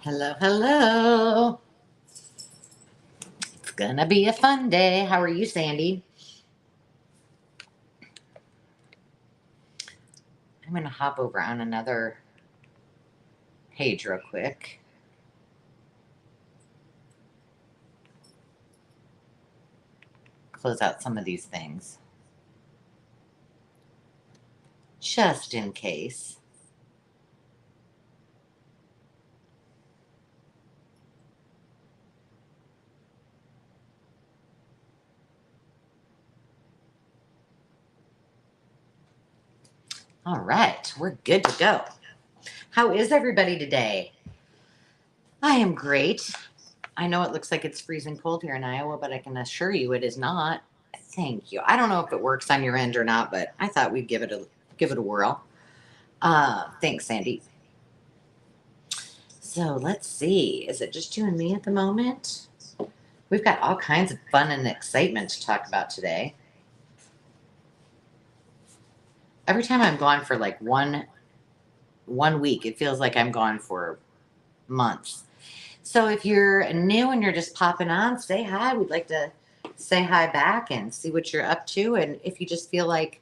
Hello, hello. It's gonna be a fun day. How are you, Sandy? I'm gonna hop over on another page real quick. Close out some of these things. Just in case. All right, we're good to go. How is everybody today? I am great. I know it looks like it's freezing cold here in Iowa, but I can assure you it is not. Thank you. I don't know if it works on your end or not, but I thought we'd give it a whirl. Thanks, Sandy. So let's see. Is it just you and me at the moment? We've got all kinds of fun and excitement to talk about today. Every time I'm gone for like one week, it feels like I'm gone for months. So if you're new and you're just popping on, say hi. We'd like to say hi back and see what you're up to. And if you just feel like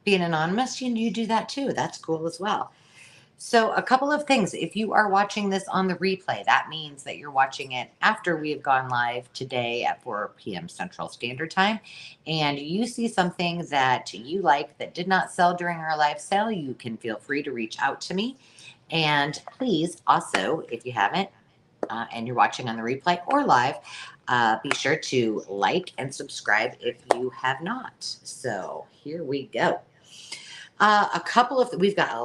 being anonymous, you do that too. That's cool as well. So, a couple of things. If you are watching this on the replay, that means that you're watching it after we have gone live today at 4 p.m. Central Standard Time, and you see something that you like that did not sell during our live sale, you can feel free to reach out to me. And please, also, if you haven't, and you're watching on the replay or live, be sure to like and subscribe if you have not. So, here we go. We've got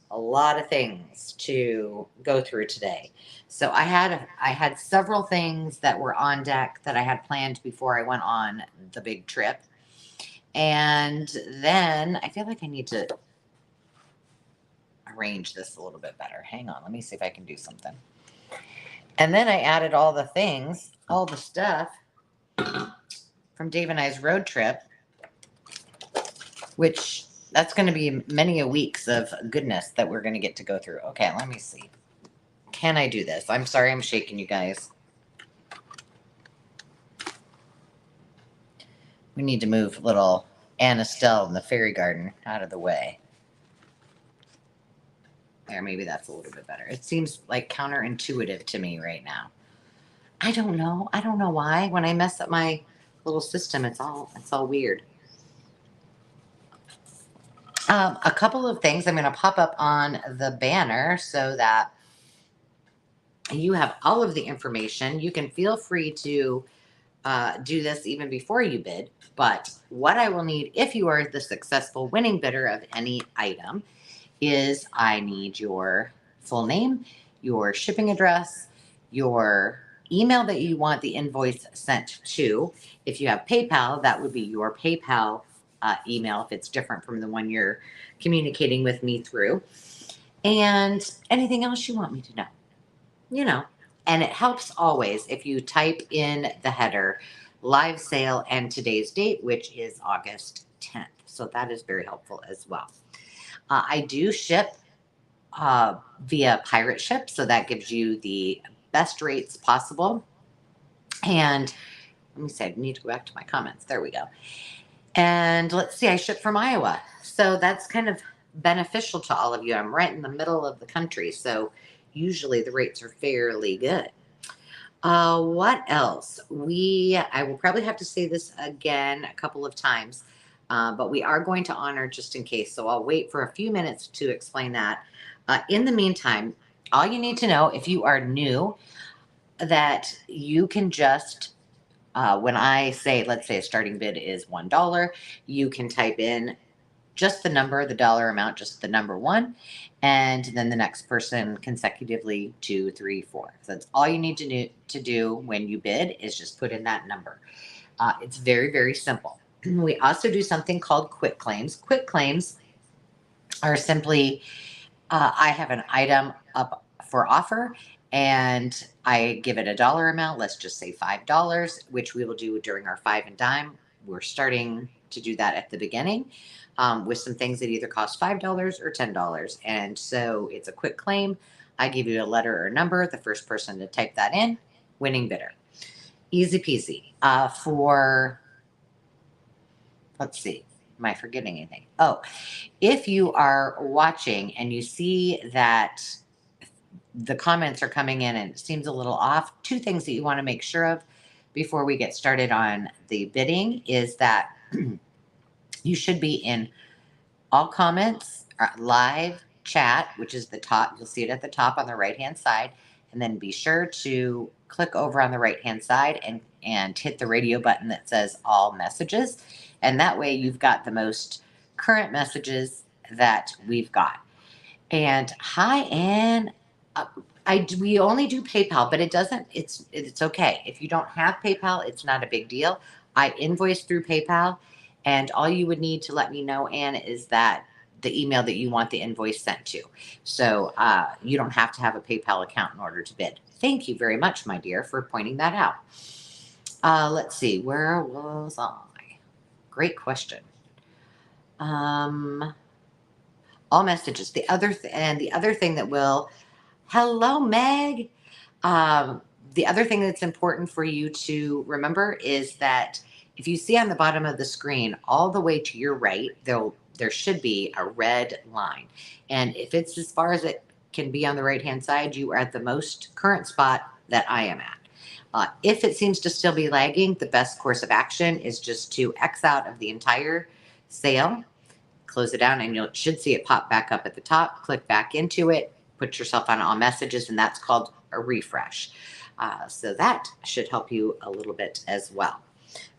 a lot of things to go through today. So I had several things that were on deck that I had planned before I went on the big trip. And then I feel like I need to arrange this a little bit better. Hang on, let me see if I can do something. And then I added all the things, all the stuff from Dave and I's road trip, which that's going to be many a weeks of goodness that we're going to get to go through. Okay, let me see. Can I do this? I'm sorry I'm shaking, you guys. We need to move little Anna Stell in the fairy garden out of the way. There, maybe that's a little bit better. It seems like counterintuitive to me right now. I don't know. I don't know why. When I mess up my little system, it's all weird. A couple of things I'm going to pop up on the banner so that you have all of the information. You can feel free to do this even before you bid. But what I will need, if you are the successful winning bidder of any item, is I need your full name, your shipping address, your email that you want the invoice sent to. If you have PayPal, that would be your PayPal email if it's different from the one you're communicating with me through. And anything else you want me to know, you know. And it helps always if you type in the header live sale and today's date, which is August 10th. So that is very helpful as well. I do ship via pirate ship, so that gives you the best rates possible. And let me see, I need to go back to my comments. There we go. And let's see, I ship from Iowa. So that's kind of beneficial to all of you. I'm right in the middle of the country, so usually the rates are fairly good. What else? I will probably have to say this again a couple of times, but we are going to honor just in case. So I'll wait for a few minutes to explain that. In the meantime, all you need to know if you are new, that you can just, when I say, let's say a starting bid is $1, you can type in just the number, the dollar amount, just the number one, and then the next person consecutively 2, 3, 4. So that's all you need to do when you bid is just put in that number. It's very, very simple. We also do something called quick claims. Quick claims are simply, I have an item up for offer and I give it a dollar amount, let's just say $5, which we will do during our 5 and dime. We're starting to do that at the beginning. With some things that either cost $5 or $10. And so it's a quick claim. I give you a letter or a number. The first person to type that in, winning bidder. Easy peasy. Let's see, am I forgetting anything? Oh, if you are watching and you see that the comments are coming in and it seems a little off, two things that you want to make sure of before we get started on the bidding is that you should be in all comments, live chat, which is the top. You'll see it at the top on the right-hand side. And then be sure to click over on the right-hand side and hit the radio button that says all messages. And that way you've got the most current messages that we've got. And hi, Ann. We only do PayPal, but it's okay. If you don't have PayPal, it's not a big deal. I invoice through PayPal, and all you would need to let me know, Ann, is that the email that you want the invoice sent to. So you don't have to have a PayPal account in order to bid. Thank you very much, my dear, for pointing that out. Let's see, where was I? Great question. All messages. The other thing that will, hello, Meg. The other thing that's important for you to remember is that if you see on the bottom of the screen, all the way to your right, there should be a red line. And if it's as far as it can be on the right-hand side, you are at the most current spot that I am at. If it seems to still be lagging, the best course of action is just to X out of the entire sale, close it down, and you should see it pop back up at the top. Click back into it, put yourself on all messages, and that's called a refresh. So that should help you a little bit as well.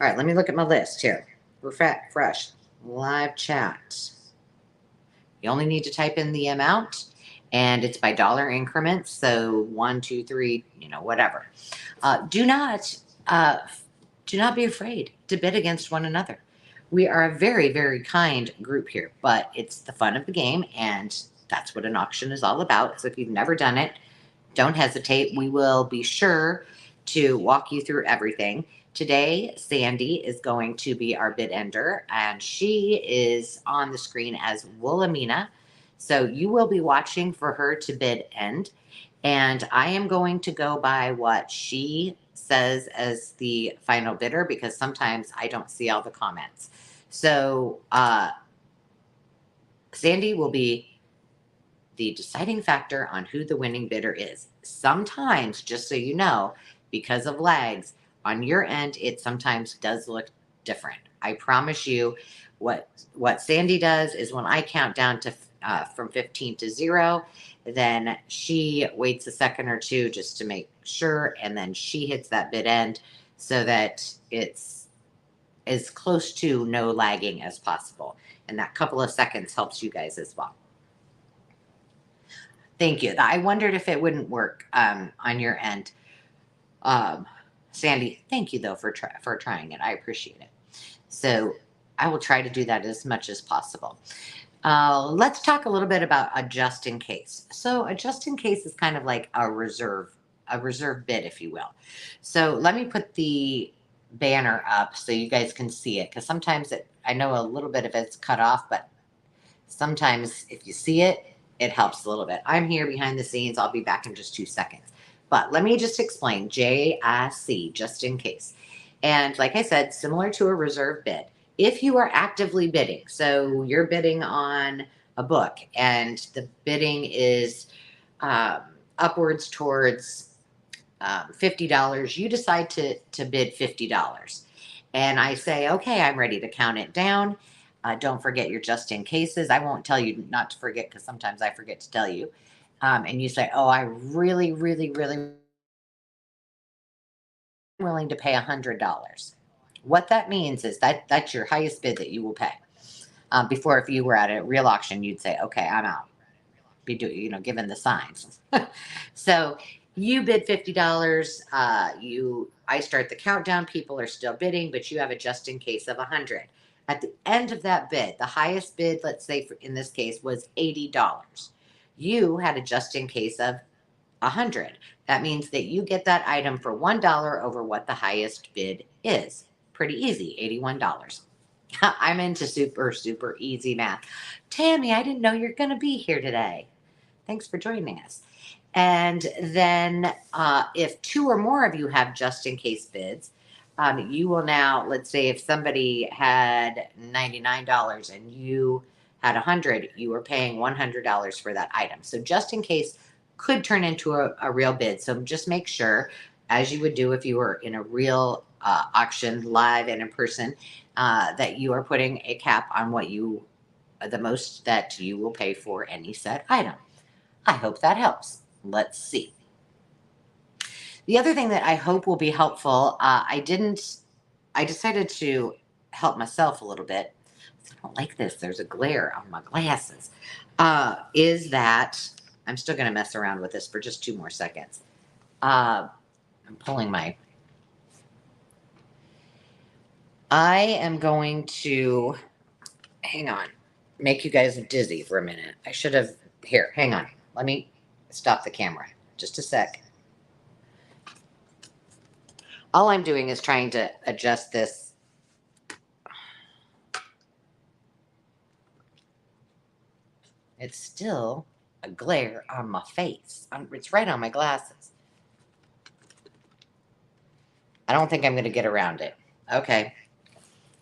All right, let me look at my list here. Refresh, live chat. You only need to type in the amount, and it's by dollar increments. So 1, 2, 3, whatever. Do not be afraid to bid against one another. We are a very, very kind group here, but it's the fun of the game, and that's what an auction is all about. So if you've never done it, don't hesitate. We will be sure to walk you through everything. Today, Sandy is going to be our bid ender, and she is on the screen as Wilhelmina. So you will be watching for her to bid end, and I am going to go by what she says as the final bidder because sometimes I don't see all the comments. So Sandy will be the deciding factor on who the winning bidder is. Sometimes, just so you know, because of lags, on your end, it sometimes does look different. I promise you, what Sandy does is when I count down to from 15 to 0, then she waits a second or two just to make sure, and then she hits that bid end so that it's as close to no lagging as possible. And that couple of seconds helps you guys as well. Thank you. I wondered if it wouldn't work on your end. Sandy, thank you, though, for trying it. I appreciate it. So I will try to do that as much as possible. Let's talk a little bit about a just in case. So a just in case is kind of like a reserve bid, if you will. So let me put the banner up so you guys can see it, because sometimes I know a little bit of it's cut off, but sometimes if you see it, it helps a little bit. I'm here behind the scenes. I'll be back in just 2 seconds. But let me just explain JIC, just in case. And like I said, similar to a reserve bid, if you are actively bidding, so you're bidding on a book and the bidding is upwards towards $50, you decide to bid $50. And I say, okay, I'm ready to count it down. Don't forget your just in cases. I won't tell you not to forget because sometimes I forget to tell you. And you say, oh, I really, really, really willing to pay $100. What that means is that's your highest bid that you will pay. Before, if you were at a real auction, you'd say, okay, I'm out. Given the signs. So you bid $50. I start the countdown. People are still bidding, but you have a just in case of $100. At the end of that bid, the highest bid, let's say in this case, was $80. You had a just in case of $100. That means that you get that item for $1 over what the highest bid is. Pretty easy, $81. I'm into super, super easy math. Tammy, I didn't know you're going to be here today. Thanks for joining us. And then if 2 or more of you have just in case bids, you will now, let's say if somebody had $99 and you had 100, you were paying $100 for that item. So just in case could turn into a real bid. So just make sure, as you would do if you were in a real auction live and in person, that you are putting a cap on what you, the most that you will pay for any said item. I hope that helps. Let's see. The other thing that I hope will be helpful, I decided to help myself a little bit. I don't like this. There's a glare on my glasses. Is that I'm still going to mess around with this for just 2 more seconds. I'm pulling my. I am going to, hang on, make you guys dizzy for a minute. I should have, here, hang on. Let me stop the camera. Just a sec. All I'm doing is trying to adjust this. It's still a glare on my face. It's right on my glasses. I don't think I'm going to get around it. Okay.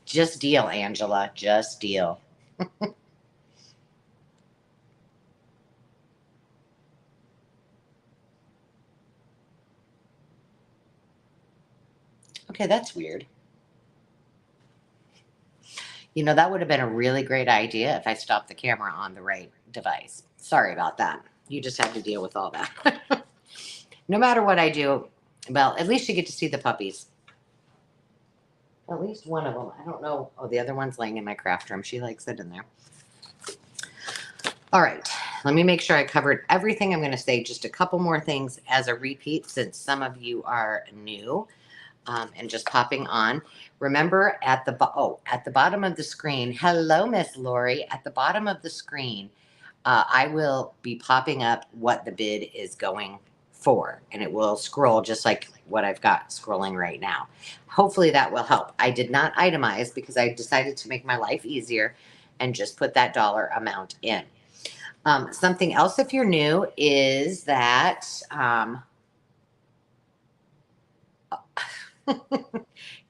Just deal, Angela. Just deal. Okay, that's weird. You know, that would have been a really great idea if I stopped the camera on the right device. Sorry about that. You just have to deal with all that. No matter what I do, well, at least you get to see the puppies. At least one of them. I don't know. Oh, the other one's laying in my craft room. She likes it in there. All right. Let me make sure I covered everything. I'm going to say just a couple more things as a repeat since some of you are new and just popping on. Remember at the bottom of the screen. Hello, Miss Lori. At the bottom of the screen, I will be popping up what the bid is going for, and it will scroll just like what I've got scrolling right now. Hopefully that will help. I did not itemize because I decided to make my life easier and just put that dollar amount in. Something else, if you're new, is that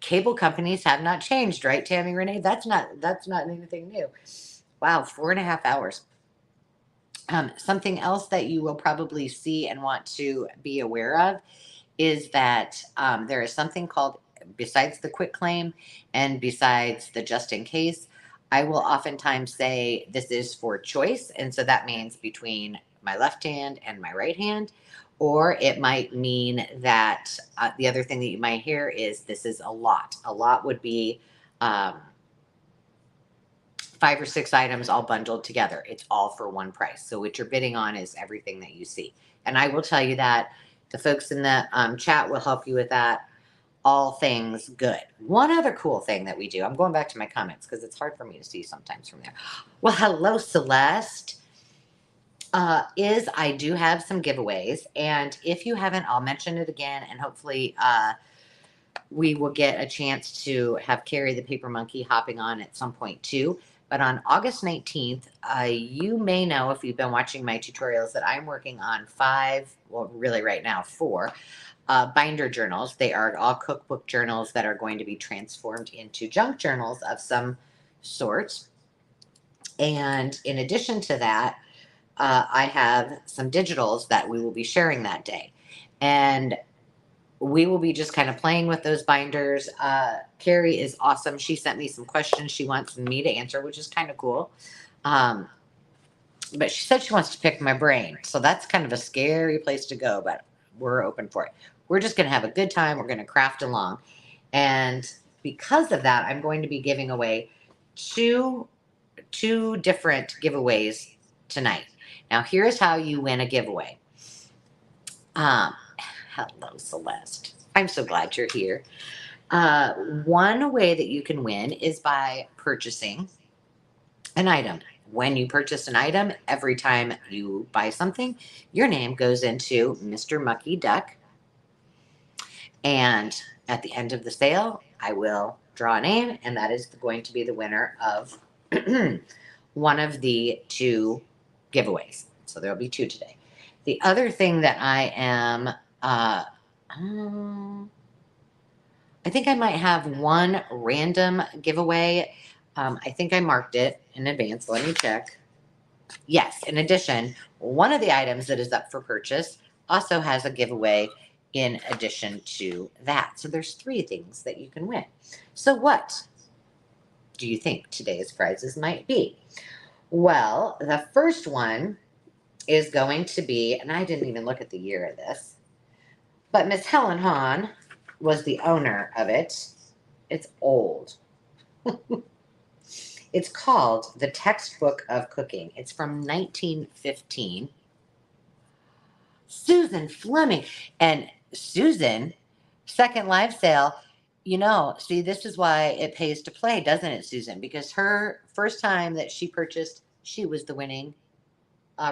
cable companies have not changed, right, Tammy Renee? That's not anything new. Wow, 4.5 hours. Something else that you will probably see and want to be aware of is that there is something called, besides the quick claim and besides the just in case, I will oftentimes say this is for choice. And so that means between my left hand and my right hand. Or it might mean that the other thing that you might hear is this is a lot. A lot would be 5 or 6 items all bundled together. It's all for one price. So what you're bidding on is everything that you see. And I will tell you that the folks in the chat will help you with that. All things good. One other cool thing that we do, I'm going back to my comments because it's hard for me to see sometimes from there. Well, hello, Celeste. Is I do have some giveaways. And if you haven't, I'll mention it again. And hopefully we will get a chance to have Carrie the Paper Monkey hopping on at some point too. But on August 19th, you may know if you've been watching my tutorials that I'm working on 5, well, really right now 4 binder journals. They are all cookbook journals that are going to be transformed into junk journals of some sorts. And in addition to that, I have some digitals that we will be sharing that day. And we will be just kind of playing with those binders. Carrie is awesome. She sent me some questions she wants me to answer, which is kind of cool. But she said she wants to pick my brain. So that's kind of a scary place to go, but we're open for it. We're just going to have a good time. We're going to craft along. And because of that, I'm going to be giving away two different giveaways tonight. Now, here's how you win a giveaway. Hello, Celeste. I'm so glad you're here. One way that you can win is by purchasing an item. When you purchase an item, every time you buy something, your name goes into Mr. Mucky Duck. And at the end of the sale, I will draw a name, and that is going to be the winner of one of the 2 giveaways. So there'll be 2 today. The other thing that I am, I think I might have 1 random giveaway. I think I marked it in advance. Let me check. Yes, in addition, one of the items that is up for purchase also has a giveaway in addition to that. So there's 3 things that you can win. So what do you think today's prizes might be? Well, the first one is going to be, and I didn't even look at the year of this, but Miss Helen Hahn was the owner of it. It's old. It's called The Textbook of Cooking. It's from 1915. Susan Fleming. And Susan, second live sale, see, this is why it pays to play, doesn't it, Susan? Because her first time that she purchased, she was the winning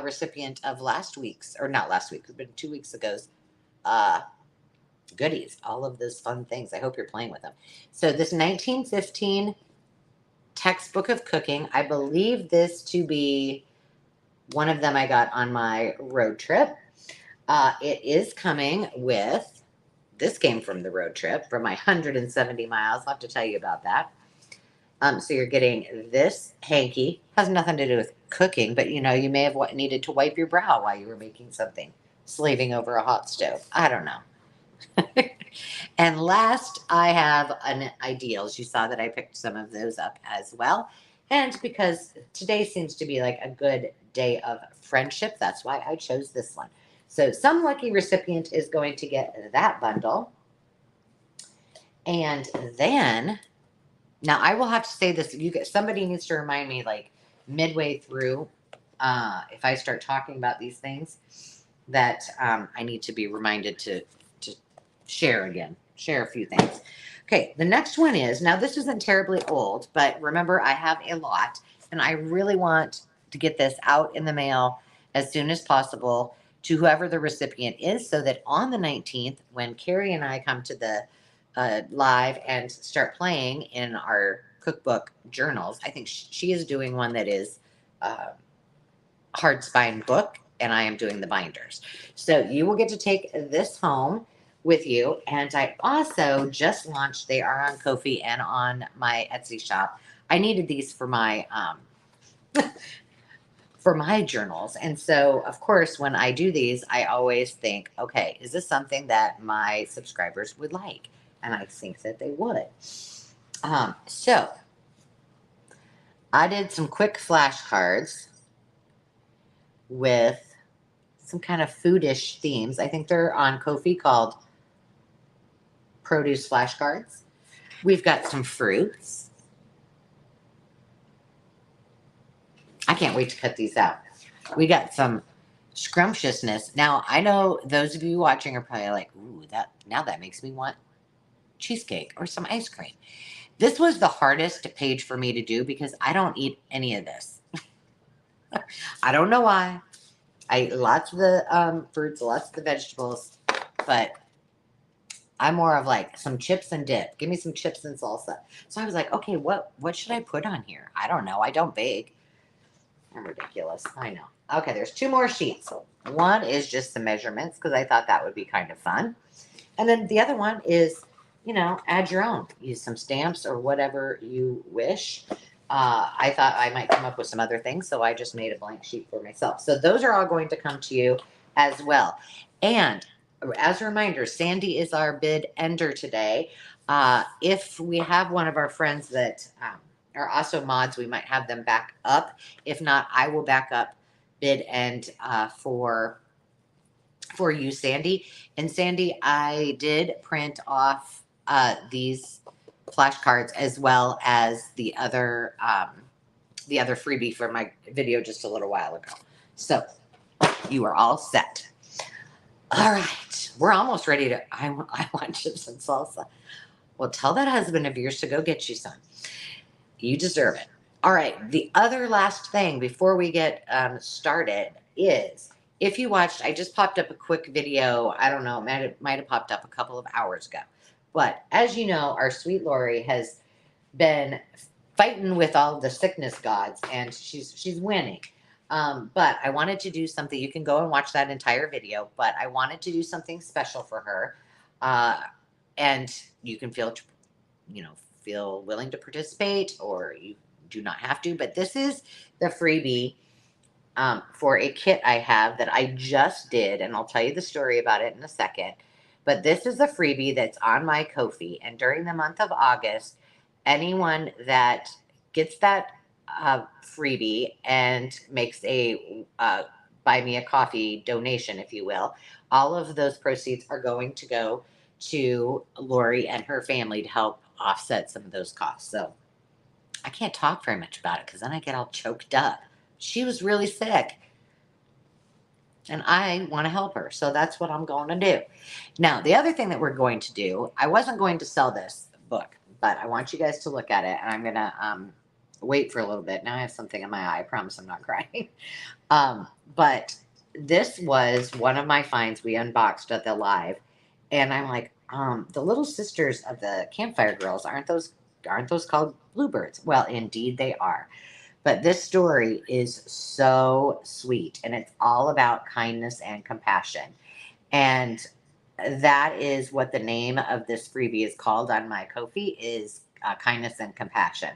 recipient of last week's, or not last week, but 2 weeks ago's goodies, all of those fun things. I hope you're playing with them. So this 1915 Textbook of Cooking, I believe this to be one of them I got on my road trip. It is coming with, this came from the road trip, from my 170 miles. I'll have to tell you about that. So you're getting this hanky. Has nothing to do with cooking, but you may have needed to wipe your brow while you were making something, slaving over a hot stove. I don't know. And last, I have an ideals. You saw that I picked some of those up as well. And because today seems to be like a good day of friendship, that's why I chose this one. So some lucky recipient is going to get that bundle. And then, now I will have to say this, somebody needs to remind me like midway through, if I start talking about these things, that I need to be reminded to share again, share a few things. Okay, the next one is, now this isn't terribly old, but remember I have a lot and I really want to get this out in the mail as soon as possible to whoever the recipient is, so that on the 19th, when Carrie and I come to the live and start playing in our cookbook journals, I think she is doing one that is hard spine book, and I am doing the binders. So you will get to take this home with you. And I also just launched, they are on Ko-fi and on my Etsy shop. I needed these for my for my journals. And so, of course, when I do these, I always think, okay, is this something that my subscribers would like? And I think that they would. So I did some quick flashcards with some kind of foodish themes. I think they're on Ko-fi, called Produce Flashcards. We've got some fruits. I can't wait to cut these out. We got some scrumptiousness. Now, I know those of you watching are probably like, ooh, that makes me want cheesecake or some ice cream. This was the hardest page for me to do because I don't eat any of this. I don't know why. I eat lots of the fruits, lots of the vegetables, but I'm more of like some chips and dip. Give me some chips and salsa. So I was like, okay, what should I put on here? I don't know. I don't bake. I'm ridiculous. I know. Okay, there's 2 more sheets. One is just the measurements because I thought that would be kind of fun. And then the other one is, add your own. Use some stamps or whatever you wish. I thought I might come up with some other things, so I just made a blank sheet for myself. So those are all going to come to you as well. And as a reminder, Sandy is our bid ender today. If we have one of our friends that are also mods, we might have them back up. If not, I will back up bid end for you, Sandy. And Sandy, I did print off these flashcards as well as the other freebie for my video just a little while ago. So you are all set. All right, we're almost ready to. I want chips and salsa. Well, tell that husband of yours to go get you some. You deserve it. All right, the other last thing before we get started is, if you watched, I just popped up a quick video. I don't know, it might have popped up a couple of hours ago. But as you know, our sweet Lori has been fighting with all the sickness gods, and she's winning. But I wanted to do something. You can go and watch that entire video, but I wanted to do something special for her. Uh, and you can you know, feel willing to participate, or you do not have to. But this is the freebie for a kit I have that I just did, and I'll tell you the story about it in a second. But this is a freebie that's on my Ko-fi, and during the month of August, anyone that gets that freebie and makes a buy me a coffee donation, if you will, all of those proceeds are going to go to Lori and her family to help offset some of those costs. So I can't talk very much about it because then I get all choked up. She was really sick and I want to help her. So that's what I'm going to do. Now, the other thing that we're going to do, I wasn't going to sell this book, but I want you guys to look at it, and I'm going to wait for a little bit. Now I have something in my eye. I promise I'm not crying. But this was one of my finds we unboxed at the live, and I'm like, the little sisters of the Campfire Girls, aren't those called Bluebirds? Well, indeed they are. But this story is so sweet, and it's all about kindness and compassion. And that is what the name of this freebie is called on my Ko-fi, is Kindness and Compassion.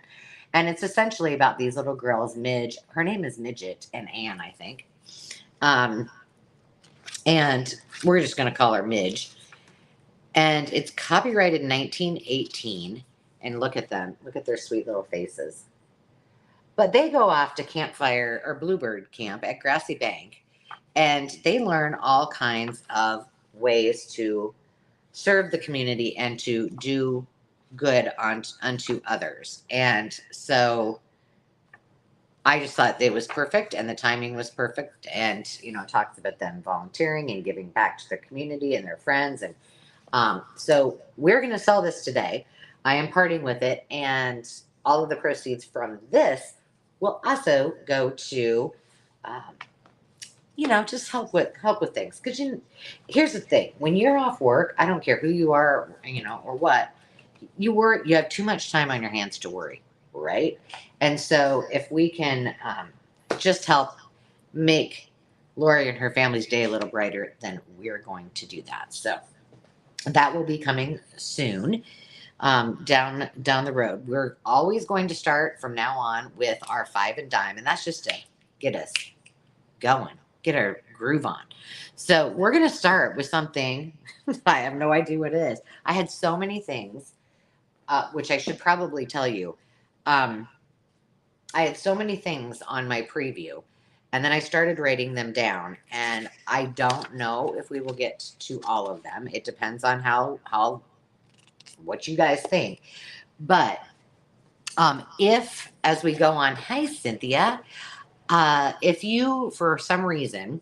And it's essentially about these little girls, Midge. Her name is Midget, and Anne, I think. And we're just going to call her Midge. And it's copyrighted 1918. And look at them. Look at their sweet little faces. But they go off to campfire or bluebird camp at Grassy Bank, and they learn all kinds of ways to serve the community and to do good unto others. And so I just thought it was perfect, and the timing was perfect. And, you know, it talks about them volunteering and giving back to their community and their friends. And so we're going to sell this today. I am parting with it, and all of the proceeds from this will also go to, just help with things. Because here's the thing: when you're off work, I don't care who you are, or what you have too much time on your hands to worry, right? And so if we can just help make Lori and her family's day a little brighter, then we're going to do that. So that will be coming soon. Down the road. We're always going to start from now on with our 5 and dime, and that's just to get us going, get our groove on. So we're going to start with something I have no idea what it is. I had so many things, which I should probably tell you. I had so many things on my preview, and then I started writing them down, and I don't know if we will get to all of them. It depends on how what you guys think. But if, as we go on, hi, Cynthia, if you, for some reason,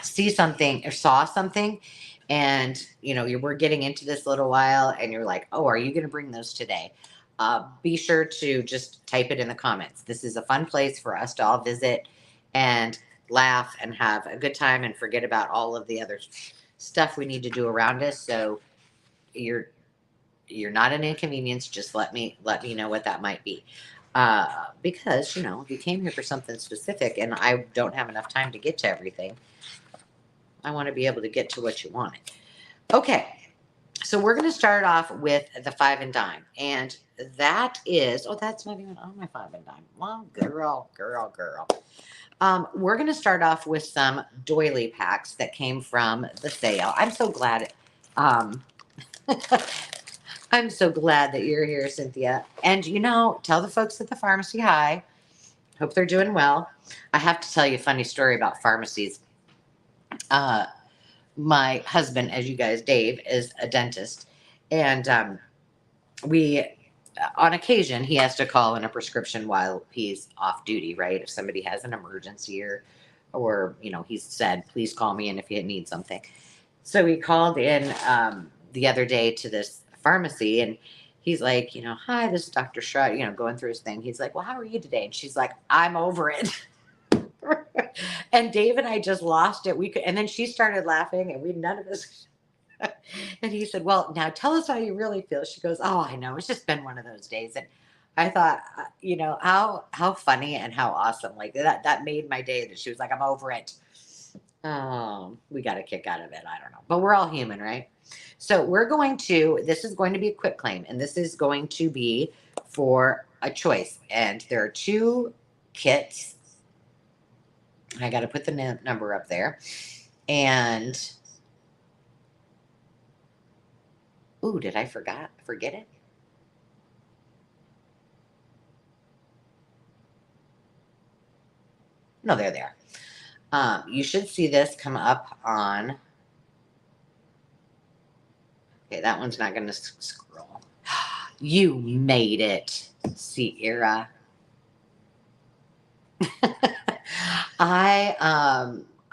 see something or saw something, and, we're getting into this a little while, and you're like, oh, are you going to bring those today? Be sure to just type it in the comments. This is a fun place for us to all visit and laugh and have a good time and forget about all of the other stuff we need to do around us. So you're not an inconvenience. Just let me know what that might be. Because, if you came here for something specific and I don't have enough time to get to everything, I want to be able to get to what you wanted. Okay. So we're going to start off with the 5 and dime. And that is, that's not even on my 5 and dime. Well, girl. We're going to start off with some doily packs that came from the sale. I'm so glad. I'm so glad that you're here, Cynthia. And, tell the folks at the pharmacy hi. Hope they're doing well. I have to tell you a funny story about pharmacies. My husband, as you guys, Dave, is a dentist. And we, on occasion, he has to call in a prescription while he's off duty, right? If somebody has an emergency or he's said, please call me in if you need something. So he called in the other day to this pharmacy, and he's like, hi, this is Dr. Shaw, going through his thing. He's like, well, how are you today? And she's like, I'm over it. And Dave and I just lost it. And then she started laughing, and none of us. And he said, well, now tell us how you really feel. She goes, oh, I know. It's just been one of those days. And I thought, you know, how funny and how awesome. Like that made my day that she was like, I'm over it. We got a kick out of it. I don't know. But we're all human, right? So we're going to, this is going to be a quick claim, and this is going to be for a choice. And there are two kits. I got to put the number up there. And, ooh, did I forget it? No, they're there. You should see this come up on. Okay, that one's not going to scroll. You made it, Sierra. I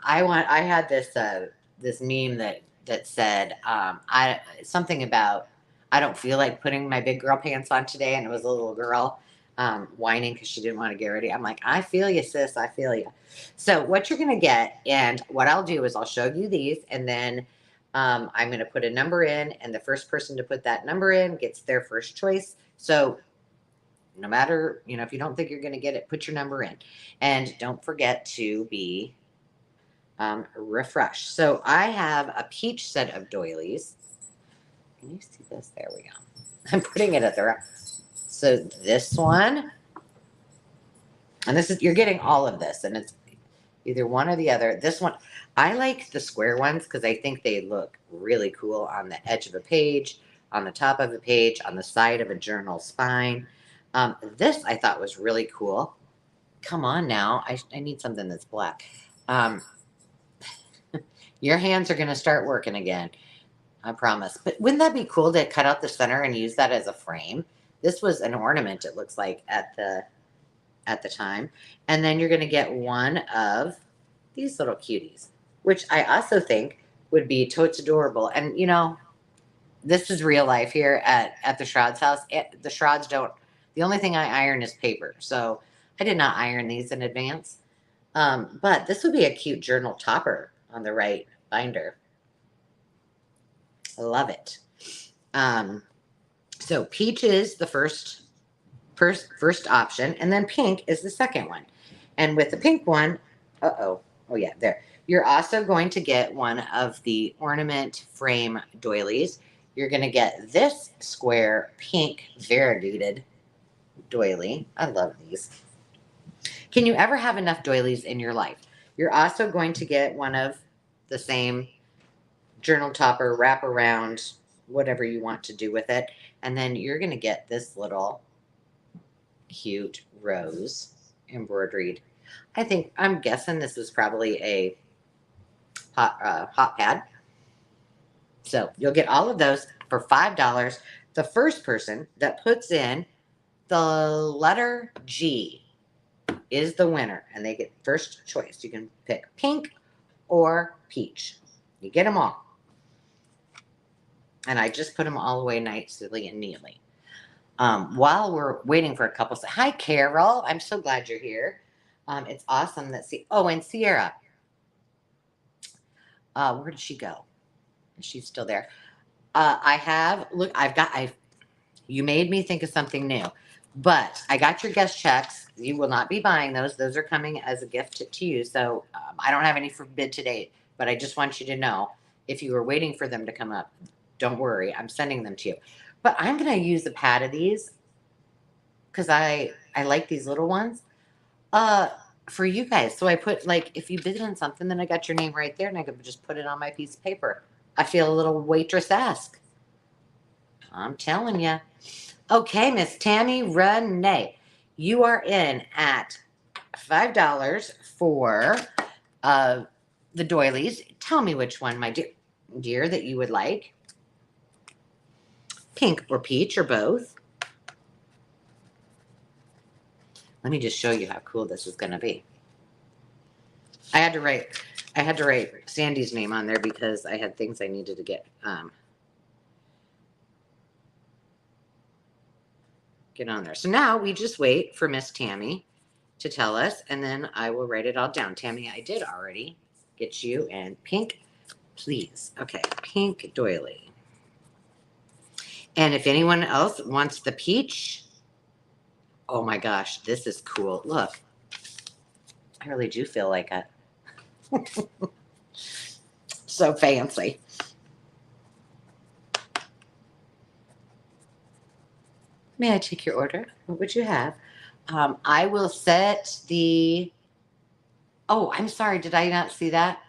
had this meme that said I something about I don't feel like putting my big girl pants on today, and it was a little girl whining because she didn't want to get ready. I'm like, I feel you, sis. I feel you. So what you're gonna get, and what I'll do is I'll show you these, and then I'm gonna put a number in, and the first person to put that number in gets their first choice. So no matter, you know, if you don't think you're going to get it, put your number in. And don't forget to be refreshed. So I have a peach set of doilies. Can you see this? There we go. I'm putting it at the right. So this one, and this is, you're getting all of this, and it's either one or the other. This one, I like the square ones because I think they look really cool on the edge of a page, on the top of a page, on the side of a journal spine. This I thought was really cool. Come on now. I need something that's black. Your hands are going to start working again. I promise. But wouldn't that be cool to cut out the center and use that as a frame? This was an ornament, it looks like, at the time. And then you're going to get one of these little cuties, which I also think would be totes adorable. And, you know, this is real life here at the Shroud's house. The Shrouds don't, the only thing I iron is paper. So I did not iron these in advance. But this would be a cute journal topper on the right binder. I love it. So peach is the first option, and then pink is the second one. And with the pink one, oh yeah, there. You're also going to get one of the ornament frame doilies. You're going to get this square pink variegated doily. I love these. Can you ever have enough doilies in your life? You're also going to get one of the same journal topper, wrap around, whatever you want to do with it. And then you're going to get this little cute rose embroidered. I'm guessing this is probably a hot pad. So you'll get all of those for $5. The first person that puts in the letter G is the winner, and they get first choice. You can pick pink or peach. You get them all. And I just put them all away nicely and neatly. While we're waiting for a couple, hi, Carol. I'm so glad you're here. It's awesome that and Sierra. Where did she go? Is she still there? You made me think of something new. But I got your guest checks. You will not be buying those. Those are coming as a gift to you. So I don't have any for bid today. But I just want you to know, if you were waiting for them to come up, don't worry. I'm sending them to you. But I'm going to use a pad of these because I like these little ones for you guys. So I put, like, if you bid on something, then I got your name right there, and I could just put it on my piece of paper. I feel a little waitress-esque. I'm telling you. Okay, Miss Tammy Renee, you are in at $5 for the doilies. Tell me which one, my dear, that you would like. Pink or peach or both. Let me just show you how cool this is going to be. I had to write Sandy's name on there because I had things I needed to get on there. So now we just wait for Miss Tammy to tell us, and then I will write it all down. Tammy, I did already get you in pink, please. Okay, pink doily. And if anyone else wants the peach, Oh my gosh, this is cool. Look, I really do feel like a so fancy. May I take your order? What would you have? I will set the. Oh, I'm sorry. Did I not see that?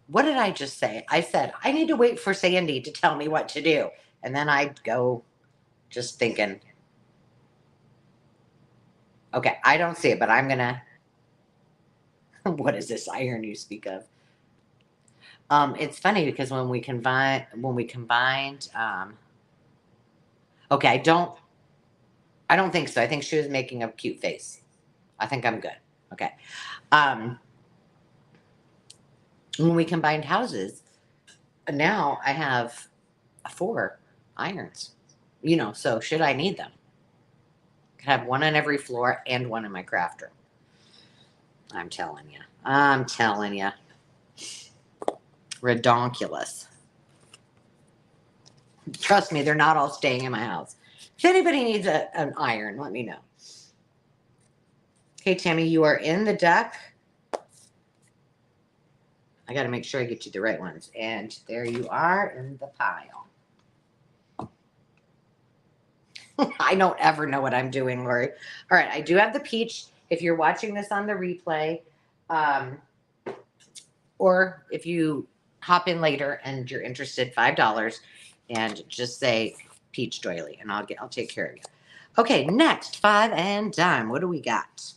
What did I just say? I said, I need to wait for Sandy to tell me what to do. And then I'd go just thinking, okay, I don't see it, but I'm going to. What is this iron you speak of? It's funny because when we combined, okay, I don't think so. I think she was making a cute face. I think I'm good. Okay. Um, when we combined houses, now I have 4 irons. So should I need them? I have one on every floor and one in my craft room. I'm telling you. I'm telling you. Redonkulous. Trust me, they're not all staying in my house. If anybody needs an iron, let me know. Okay, Tammy, you are in the deck. I got to make sure I get you the right ones. And there you are in the pile. I don't ever know what I'm doing, Lori. All right, I do have the peach. If you're watching this on the replay, or if you hop in later and you're interested, $5, and just say peach doily, and I'll take care of you. Okay, next, 5 and dime. What do we got?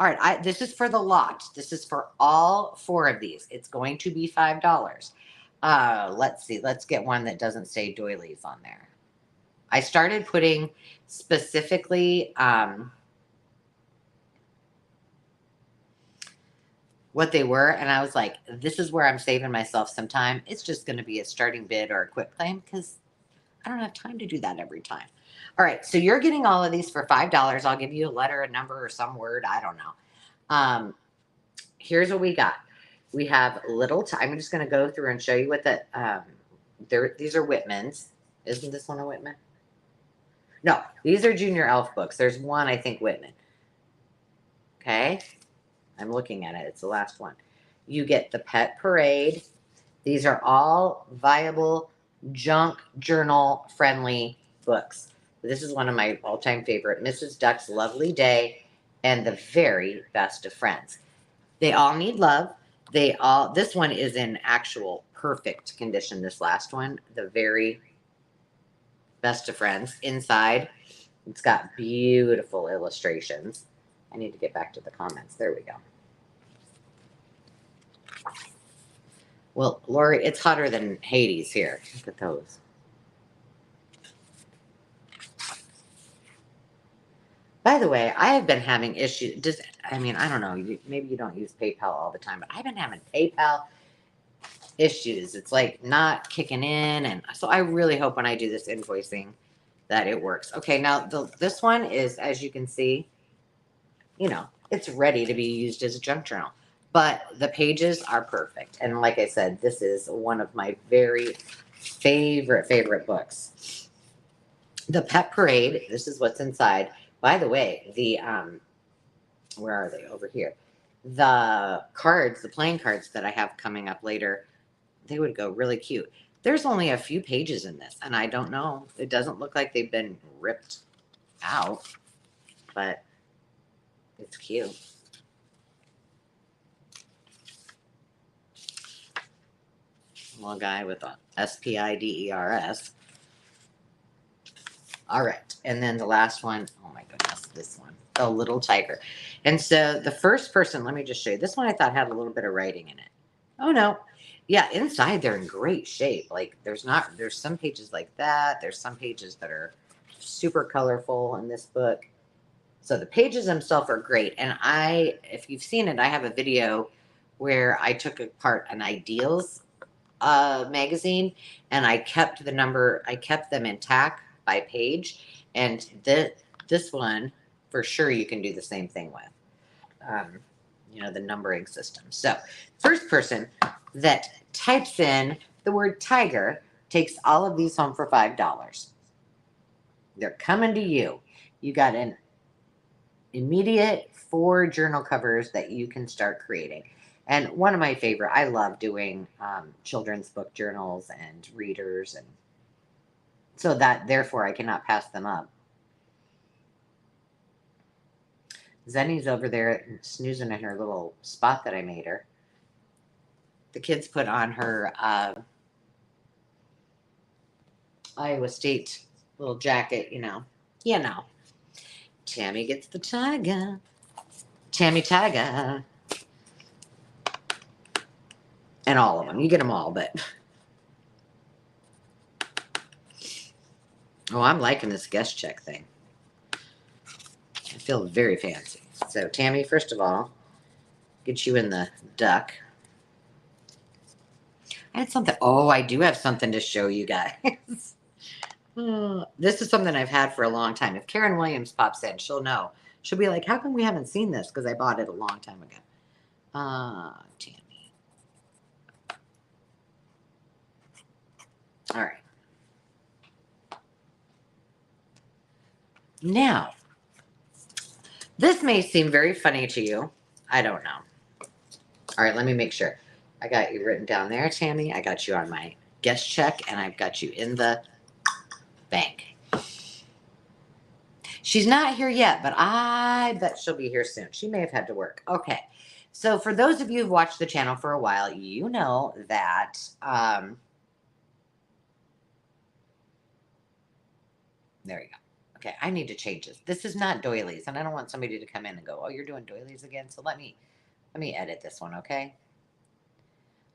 All right, this is for the lot. This is for all 4 of these. It's going to be $5. Let's see. Let's get one that doesn't say doilies on there. I started putting specifically what they were, and I was like, this is where I'm saving myself some time. It's just going to be a starting bid or a quick claim because I don't have time to do that every time. All right, so you're getting all of these for $5. I'll give you a letter, a number, or some word. I don't know. Here's what we got. We have I'm just going to go through and show you what these are Whitman's. Isn't this one a Whitman? No, these are Junior Elf books. There's one, I think, Whitman. Okay. I'm looking at it. It's the last one. You get the Pet Parade. These are all viable junk journal friendly books. This is one of my all-time favorite, Mrs. Duck's Lovely Day and The Very Best of Friends. They all need love. This one is in actual perfect condition. This last one, The Very Best of Friends. Inside, it's got beautiful illustrations. I need to get back to the comments. There we go. Well, Lori, it's hotter than Hades here. Look at those. By the way, I have been having issues. I don't know. Maybe you don't use PayPal all the time, but I've been having PayPal issues. It's like not kicking in. And so I really hope when I do this invoicing that it works. Okay, now this one is, as you can see, it's ready to be used as a junk journal. But the pages are perfect. And like I said, this is one of my very favorite books. The Pet Parade, this is what's inside. By the way, where are they? Over here. The cards, the playing cards that I have coming up later, they would go really cute. There's only a few pages in this, and I don't know. It doesn't look like they've been ripped out, but it's cute. Little guy with a SPIDERS. All right. And then the last one, oh my goodness, this one, the little tiger. And so the first person, let me just show you. This one I thought had a little bit of writing in it. Oh no. Yeah, inside they're in great shape. Like there's some pages like that. There's some pages that are super colorful in this book. So the pages themselves are great. And if you've seen it, I have a video where I took apart an Ideals magazine, and I kept them intact by page, and this one for sure you can do the same thing with the numbering system. So first person that types in the word tiger takes all of these home for $5. They're coming to you. You got an immediate 4 journal covers that you can start creating. And one of my favorite, I love doing children's book journals and readers, and so that therefore I cannot pass them up. Zenny's over there snoozing in her little spot that I made her. The kids put on her Iowa State little jacket, you know. You know. Tammy gets the tiger. Tammy Tiger. And all of them. You get them all, but... Oh, I'm liking this guest check thing. I feel very fancy. So, Tammy, first of all, get you in the duck. I had something. Oh, I do have something to show you guys. This is something I've had for a long time. If Karen Williams pops in, she'll know. She'll be like, how come we haven't seen this? Because I bought it a long time ago. Tammy. All right. Now, this may seem very funny to you. I don't know. All right, let me make sure. I got you written down there, Tammy. I got you on my guest check, and I've got you in the bank. She's not here yet, but I bet she'll be here soon. She may have had to work. Okay. So for those of you who've watched the channel for a while, you know that there you go. Okay, I need to change this. This is not doilies, and I don't want somebody to come in and go, oh, you're doing doilies again? So let me edit this one, okay?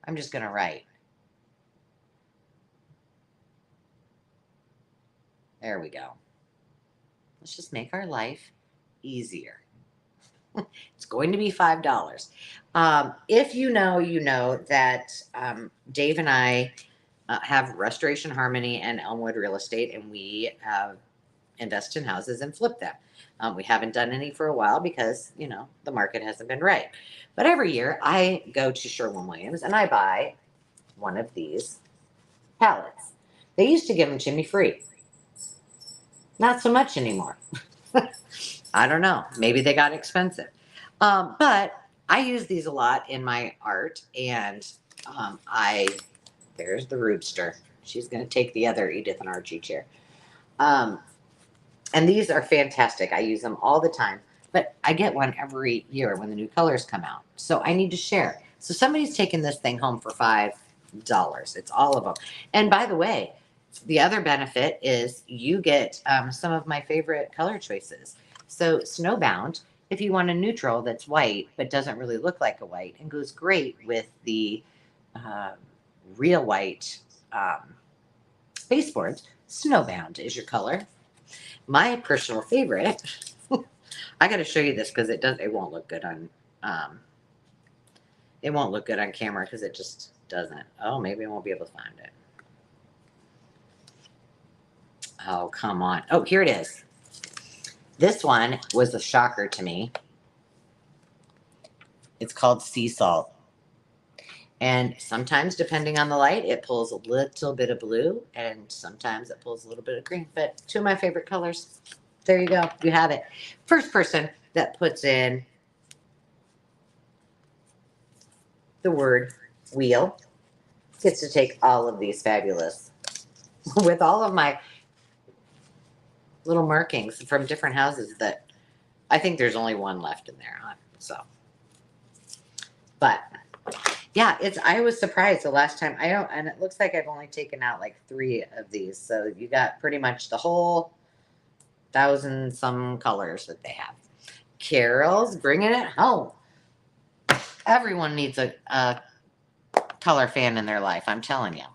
I'm just going to write. There we go. Let's just make our life easier. It's going to be $5. If you know that Dave and I have Restoration Harmony and Elmwood Real Estate, and we invest in houses and flip them. We haven't done any for a while because, you know, the market hasn't been right. But every year I go to Sherwin Williams and I buy one of these pallets. They used to give them to me free. Not so much anymore. I don't know. Maybe they got expensive. But I use these a lot in my art, and there's the roadster. She's going to take the other Edith and Archie chair. And these are fantastic. I use them all the time, but I get one every year when the new colors come out. So I need to share. So somebody's taking this thing home for $5. It's all of them. And by the way, the other benefit is you get some of my favorite color choices. So Snowbound, if you want a neutral that's white but doesn't really look like a white and goes great with the real white baseboards, Snowbound is your color. My personal favorite, I got to show you this because it won't look good on camera because it just doesn't. Oh, maybe I won't be able to find it. Oh, come on. Oh, here it is. This one was a shocker to me. It's called Sea Salt. And sometimes, depending on the light, it pulls a little bit of blue, and sometimes it pulls a little bit of green. But two of my favorite colors. There you go. You have it. First person that puts in the word wheel gets to take all of these fabulous, with all of my little markings from different houses that I think there's only one left in there. So, but yeah, I was surprised the last time and it looks like I've only taken out like 3 of these. So you got pretty much the whole 1,000 some colors that they have. Carol's bringing it home. Everyone needs a color fan in their life, I'm telling you.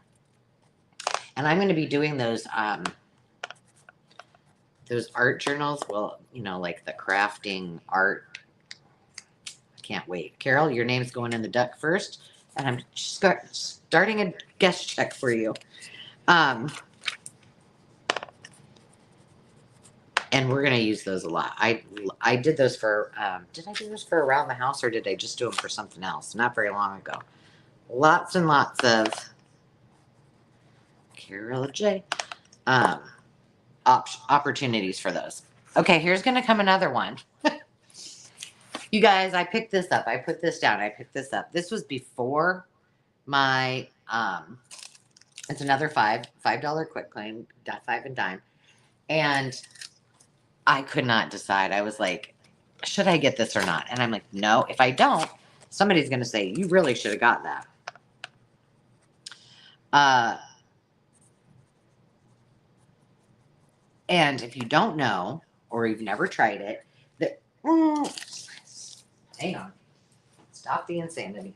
And I'm going to be doing those art journals. Well, you know, like the crafting art. I can't wait. Carol, your name's going in the duck first. And I'm starting a guest check for you. And we're going to use those a lot. I did those for, did I do those for around the house or did I just do them for something else? Not very long ago. Lots and lots of Carol J. opportunities for those. Okay, here's going to come another one. You guys, I picked this up. I put this down. I picked this up. This was before my, it's another $5 quick claim, 5 and dime. And I could not decide. I was like, should I get this or not? And I'm like, no, if I don't, somebody's going to say, you really should have got that. And if you don't know, or you've never tried it, hang on. Stop the insanity.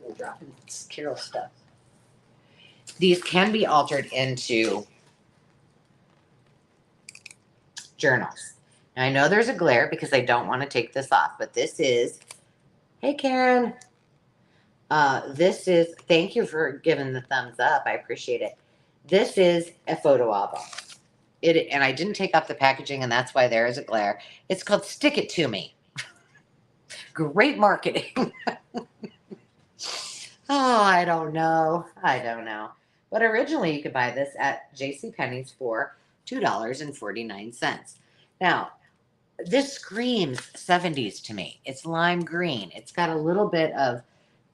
I'm dropping Carol stuff. These can be altered into journals. Now, I know there's a glare because I don't want to take this off, but this is, hey, Karen. This is, thank you for giving the thumbs up. I appreciate it. This is a photo album. And I didn't take off the packaging, and that's why there is a glare. It's called Stick It To Me. Great marketing. Oh, I don't know. But originally, you could buy this at JCPenney's for $2.49. Now, this screams 70s to me. It's lime green. It's got a little bit of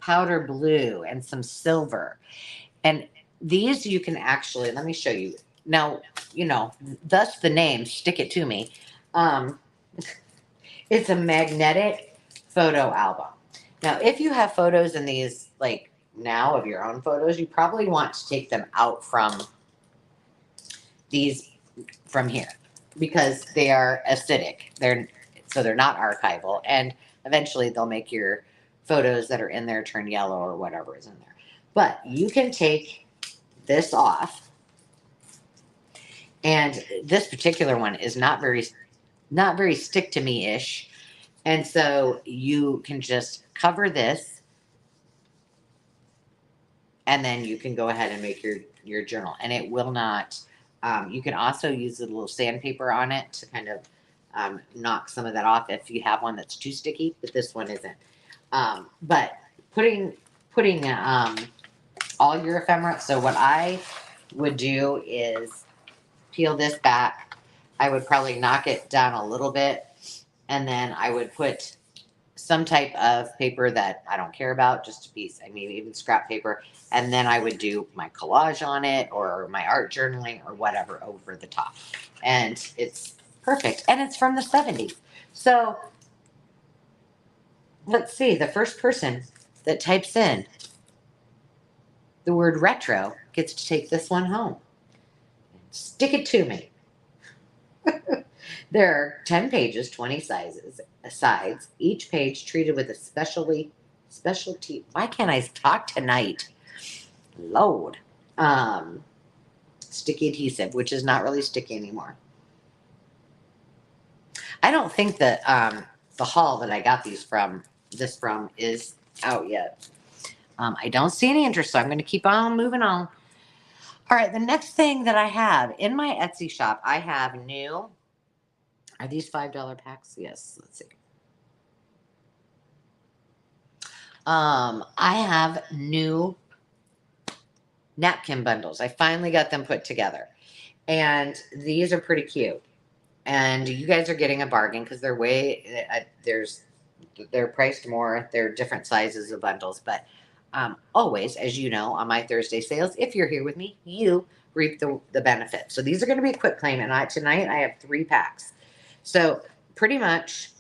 powder blue and some silver. And these you can actually, let me show you. Now, thus the name, Stick It To Me. It's a magnetic photo album. Now, if you have photos in these, like now of your own photos, you probably want to take them out from here because they are acidic. They're not archival, and eventually they'll make your photos that are in there turn yellow or whatever is in there. But you can take this off. And this particular one is not very stick to me-ish. And so you can just cover this, and then you can go ahead and make your journal. And it will not, you can also use a little sandpaper on it to kind of knock some of that off if you have one that's too sticky, but this one isn't. But putting all your ephemera, so what I would do is peel this back. I would probably knock it down a little bit, and then I would put some type of paper that I don't care about, just a piece, maybe even scrap paper, and then I would do my collage on it or my art journaling or whatever over the top. And it's perfect, and it's from the 70s. So let's see, the first person that types in the word retro gets to take this one home. Stick it to me. There are 10 pages, 20 sides, each page treated with a specialty. Why can't I talk tonight? Lord. Sticky adhesive, which is not really sticky anymore. I don't think that the haul that I got this from is out yet. I don't see any interest, so I'm going to keep on moving on. All right, the next thing that I have in my Etsy shop, I have new. Are these $5 packs? Yes. Let's see. I have new napkin bundles. I finally got them put together, and these are pretty cute. And you guys are getting a bargain because they're they're priced more. They're different sizes of bundles, but always, as you know, on my Thursday sales, if you're here with me, you reap the benefit. So these are going to be a quick claim, and tonight I have 3 packs. So pretty much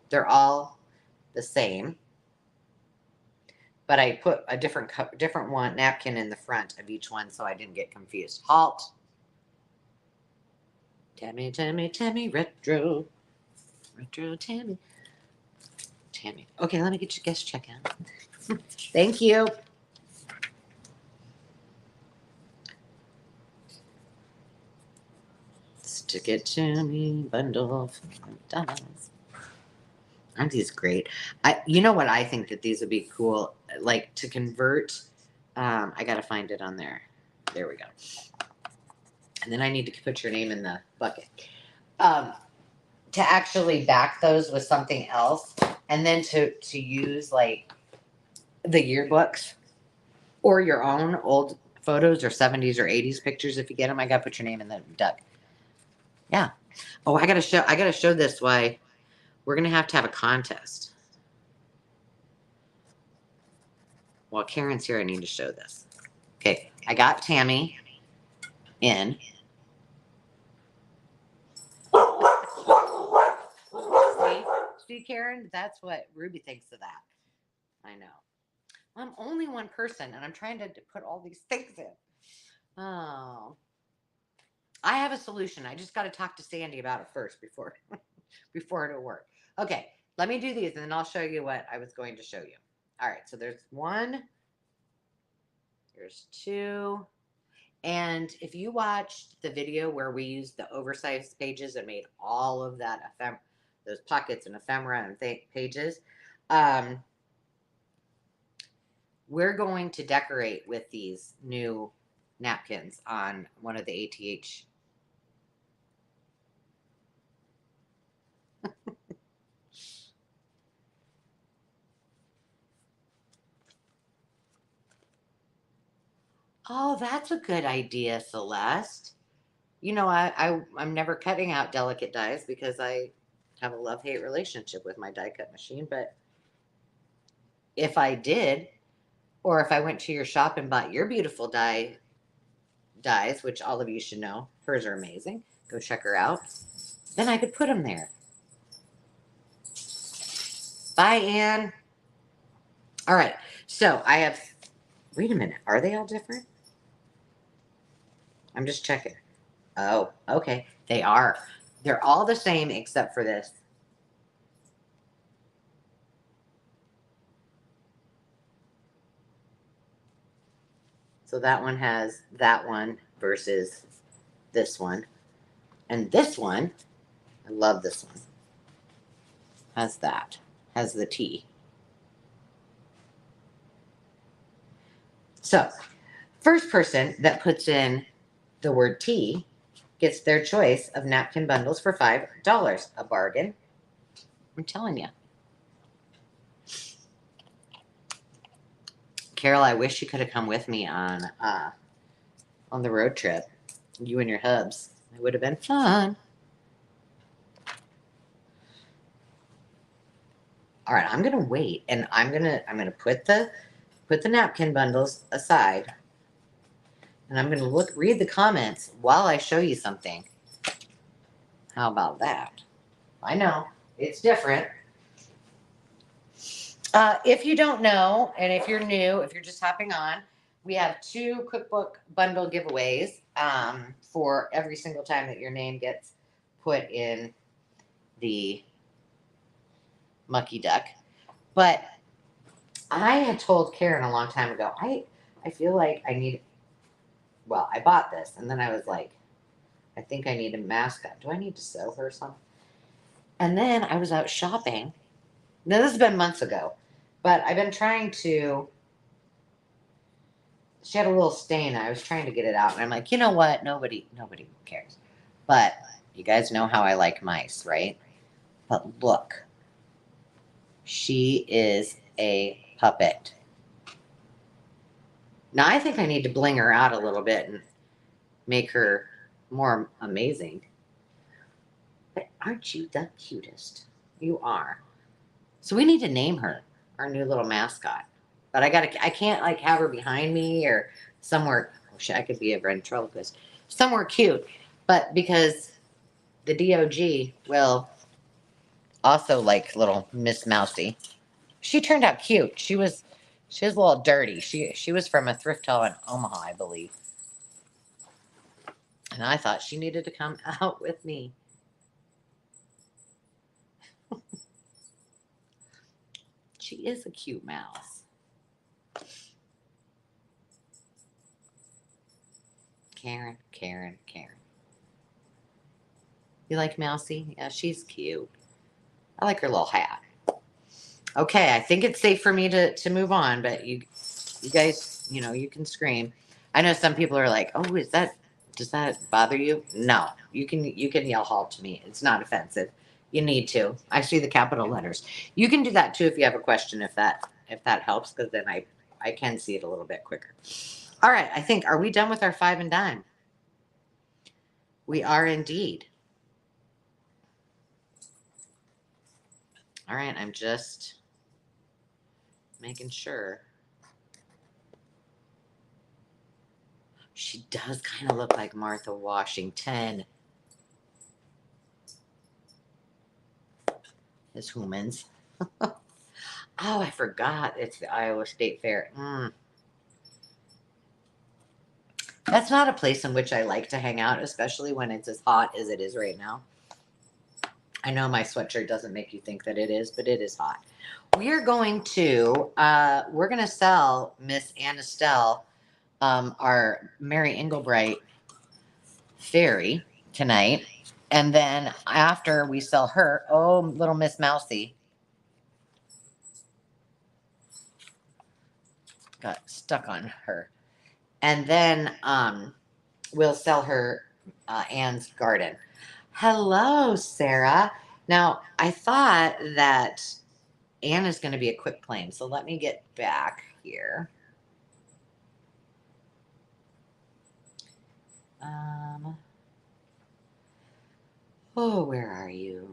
they're all the same, but I put a different one napkin in the front of each one so I didn't get confused. Halt. Tammy, retro, Tammy. Okay, let me get your guest check out. Thank you. Stick it to me, bundle of $5. Aren't these great? You know what I think that these would be cool, like to convert. I gotta find it on there. There we go. And then I need to put your name in the bucket. To actually back those with something else, and then to use like the yearbooks or your own old photos or 70s or 80s pictures if you get them. I gotta put your name in the duck. Yeah. Oh, I gotta show this why we're gonna have to have a contest. While Karen's here, I need to show this. Okay, I got Tammy in. See, Karen, that's what Ruby thinks of that. I know. I'm only one person, and I'm trying to put all these things in. Oh, I have a solution. I just got to talk to Sandy about it first before before it'll work. Okay, let me do these, and then I'll show you what I was going to show you. All right, so there's one. There's two. And if you watched the video where we used the oversized pages and made all of that those pockets and ephemera and pages, we're going to decorate with these new napkins on one of the ATH. Oh, that's a good idea, Celeste. You know, I'm never cutting out delicate dies because I have a love-hate relationship with my die cut machine. But if I did, or if I went to your shop and bought your beautiful dies, which all of you should know, hers are amazing. Go check her out. Then I could put them there. Bye, Anne. All right. So I have. Wait a minute. Are they all different? I'm just checking. Oh, okay. They are. They're all the same except for this. So that one has that one versus this one. And this one, I love this one, has that, has the T. So, first person that puts in the word T gets their choice of napkin bundles for $5. A bargain. I'm telling you. Carol, I wish you could have come with me on the road trip. You and your hubs. It would have been fun. All right, I'm gonna wait, and I'm gonna put the napkin bundles aside, and I'm gonna read the comments while I show you something. How about that? I know it's different. If you don't know, and if you're new, if you're just hopping on, we have 2 cookbook bundle giveaways for every single time that your name gets put in the Mucky Duck. But I had told Karen a long time ago, I feel like I need, well, I bought this, and then I was like, I think I need a mascot. Do I need to sew her something? And then I was out shopping. Now, this has been months ago, but I've been trying to. She had a little stain. I was trying to get it out, and I'm like, you know what? Nobody cares. But you guys know how I like mice, right? But look, she is a puppet. Now I think I need to bling her out a little bit and make her more amazing. But aren't you the cutest? You are. So we need to name her our new little mascot. But I can't like have her behind me or somewhere. Oh shit, I could be a ventriloquist. Somewhere cute. But because the DOG will also like little Miss Mousy. She turned out cute. She was a little dirty. She was from a thrift haul in Omaha, I believe. And I thought she needed to come out with me. She is a cute mouse. Karen. You like Mousy? Yeah, she's cute. I like her little hat. Okay, I think it's safe for me to move on, but you guys, you can scream. I know some people are like, "Oh, does that bother you?" No, you can yell halt to me. It's not offensive. You need to. I see the capital letters. You can do that too if you have a question. If that helps, because then I can see it a little bit quicker. All right, are we done with our 5 and dime? We are indeed. All right, I'm just making sure. She does kind of look like Martha Washington. As humans. Oh, I forgot. It's the Iowa State Fair. That's not a place in which I like to hang out, especially when it's as hot as it is right now. I know my sweatshirt doesn't make you think that it is, but it is hot. We're going to sell Miss Ann Estelle, our Mary Englebright fairy tonight. And then after we sell her, oh, little Miss Mousy got stuck on her. And then we'll sell her Ann's garden. Hello, Sarah. Now, I thought that Anne is going to be a quick claim, so let me get back here. Oh, where are you?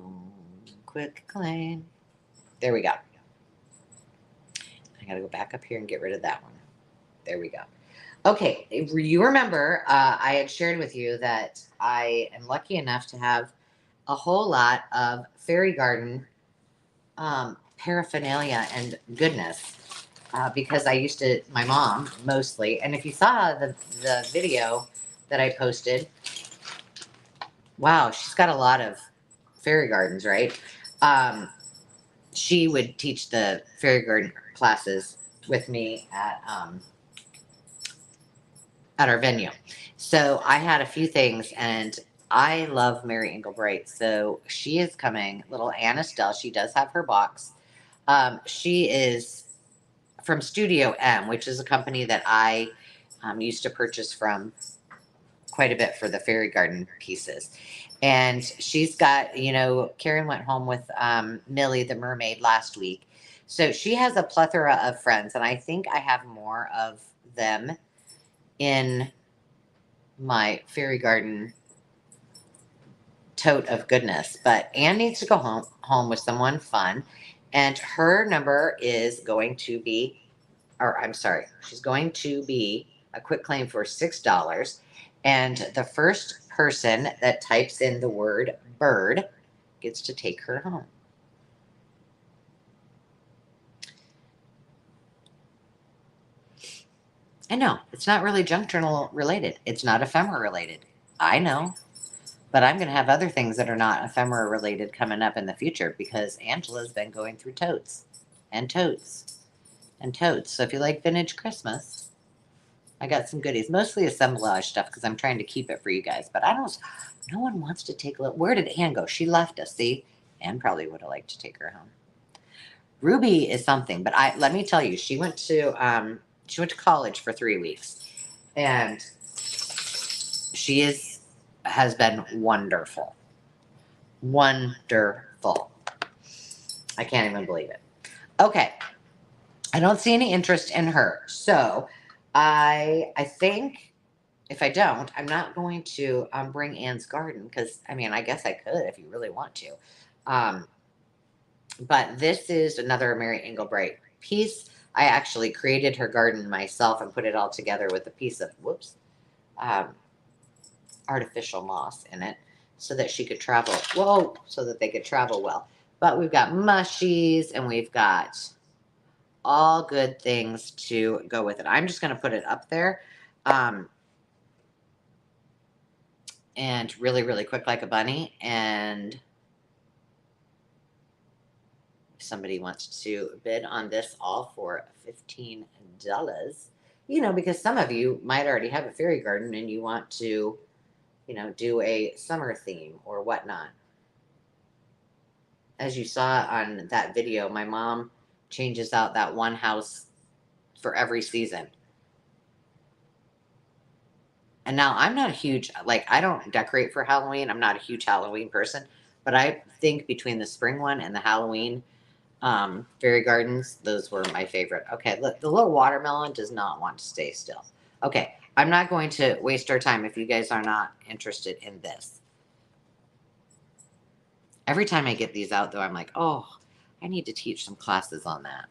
Quick claim. There we go. I got to go back up here and get rid of that one. There we go. Okay, if you remember, I had shared with you that I am lucky enough to have a whole lot of fairy garden paraphernalia and goodness because I used to, my mom mostly, and if you saw the video that I posted, wow, she's got a lot of fairy gardens, right? She would teach the fairy garden classes with me at our venue. So I had a few things, and I love Mary Englebright. So she is coming, little Ann Estelle. She does have her box. She is from Studio M, which is a company that I used to purchase from quite a bit for the fairy garden pieces. And she's got, Karen went home with Millie the mermaid last week. So she has a plethora of friends, and I think I have more of them in my fairy garden tote of goodness. But Anne needs to go home with someone fun, and her number is going to be, she's going to be a quick claim for $6. And the first person that types in the word bird gets to take her home. I know, it's not really junk journal related. It's not ephemera related. I know. But I'm going to have other things that are not ephemera related coming up in the future because Angela's been going through totes and totes and totes. So if you like vintage Christmas, I got some goodies, mostly assemblage stuff because I'm trying to keep it for you guys. But no one wants to take a look. Where did Anne go? She left us. See, Anne probably would have liked to take her home. Ruby is something, but let me tell you, she went to college for 3 weeks, and she has been wonderful. Wonderful. I can't even believe it. Okay. I don't see any interest in her. So I think if I don't, I'm not going to bring Anne's garden because, I guess I could if you really want to. But this is another Mary Englebright piece. I actually created her garden myself and put it all together with a piece of, artificial moss in it so that she could travel. So that they could travel well. But we've got mushies and we've got all good things to go with it. I'm just going to put it up there. And really, really quick like a bunny. And if somebody wants to bid on this all for $15, because some of you might already have a fairy garden and you want to, do a summer theme or whatnot. As you saw on that video, my mom changes out that one house for every season. And now I'm not a huge, I don't decorate for Halloween. I'm not a huge Halloween person, but I think between the spring one and the Halloween fairy gardens, those were my favorite. Okay, look, the little watermelon does not want to stay still. Okay, I'm not going to waste our time if you guys are not interested in this. Every time I get these out, though, I'm like, oh, I need to teach some classes on that.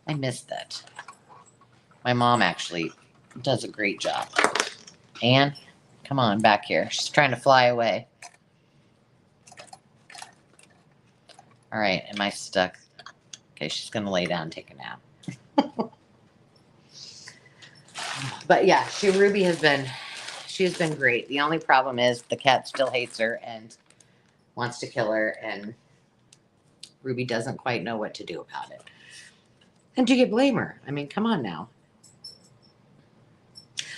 I missed that. My mom actually does a great job. Anne, come on back here. She's trying to fly away. All right, am I stuck? Okay, she's going to lay down and take a nap. But yeah, Ruby has been great. The only problem is the cat still hates her and wants to kill her, and Ruby doesn't quite know what to do about it. And do you blame her? I mean, come on now.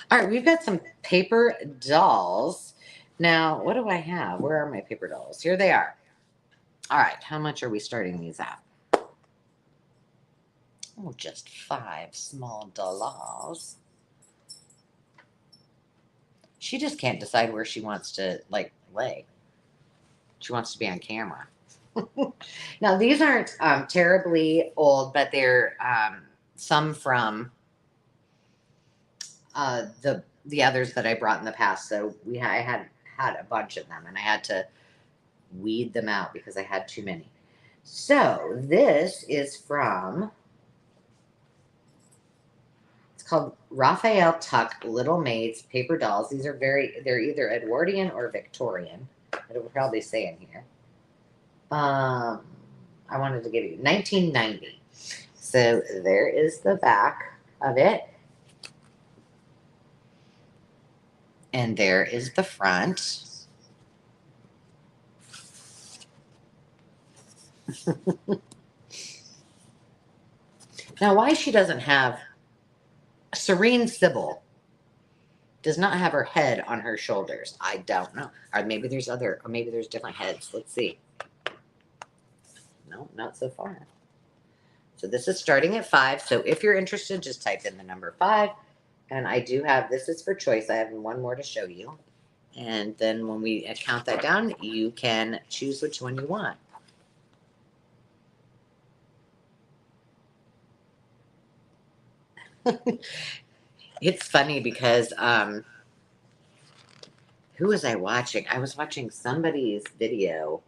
All right, we've got some paper dolls. Now, what do I have? Where are my paper dolls? Here they are. All right, how much are we starting these at? Oh, just 5 small dollars. She just can't decide where she wants to, like, lay. She wants to be on camera. Now, these aren't terribly old, but they're some from the others that I brought in the past. So I had a bunch of them, and I had to weed them out because I had too many. So this is from, it's called Raphael Tuck Little Maids Paper Dolls. These are they're either Edwardian or Victorian. It'll probably say in here. I wanted to give you 1990. So there is the back of it. And there is the front. Now, why she doesn't have Serene Sybil does not have her head on her shoulders, I don't know. Or maybe there's different heads. Let's see. No, not so far. So this is starting at 5. So if you're interested, just type in the number 5. And I do have, this is for choice. I have one more to show you. And then when we count that down, you can choose which one you want. It's funny because who was I watching? I was watching somebody's video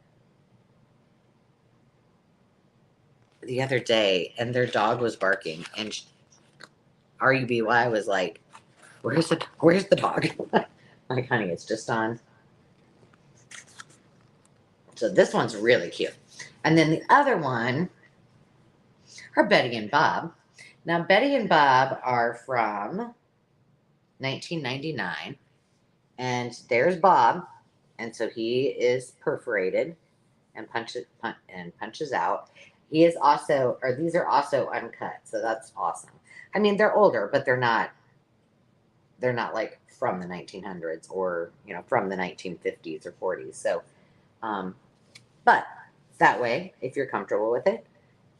the other day, and their dog was barking, and RUBY was like, where's the dog? Like, honey, it's just on. So this one's really cute. And then the other one are Betty and Bob. Now, Betty and Bob are from 1999. And there's Bob. And so he is perforated and punches out. He is also, or these are also uncut. So that's awesome. I mean, they're older, but they're not like from the 1900s or, from the 1950s or 40s. So, but that way, if you're comfortable with it,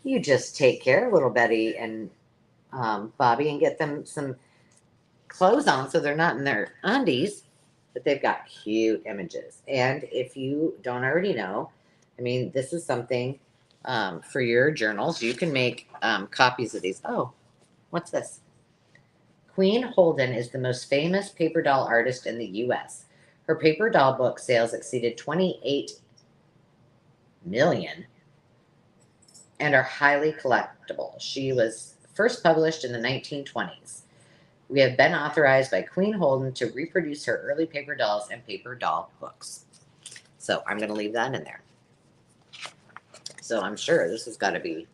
you just take care of little Betty and Bobby and get them some clothes on so they're not in their undies, but they've got cute images. And if you don't already know, I mean, this is something for your journals. You can make copies of these. Oh, what's this? Queen Holden is the most famous paper doll artist in the U.S. Her paper doll book sales exceeded 28 million and are highly collectible. She was first published in the 1920s. We have been authorized by Queen Holden to reproduce her early paper dolls and paper doll books. So I'm going to leave that in there. So I'm sure this has got to be,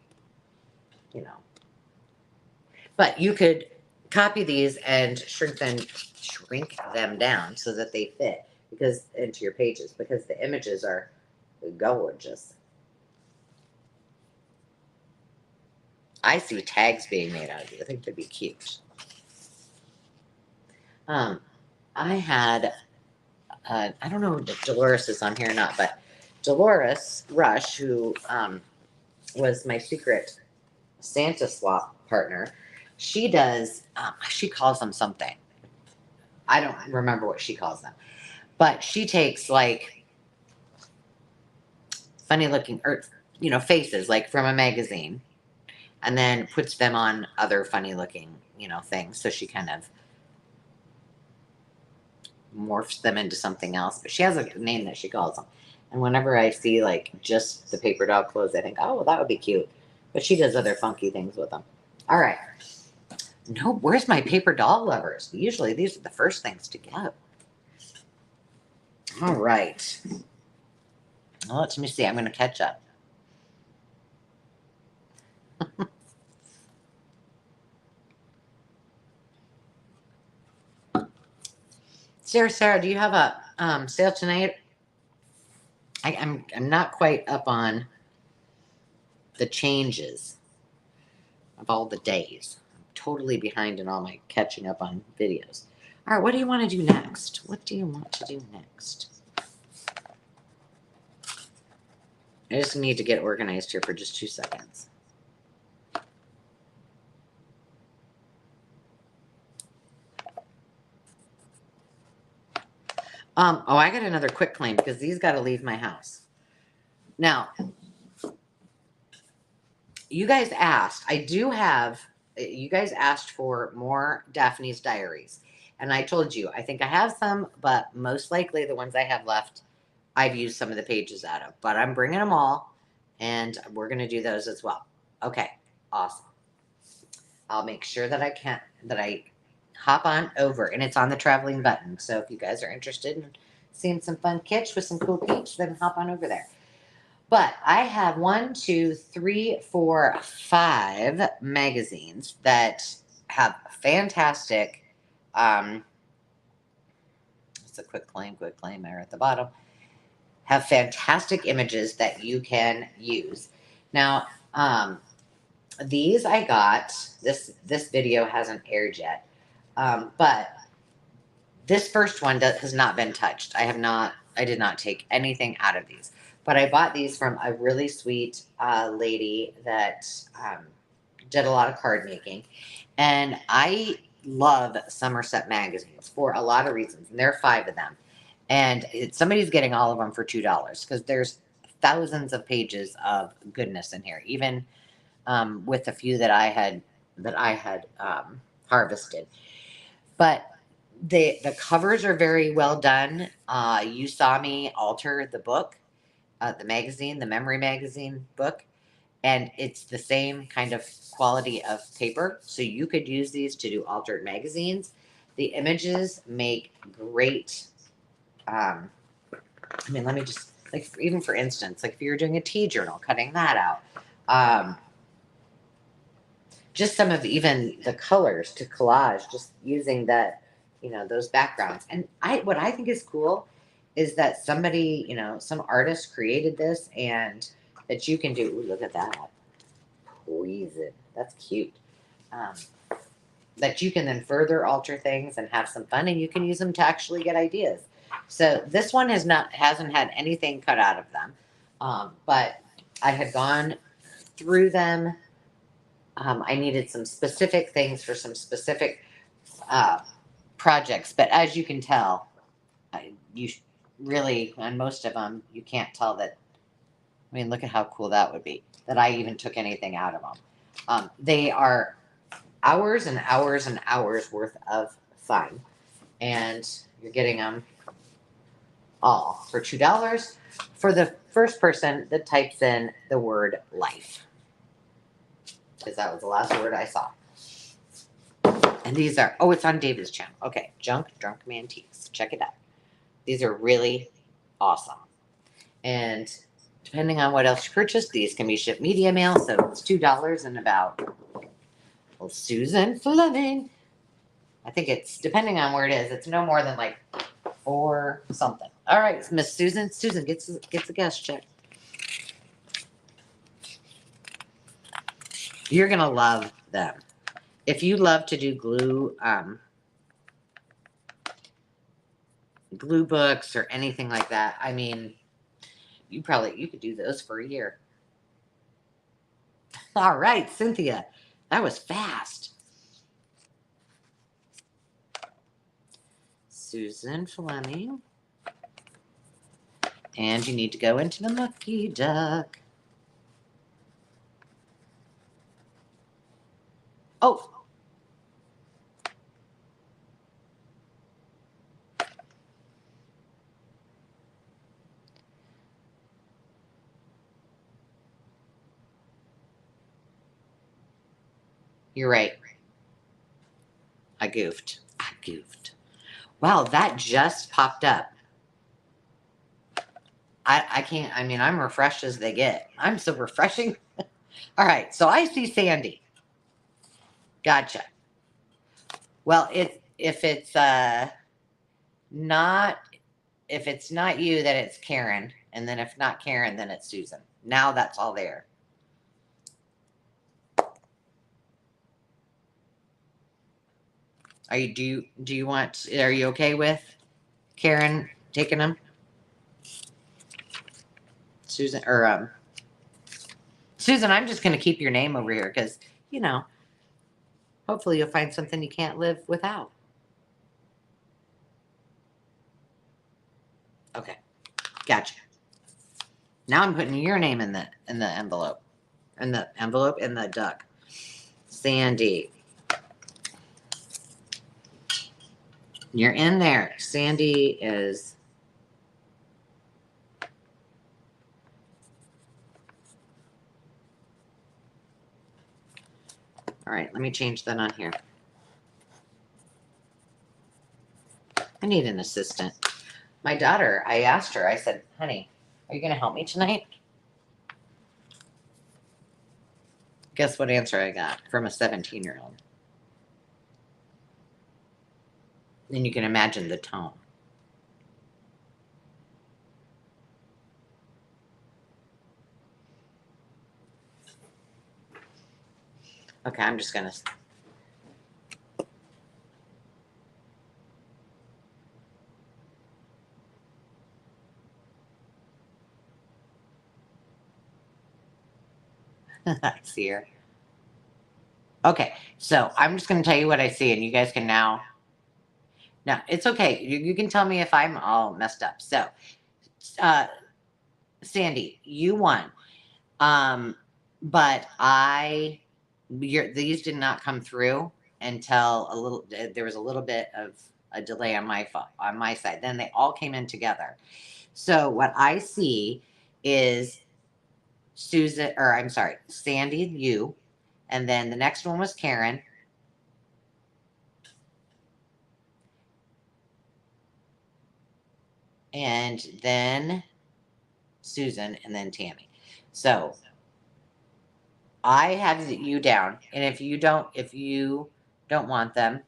But you could copy these and shrink them down so that they fit into your pages, because the images are gorgeous. I see tags being made out of these. I think they'd be cute. I had, I don't know if Dolores is on here or not, but Dolores Rush, who was my secret Santa swap partner, she does, she calls them something. I don't remember what she calls them. But she takes, like, funny looking, or, faces, like from a magazine, and then puts them on other funny looking, things. So she kind of morphs them into something else. But she has a name that she calls them. And whenever I see like just the paper doll clothes, I think, oh, well, that would be cute. But she does other funky things with them. All right. No, where's my paper doll lovers? Usually these are the first things to go. All right. Well, let me see. I'm going to catch up. Sarah, do you have a sale tonight? I'm not quite up on the changes of all the days. I'm totally behind in all my catching up on videos. All right, what do you want to do next? What do you want to do next? I just need to get organized here for just 2 seconds. Oh, I got another quick claim because these got to leave my house. Now, you guys asked, you guys asked for more Daphne's Diaries. And I told you, I think I have some, but most likely the ones I have left, I've used some of the pages out of. But I'm bringing them all, and we're going to do those as well. Okay, awesome. I'll make sure that I hop on over, and it's on the traveling button. So if you guys are interested in seeing some fun kitsch with some cool peeps, then hop on over there. But I have 1, 2, 3, 4, 5 magazines that have fantastic. It's a quick claim there at the bottom. Have fantastic images that you can use. Now, these I got. This video hasn't aired yet, but this first one has not been touched. I did not take anything out of these. But I bought these from a really sweet lady that did a lot of card making. And I love Somerset magazines for a lot of reasons. And there are 5 of them. And somebody's getting all of them for $2 because there's thousands of pages of goodness in here, even with a few that I had harvested. But the covers are very well done. You saw me alter the book. The magazine, the memory magazine book, and it's the same kind of quality of paper. So you could use these to do altered magazines. The images make great. I mean, let me just even for instance, like if you're doing a tea journal, cutting that out. Just some of even the colors to collage, just using that, those backgrounds. And what I think is cool is that somebody, some artist created this and that you can do. Ooh, look at that. Poison. That's cute. That you can then further alter things and have some fun, and you can use them to actually get ideas. So this one hasn't had anything cut out of them. But I had gone through them. I needed some specific things for some specific projects, but as you can tell, you really, on most of them, you can't tell that. I mean, look at how cool that would be, that I even took anything out of them. They are hours and hours and hours worth of fun, and you're getting them all for $2 for the first person that types in the word life, because that was the last word I saw. And these are, it's on David's channel. Okay, Drunk Mantiques. Check it out. These are really awesome. And depending on what else you purchase, these can be shipped media mail, so it's $2 and about. Well, Susan Fleming. I think it's, depending on where it is, it's no more than like 4 something. All right, Miss Susan. Susan gets a guest check. You're going to love them. If you love to do glue books or anything like that, I mean, you could do those for a year. All right, Cynthia, that was fast. Susan Fleming. And you need to go into the Mucky Duck. Oh. You're right. I goofed. Wow, that just popped up. I can't, I mean, I'm refreshed as they get. I'm so refreshing. All right, so I see Sandy. Gotcha. Well, if it's not you, then it's Karen, and then if not Karen, then it's Susan. Now that's all there. Are you are you okay with Karen taking them? Susan, or Susan, I'm just going to keep your name over here because, you know, hopefully you'll find something you can't live without. Okay, gotcha. Now I'm putting your name in the envelope, in the duck. Sandy, you're in there. Sandy is. All right, let me change that on here. I need an assistant. My daughter, I asked her, I said, honey, are you going to help me tonight? Guess what answer I got from a 17-year-old? And you can imagine the tone. Okay, I'm just going to. I see her. Okay, so I'm just going to tell you what I see, and you guys can now. No, it's okay. You can tell me if I'm all messed up. So, Sandy, you won. But these did not come through until there was a little bit of a delay on my side. Then they all came in together. So what I see is Susan, or I'm sorry, Sandy, you, and then the next one was Karen. And then Susan, and then Tammy. So I have you down, and if you don't want them,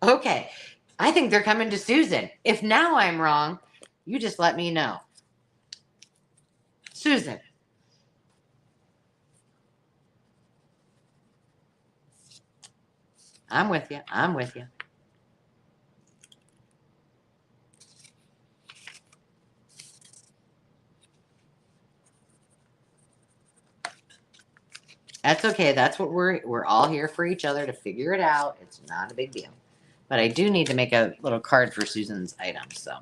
okay. I think they're coming to Susan. If now I'm wrong, you just let me know. Susan. I'm with you. I'm with you. That's okay. That's what we're all here for each other to figure it out. It's not a big deal. But I do need to make a little card for Susan's items, so.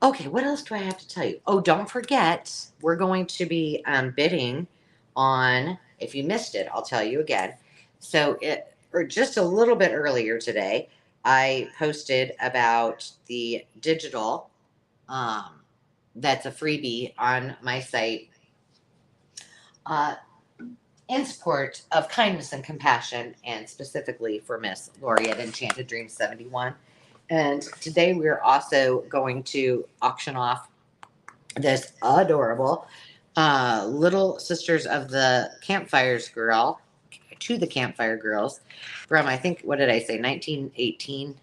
Okay, what else do I have to tell you? Oh, don't forget, we're going to be bidding on, if you missed it, I'll tell you again. So or just a little bit earlier today, I posted about the digital, that's a freebie on my site, in support of kindness and compassion, and specifically for Miss Lori at Enchanted Dreams 71. And today we're also going to auction off this adorable Little Sisters of the Campfires girl to the Campfire Girls from, I think, what did I say, 1918?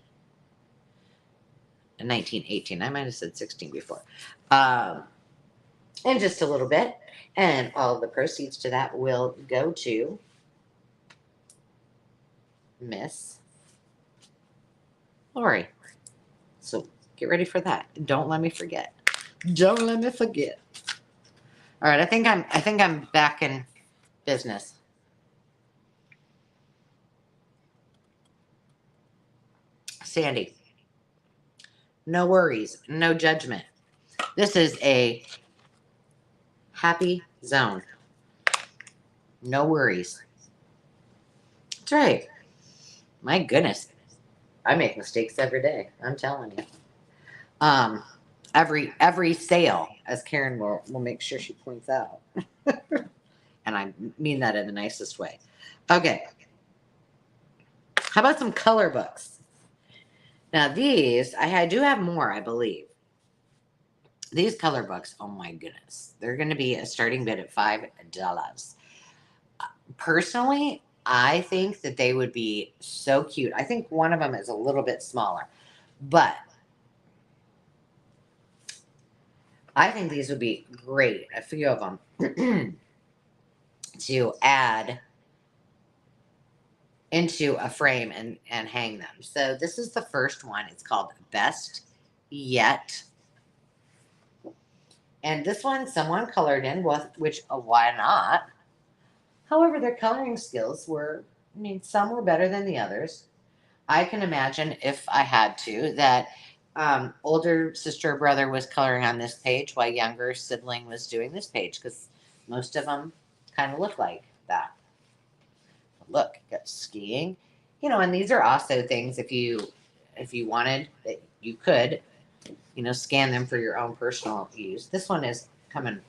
1918. I might have said 16 before. In just a little bit. And all of the proceeds to that will go to Miss Lori. So get ready for that. Don't let me forget. Don't let me forget. All right, I think I'm back in business. Sandy, no worries, no judgment. This is a happy zone. No worries. That's right. My goodness. I make mistakes every day. I'm telling you. Um, every sale, as Karen will make sure she points out. And I mean that in the nicest way. Okay. How about some color books? Now these, I do have more, I believe. These color books, oh my goodness. They're going to be a starting bid at $5. Personally, I think that they would be so cute. I think one of them is a little bit smaller, but I think these would be great, a few of them, to add into a frame and hang them. So this is the first one. It's called Best Yet. And this one someone colored in, which why not? However, their coloring skills were, I mean, some were better than the others. I can imagine if I had to that older sister or brother was coloring on this page while younger sibling was doing this page because most of them kind of look like that. Look, you got skiing, and these are also things if you wanted that you could, scan them for your own personal use. This one is coming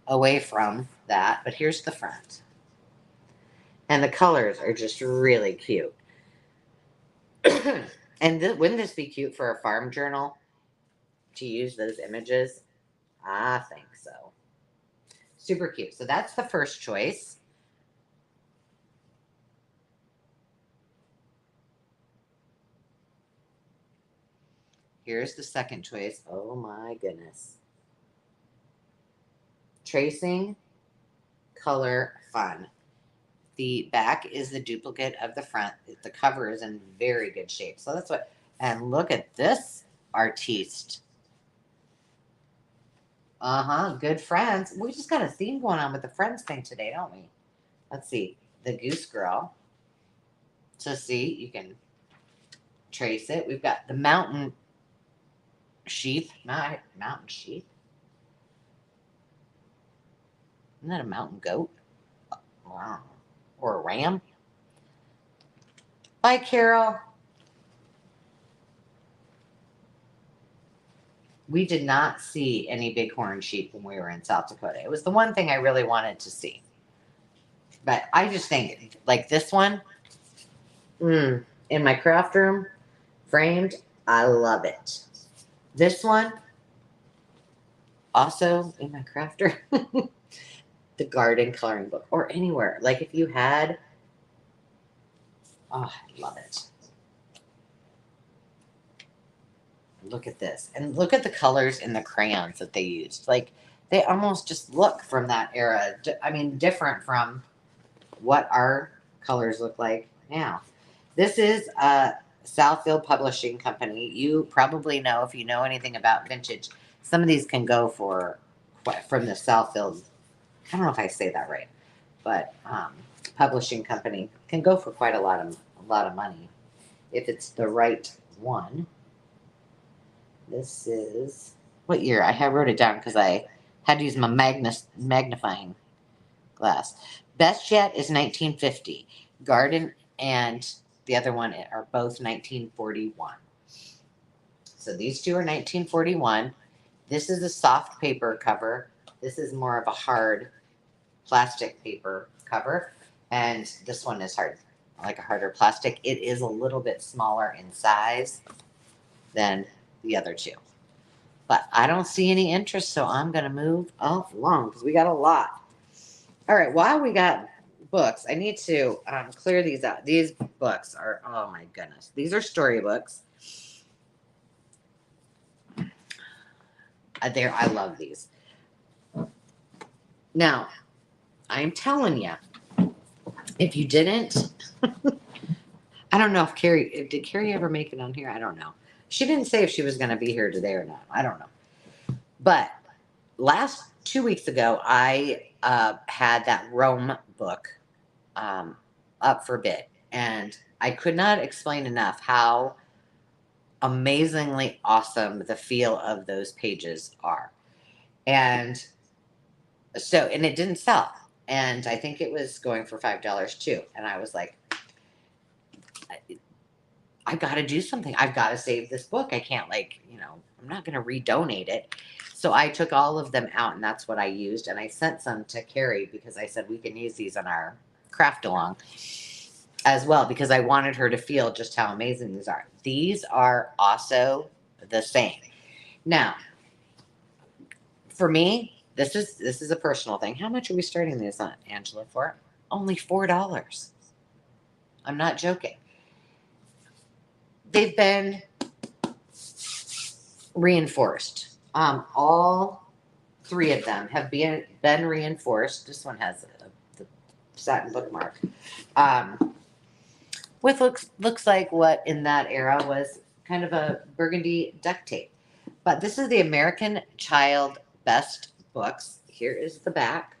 away from that, but here's the front. And the colors are just really cute. And wouldn't this be cute for a farm journal to use those images? I think so. Super cute. So that's the first choice. Here's the second choice. Oh my goodness. Tracing, color, fun. The back is the duplicate of the front. The cover is in very good shape. So that's what, and look at this artiste. Good friends. We just got a theme going on with the friends thing today, don't we? Let's see. The Goose Girl. So see, you can trace it. We've got the mountain sheep. Mountain sheep. Isn't that a mountain goat? Wow. Or a ram? Bye, Carol. We did not see any bighorn sheep when we were in South Dakota. It was the one thing I really wanted to see. But I just think, like this one, in my craft room, framed, I love it. This one, also in my craft room, the garden coloring book, or anywhere. Like if you had, oh, I love it. Look at this. And look at the colors in the crayons that they used. Like, they almost just look from that era. I mean, different from what our colors look like now. This is Southfield Publishing Company. You probably know, if you know anything about vintage, some of these can go for, from the Southfield, I don't know if I say that right, but publishing company can go for quite a lot of money if it's the right one. This is, what year? I wrote it down because I had to use my magnifying glass. Best Yet is 1950. Garden and the other one are both 1941. So these two are 1941. This is a soft paper cover. This is more of a hard plastic paper cover. And this one is hard, like a harder plastic. It is a little bit smaller in size than the other two. But I don't see any interest, so I'm going to move along because we got a lot. All right, while we got books, I need to clear these out. These books are, oh my goodness. These are storybooks. I love these. Now, I'm telling you, if you didn't, I don't know if did Carrie ever make it on here? I don't know. She didn't say if she was going to be here today or not. I don't know. But 2 weeks ago, I had that Rome book up for bid. And I could not explain enough how amazingly awesome the feel of those pages are. And so, and it didn't sell. And I think it was going for $5 too. And I was like, I've got to do something. I've got to save this book. I can't, like, I'm not going to redonate it. So I took all of them out, and that's what I used. And I sent some to Carrie because I said we can use these on our craft along as well, because I wanted her to feel just how amazing these are. These are also the same. Now, for me, this is a personal thing. How much are we starting these on, Angela, for? Only $4. I'm not joking. They've been reinforced. All three of them have been reinforced. This one has the satin bookmark. With looks like what in that era was kind of a burgundy duct tape. But this is the American Child Best Books. Here is the back.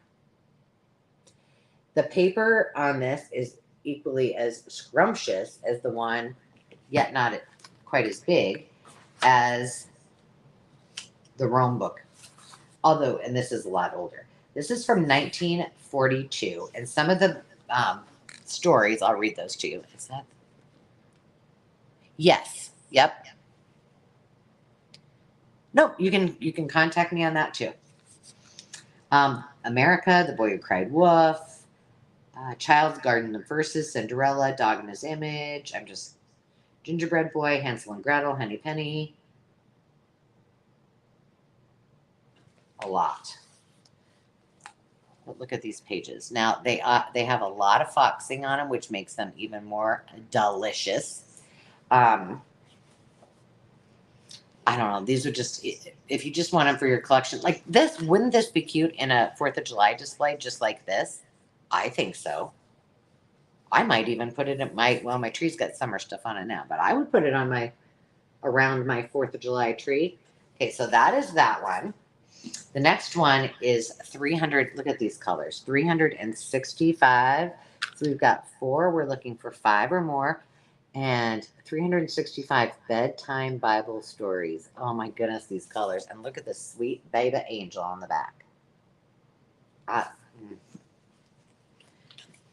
The paper on this is equally as scrumptious as the one, yet not quite as big as the Rome book. Although, and this is a lot older. This is from 1942. And some of the stories, I'll read those to you. Is that? Yes. Yep. Nope. You can contact me on that too. America, The Boy Who Cried Wolf, Child's Garden of Verses, Cinderella, Dog in His Image. Gingerbread Boy, Hansel and Gretel, Henny Penny. A lot. But look at these pages. Now they have a lot of foxing on them, which makes them even more delicious. I don't know. These are just, if you just want them for your collection, like this, wouldn't this be cute in a 4th of July display just like this? I think so. I might even put it in my tree's got summer stuff on it now, but I would put it on around my 4th of July tree. Okay, so that is that one. The next one is 300. Look at these colors, 365. So we've got 4. We're looking for 5 or more. And 365 bedtime Bible stories. Oh my goodness, these colors. And look at this sweet baby angel on the back.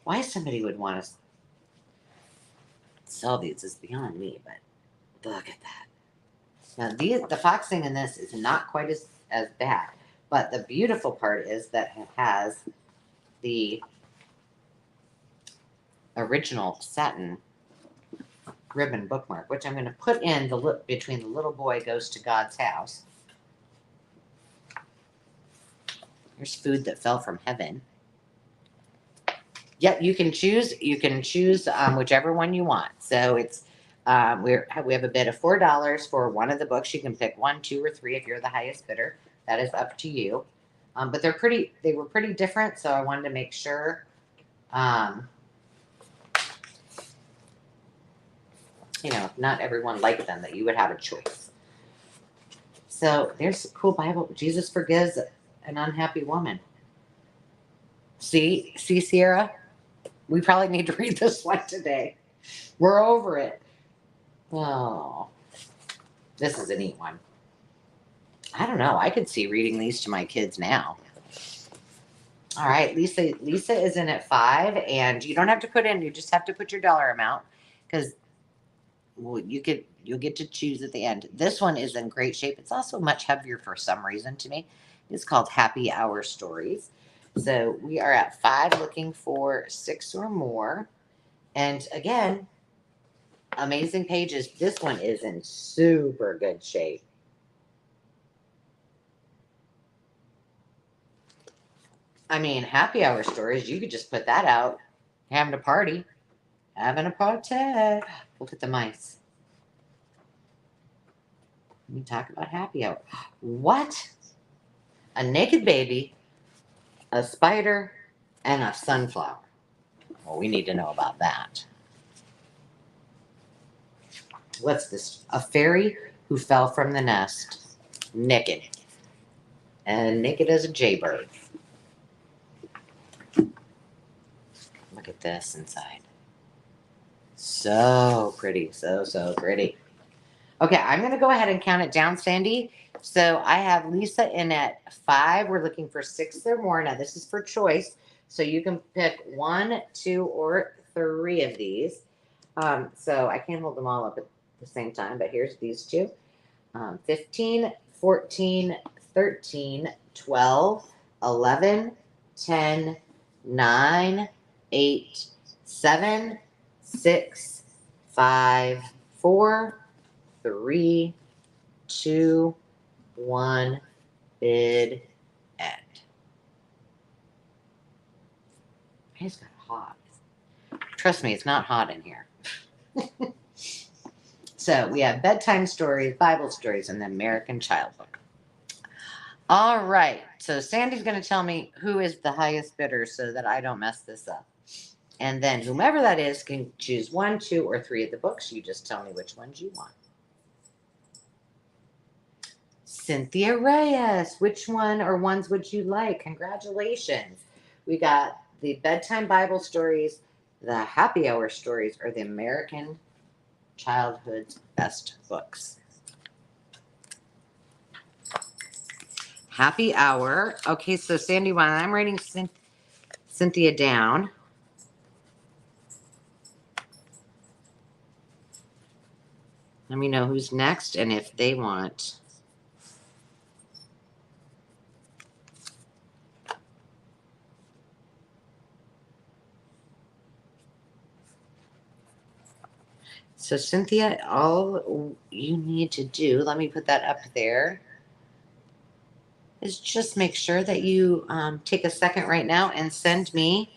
Why somebody would want to sell these is beyond me, but look at that. Now, the foxing in this is not quite as bad. But the beautiful part is that it has the original satin ribbon bookmark, which I'm going to put in between the little boy goes to God's house. Here's food that fell from heaven. Yep, you can choose whichever one you want. So it's we have a bid of $4 for one of the books. You can pick 1, 2, or 3 if you're the highest bidder. That is up to you. But they were pretty different, so I wanted to make sure not everyone liked them, that you would have a choice. So there's a cool Bible. Jesus forgives an unhappy woman. See, Sierra? We probably need to read this one today. We're over it. Oh, this is a neat one. I don't know. I could see reading these to my kids now. All right, Lisa is in at 5, and you don't have to put in. You just have to put your dollar amount, because you'll get to choose at the end. This one is in great shape. It's also much heavier for some reason to me. It's called Happy Hour Stories. So we are at 5, looking for 6 or more. And again, amazing pages. This one is in super good shape. I mean, Happy Hour Stories, you could just put that out, having a party. Look at the mice. Let me talk about Happy Hour. What? A naked baby, a spider, and a sunflower. Well, we need to know about that. What's this? A fairy who fell from the nest, naked. And naked as a jaybird. Look at this inside. So pretty. So pretty. Okay, I'm going to go ahead and count it down, Sandy. So I have Lisa in at 5. We're looking for 6 or more. Now, this is for choice. So you can pick 1, 2, or 3 of these. So I can't hold them all up at the same time, but here's these two. 15, 14, 13, 12, 11, 10, 9, 8, 7, 6, 5, 4, 3, 2, 1, bid end. I just got hot. Trust me, it's not hot in here. So we have bedtime stories, Bible stories, and the American Child Book. All right. So Sandy's going to tell me who is the highest bidder so that I don't mess this up. And then whomever that is can choose 1, 2, or 3 of the books. You just tell me which ones you want. Cynthia Reyes, which one or ones would you like? Congratulations. We got the bedtime Bible stories, the happy hour stories, or the American Childhood's best books. Happy hour. Okay, so Sandy, while I'm writing Cynthia down, let me know who's next and if they want. So Cynthia, all you need to do, let me put that up there, is just make sure that you take a second right now and send me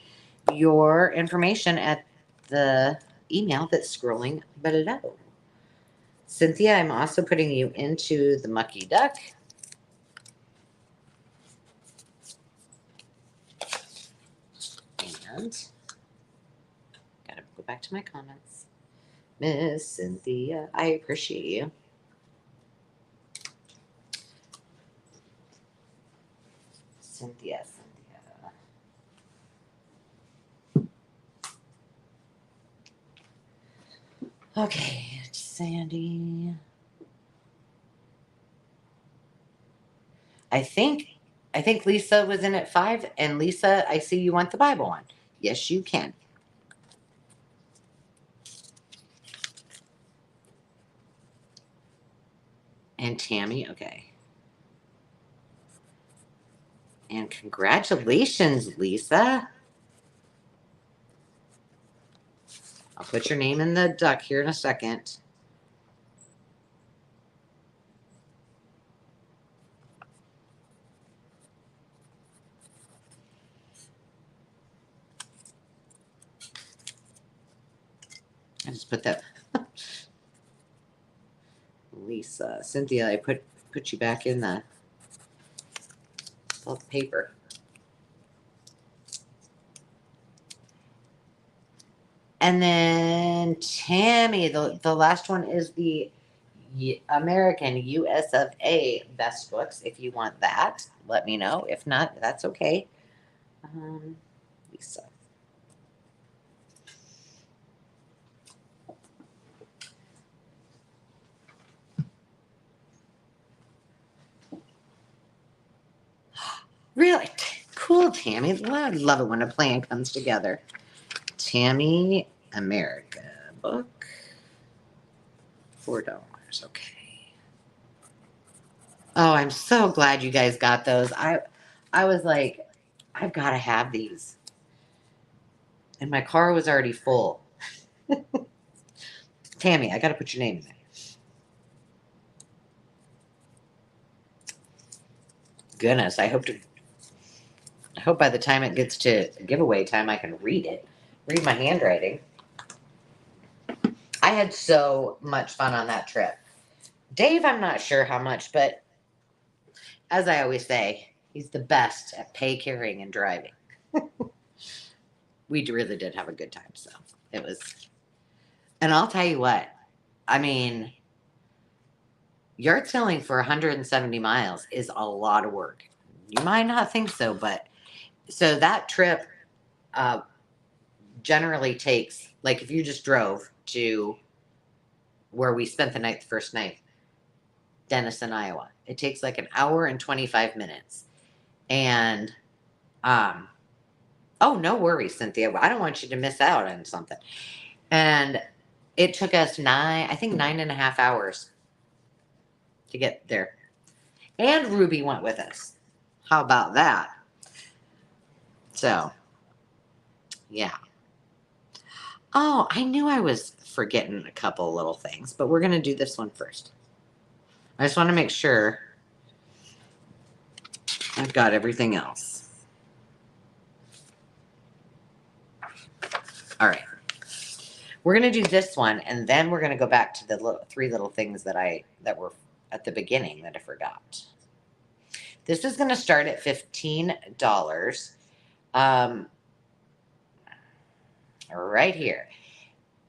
your information at the email that's scrolling below. Cynthia, I'm also putting you into the Mucky Duck. And gotta go back to my comments. Miss Cynthia, I appreciate you. Cynthia. Okay, Sandy. I think Lisa was in at 5, and Lisa, I see you want the Bible one. Yes, you can. And Tammy, okay. And congratulations, Lisa. I'll put your name in the duck here in a second. I just put that. Lisa. Cynthia, I put you back in the paper. And then Tammy, the last one is the American US of A best books. If you want that, let me know. If not, that's okay. Lisa. Really cool, Tammy. I love it when a plan comes together. Tammy America book, $4. Okay. Oh, I'm so glad you guys got those. I was like, I've got to have these, and my car was already full. Tammy, I got to put your name in there. Goodness, I hope by the time it gets to giveaway time, I can read my handwriting. I had so much fun on that trip. Dave, I'm not sure how much, but as I always say, he's the best at pay, carrying, and driving. We really did have a good time, so it was. And I'll tell you what, I mean, yard selling for 170 miles is a lot of work. You might not think so, but so that trip generally takes, like, if you just drove to where we spent the night, the first night, Denison, Iowa, it takes like an hour and 25 minutes. And Oh, no worries, Cynthia. I don't want you to miss out on something. And it took us 9.5 hours to get there. And Ruby went with us. How about that? So, yeah. Oh, I knew I was forgetting a couple little things, but we're going to do this one first. I just want to make sure I've got everything else. All right. We're going to do this one, and then we're going to go back to the three little things that were at the beginning that I forgot. This is going to start at $15. Right here.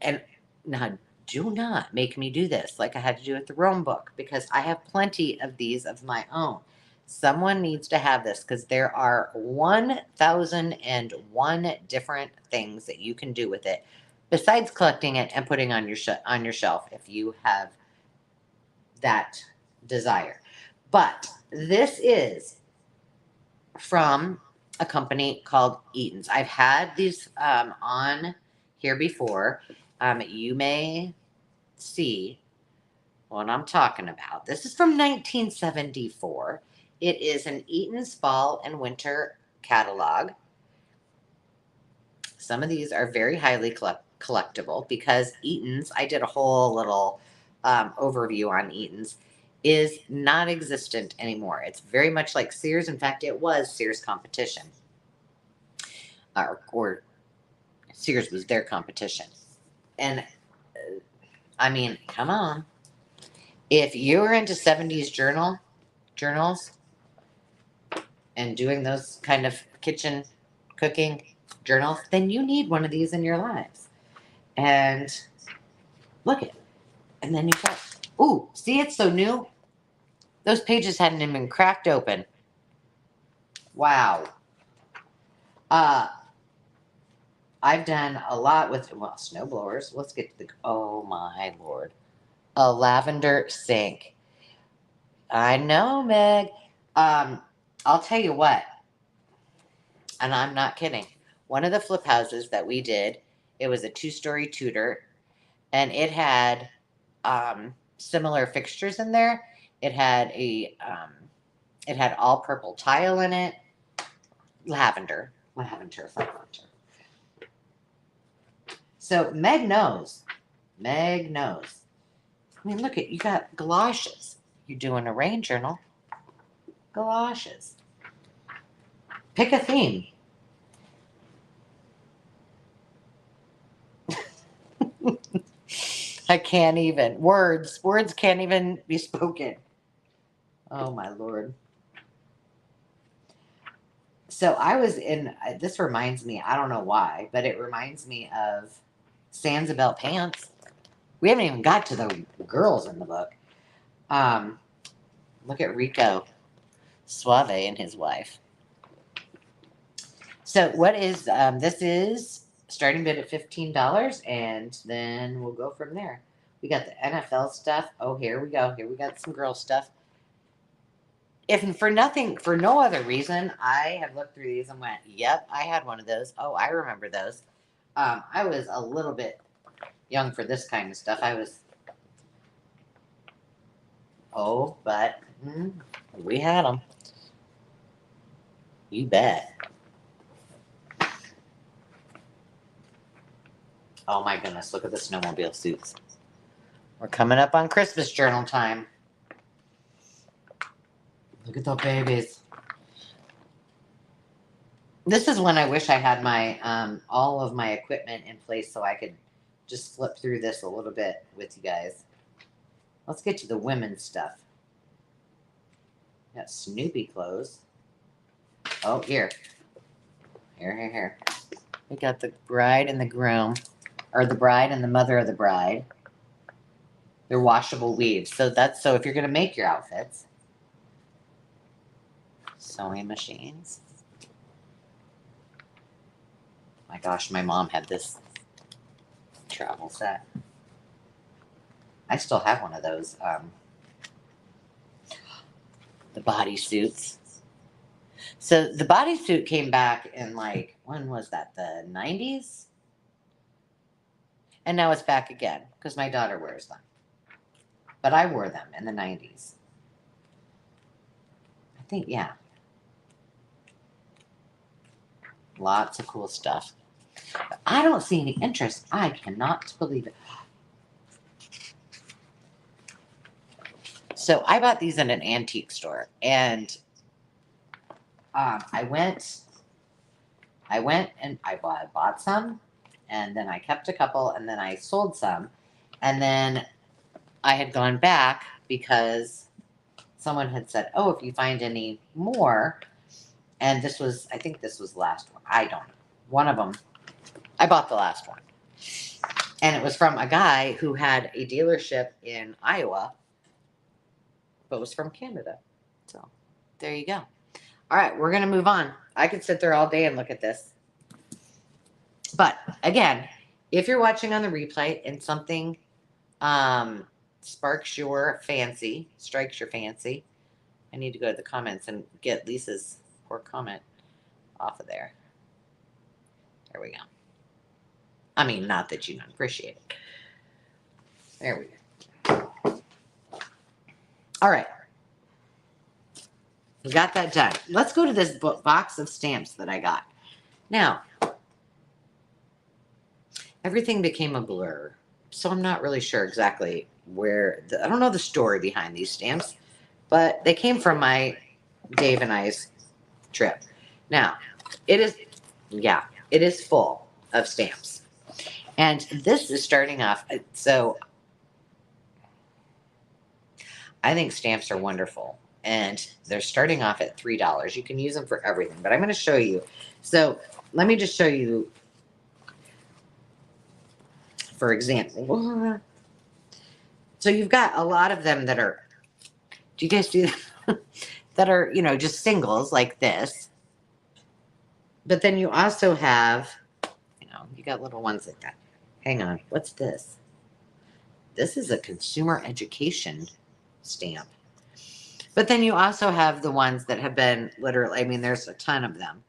And now, do not make me do this like I had to do with the Rome book, because I have plenty of these of my own. Someone needs to have this, because there are 1,001 different things that you can do with it besides collecting it and putting on your shelf if you have that desire. But this is from a company called Eaton's. I've had these on here before. You may see what I'm talking about. This is from 1974. It is an Eaton's fall and winter catalog. Some of these are very highly collectible because Eaton's, I did a whole little overview on Eaton's, is not existent anymore. It's very much like Sears. In fact, it was Sears competition. Or Sears was their competition. And I mean, come on. If you're into 70s journals and doing those kind of kitchen cooking journals, then you need one of these in your lives. And look at it. And then you've got, ooh, see, it's so new. Those pages hadn't even been cracked open. Wow. I've done a lot with, well, snow blowers. Let's get to the, oh my Lord. A lavender sink. I know, Meg. I'll tell you what, and I'm not kidding. One of the flip houses that we did, it was a 2-story Tudor, and it had similar fixtures in there. It had it had all purple tile in it, lavender. So Meg knows. Meg knows. I mean, look at, you got galoshes. You're doing a rain journal. Galoshes. Pick a theme. I can't even. Words can't even be spoken. Oh my Lord. So I was in, this reminds me, I don't know why, but it reminds me of Sansa pants. We haven't even got to the girls in the book. Look at Rico Suave and his wife. So what is, this is starting bid at $15, and then we'll go from there. We got the NFL stuff. Oh, here we go. Here we got some girl stuff. If for no other reason, I have looked through these and went, yep, I had one of those. Oh, I remember those. I was a little bit young for this kind of stuff. But we had them. You bet. Oh my goodness, look at the snowmobile suits. We're coming up on Christmas journal time. Look at those babies. This is when I wish I had my all of my equipment in place so I could just flip through this a little bit with you guys. Let's get to the women's stuff. Got Snoopy clothes. Oh, here. Here. We got the bride and the groom, or the bride and the mother of the bride. They're washable weaves. So if you're going to make your outfits. Sewing machines. My gosh, my mom had this travel set. I still have one of those. The body suits. So the bodysuit came back in like, when was that? The 90s? And now it's back again because my daughter wears them. But I wore them in the 90s. I think, yeah. Lots of cool stuff. But I don't see any interest. I cannot believe it. So I bought these in an antique store, and I went and I bought some, and then I kept a couple, and then I sold some, and then I had gone back because someone had said, "Oh, if you find any more," and this was, I think this was the last one. I don't know. One of them, I bought the last one, and it was from a guy who had a dealership in Iowa, but was from Canada. So there you go. All right, we're going to move on. I could sit there all day and look at this. But again, if you're watching on the replay and something strikes your fancy, I need to go to the comments and get Lisa's poor comment off of there. There we go. I mean, not that you don't appreciate it. There we go. All right. We got that done. Let's go to this box of stamps that I got. Now, everything became a blur, so I'm not really sure exactly where. I don't know the story behind these stamps, but they came from my Dave and I's trip. Now, it is full of stamps, and this is starting off. So, I think stamps are wonderful. And they're starting off at $3. You can use them for everything, but I'm going to show you. So let me just show you, for example. So you've got a lot of them that are, do you guys do that? That are, just singles like this. But then you also have, you got little ones like that. Hang on. What's this? This is a consumer education stamp. But then you also have the ones that have been literally, there's a ton of them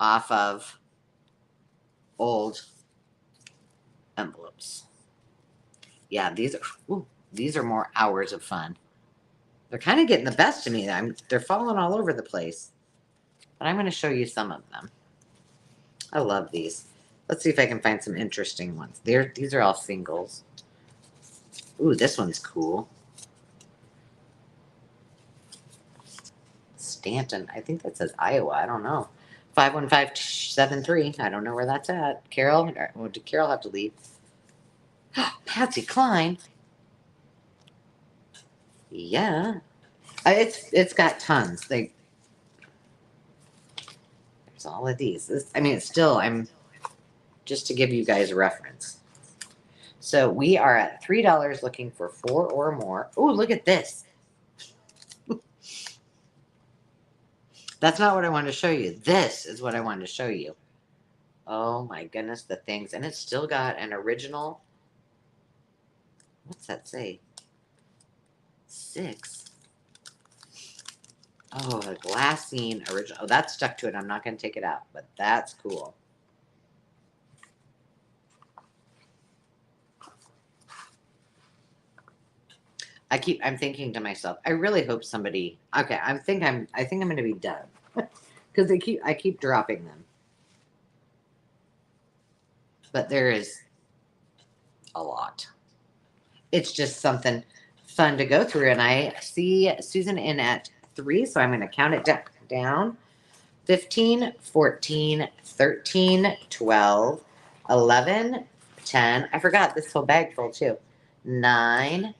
off of old envelopes. Yeah, these are more hours of fun. They're kind of getting the best of me. They're falling all over the place. But I'm going to show you some of them. I love these. Let's see if I can find some interesting ones. These are all singles. Ooh, this one's cool. Stanton. I think that says Iowa. I don't know. 51573. I don't know where that's at. Carol? Or did Carol have to leave? Patsy Cline. Yeah. It's got tons. There's all of these. It's still, I'm just to give you guys a reference. So we are at $3 looking for 4 or more. Oh, look at this. That's not what I wanted to show you. This is what I wanted to show you. Oh my goodness, the things. And it's still got an original. What's that say? 6. Oh, the glassine original. Oh, that's stuck to it. I'm not going to take it out, but that's cool. I'm thinking to myself, I really hope somebody, okay, I think I'm going to be done because I keep dropping them. But there is a lot. It's just something fun to go through. And I see Susan in at 3, so I'm going to count it down. 15, 14, 13, 12, 11, 10. I forgot this whole bag full too. 9,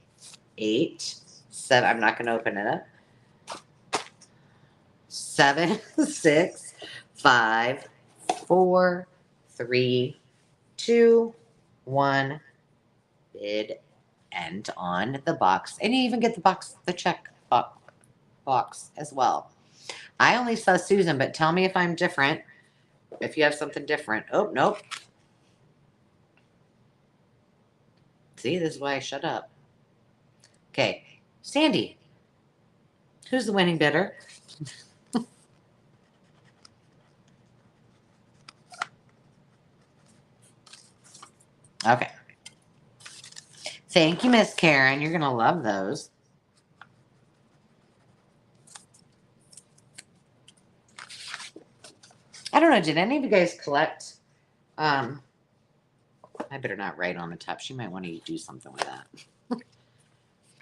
8, 7. I'm not going to open it up. 7, 6, 5, 4, 3, 2, 1. Bid end on the box. And you even get the check box as well. I only saw Susan, but tell me if I'm different. If you have something different. Oh, nope. See, this is why I shut up. Okay, Sandy. Who's the winning bidder? Okay. Thank you, Miss Karen. You're going to love those. I don't know. Did any of you guys collect? I better not write on the top. She might want to do something with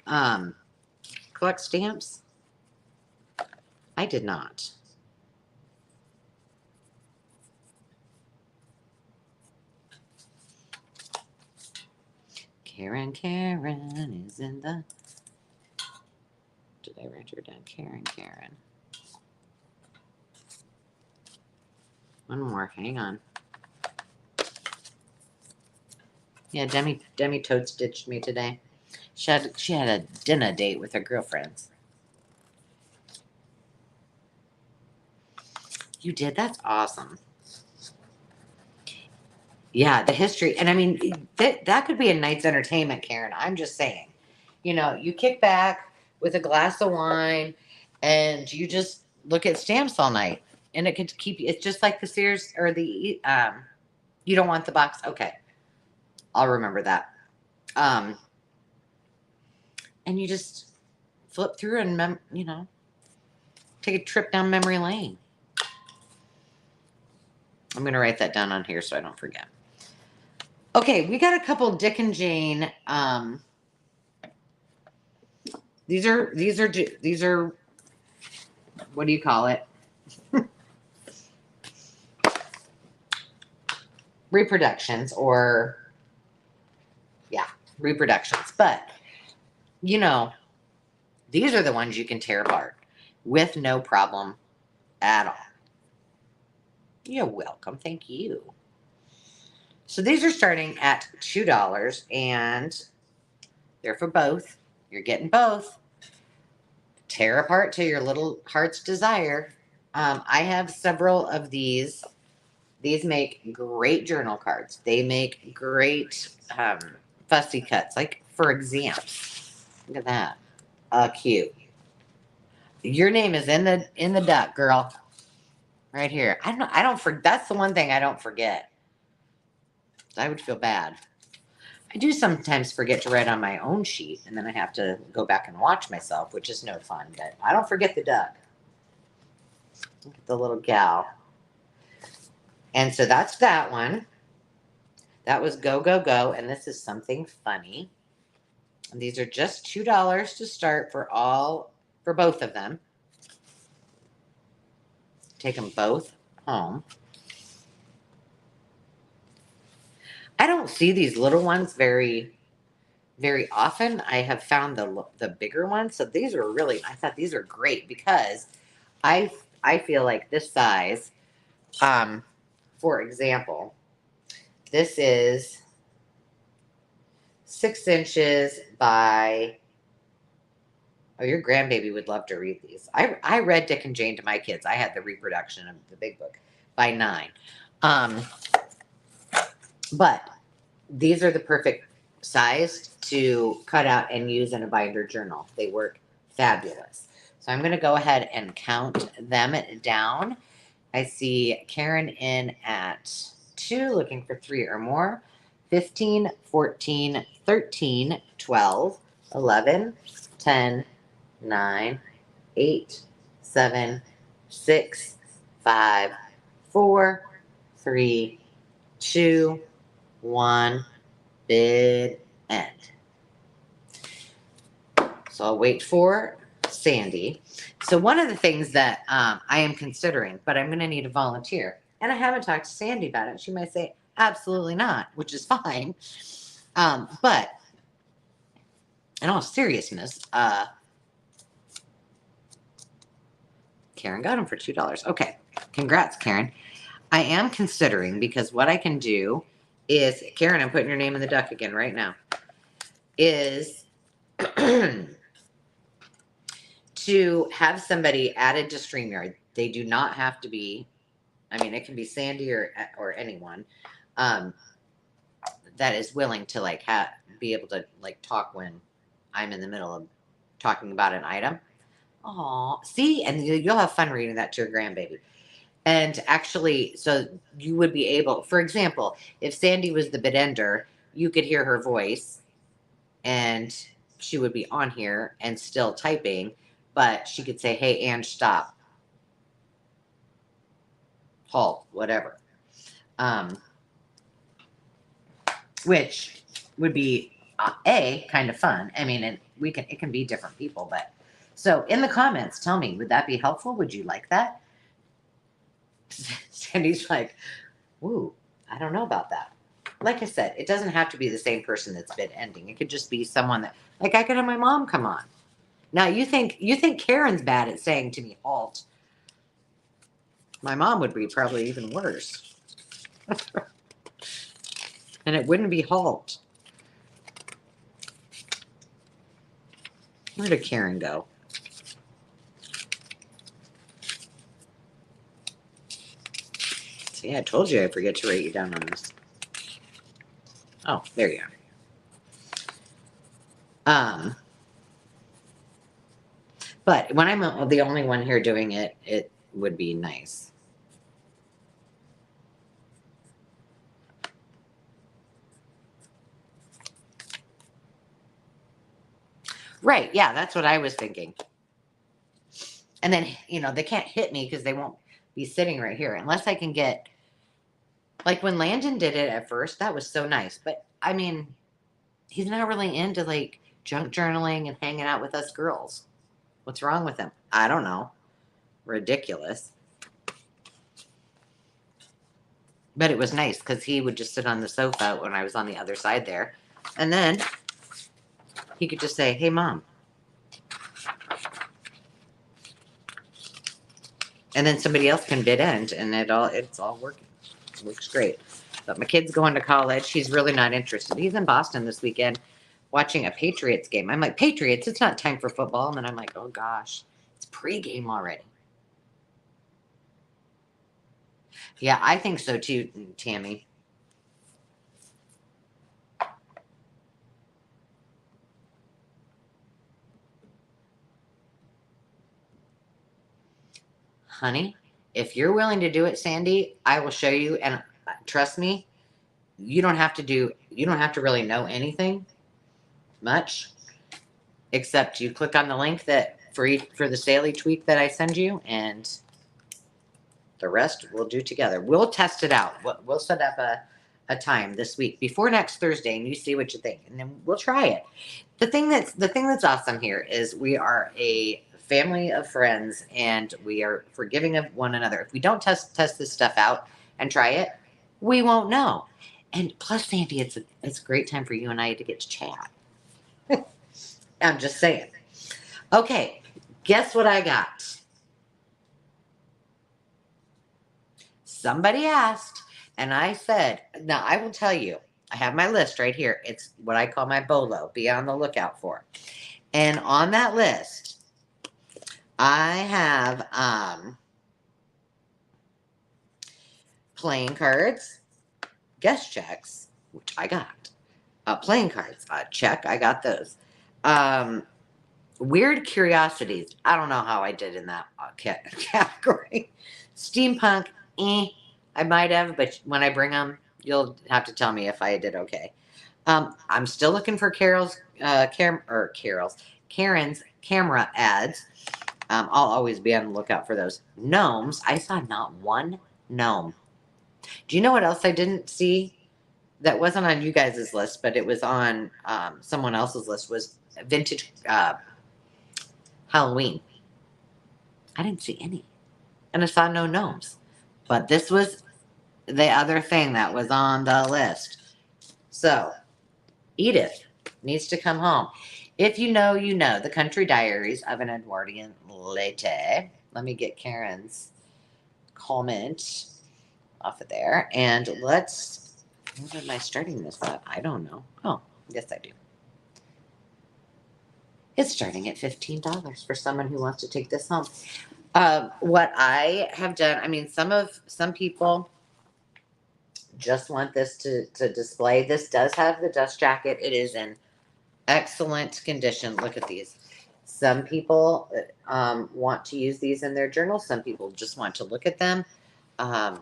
that. Collect stamps? I did not. Karen is in the... Did I write her down? Karen. One more. Hang on. Yeah, Demi totes ditched me today. She had a dinner date with her girlfriends. You did? That's awesome. Yeah, the history. And I mean, that could be a night's entertainment, Karen. I'm just saying. You know, you kick back with a glass of wine and you just look at stamps all night. And it could keep you, it's just like the Sears or the, you don't want the box. Okay. I'll remember that. And you just flip through and, you know, take a trip down memory lane. I'm going to write that down on here so I don't forget. Okay, we got a couple Dick and Jane. These are what do you call it? Reproductions or yeah, reproductions. But you know, these are the ones you can tear apart with no problem at all. You're welcome. Thank you. So these are starting at $2 and they're for both. You're getting both. Tear apart to your little heart's desire. I have several of these. These make great journal cards. They make great fussy cuts, like for exams. Look at that. Cute. Your name is in the duck, girl. Right here. I don't forget. That's the one thing I don't forget. I would feel bad. I do sometimes forget to write on my own sheet, and then I have to go back and watch myself, which is no fun. But I don't forget the duck. Look at the little gal. And so that's that one. That was Go, Go, Go. And this is something funny. And these are just $2 to start for both of them. Take them both home. I don't see these little ones very, very often. I have found the bigger ones. So these are really, I thought these are great because I feel like this size, for example, this is 6 inches by, oh, your grandbaby would love to read these. I read Dick and Jane to my kids. I had the reproduction of the big book by 9. But these are the perfect size to cut out and use in a binder journal. They work fabulous. So I'm going to go ahead and count them down. I see Karen in at 2, looking for 3 or more. 15, 14, 13, 12, 11, 10, 9, 8, 7, 6, 5, 4, 3, 2, 1, bid end. So I'll wait for Sandy. So one of the things that I am considering, but I'm going to need a volunteer, and I haven't talked to Sandy about it. She might say absolutely not, which is fine. But in all seriousness, Karen got them for $2. Okay, congrats, Karen. I am considering, because what I can do is, Karen, I'm putting your name in the duck again right now, is to have somebody added to StreamYard. They do not have to be, I mean, it can be Sandy or anyone that is willing to like be able to like talk when I'm in the middle of talking about an item. Oh, see, and you'll have fun reading that to your grandbaby. And actually, so you would be able, for example, if Sandy was the bid ender, you could hear her voice and she would be on here and still typing, but she could say, hey, Ange, stop, halt, whatever. Which would be kind of fun. I mean, it can be different people, but so in the comments, tell me, would that be helpful? Would you like that? Sandy's like, ooh, I don't know about that. Like I said, it doesn't have to be the same person that's been ending. It could just be someone that, like, I could have my mom come on. Now you think Karen's bad at saying to me, halt. My mom would be probably even worse. And it wouldn't be halt. Where did Karen go? See, I told you I forget to write you down on this. Oh, there you are. But when I'm the only one here doing it, it would be nice. Right, yeah, that's what I was thinking. And then, they can't hit me because they won't be sitting right here unless I can get, like when Landon did it at first, that was so nice. But I mean, he's not really into like junk journaling and hanging out with us girls. What's wrong with him? I don't know. Ridiculous. But it was nice because he would just sit on the sofa when I was on the other side there. And then he could just say, hey, Mom. And then somebody else can bid end, and it's all working. It works great. But my kid's going to college. He's really not interested. He's in Boston this weekend watching a Patriots game. I'm like, Patriots, it's not time for football. And then I'm like, oh, gosh, it's pregame already. Yeah, I think so too, Tammy. Honey, if you're willing to do it, Sandy, I will show you. And trust me, you don't have to really know anything much, except you click on the link for the Staley tweak that I send you, and the rest we'll do together. We'll test it out. We'll set up a time this week before next Thursday, and you see what you think, and then we'll try it. The thing that's awesome here is we are a family of friends, and we are forgiving of one another. If we don't test this stuff out and try it, we won't know. And plus, Sandy, it's a great time for you and I to get to chat. I'm just saying. Okay, guess what I got? Somebody asked, and I said, now I will tell you, I have my list right here. It's what I call my BOLO. Be on the lookout for. And on that list, I have playing cards, guest checks, which I got. Playing cards, check, I got those. Weird curiosities. I don't know how I did in that category. Steampunk, I might have, but when I bring them, you'll have to tell me if I did okay. I'm still looking for Karen's camera ads. I'll always be on the lookout for those. Gnomes. I saw not one gnome. Do you know what else I didn't see? That wasn't on you guys' list, but it was on someone else's list, was vintage Halloween. I didn't see any. And I saw no gnomes. But this was the other thing that was on the list. So, Edith needs to come home. If you know, you know. The Country Diaries of an Edwardian Lady. Let me get Karen's comment off of there. And let's, what am I starting this at? I don't know. Oh, yes I do. It's starting at $15 for someone who wants to take this home. What I have done, I mean, some people just want this to display. This does have the dust jacket. It is in excellent condition. Look at these. Some people want to use these in their journal. Some people just want to look at them. I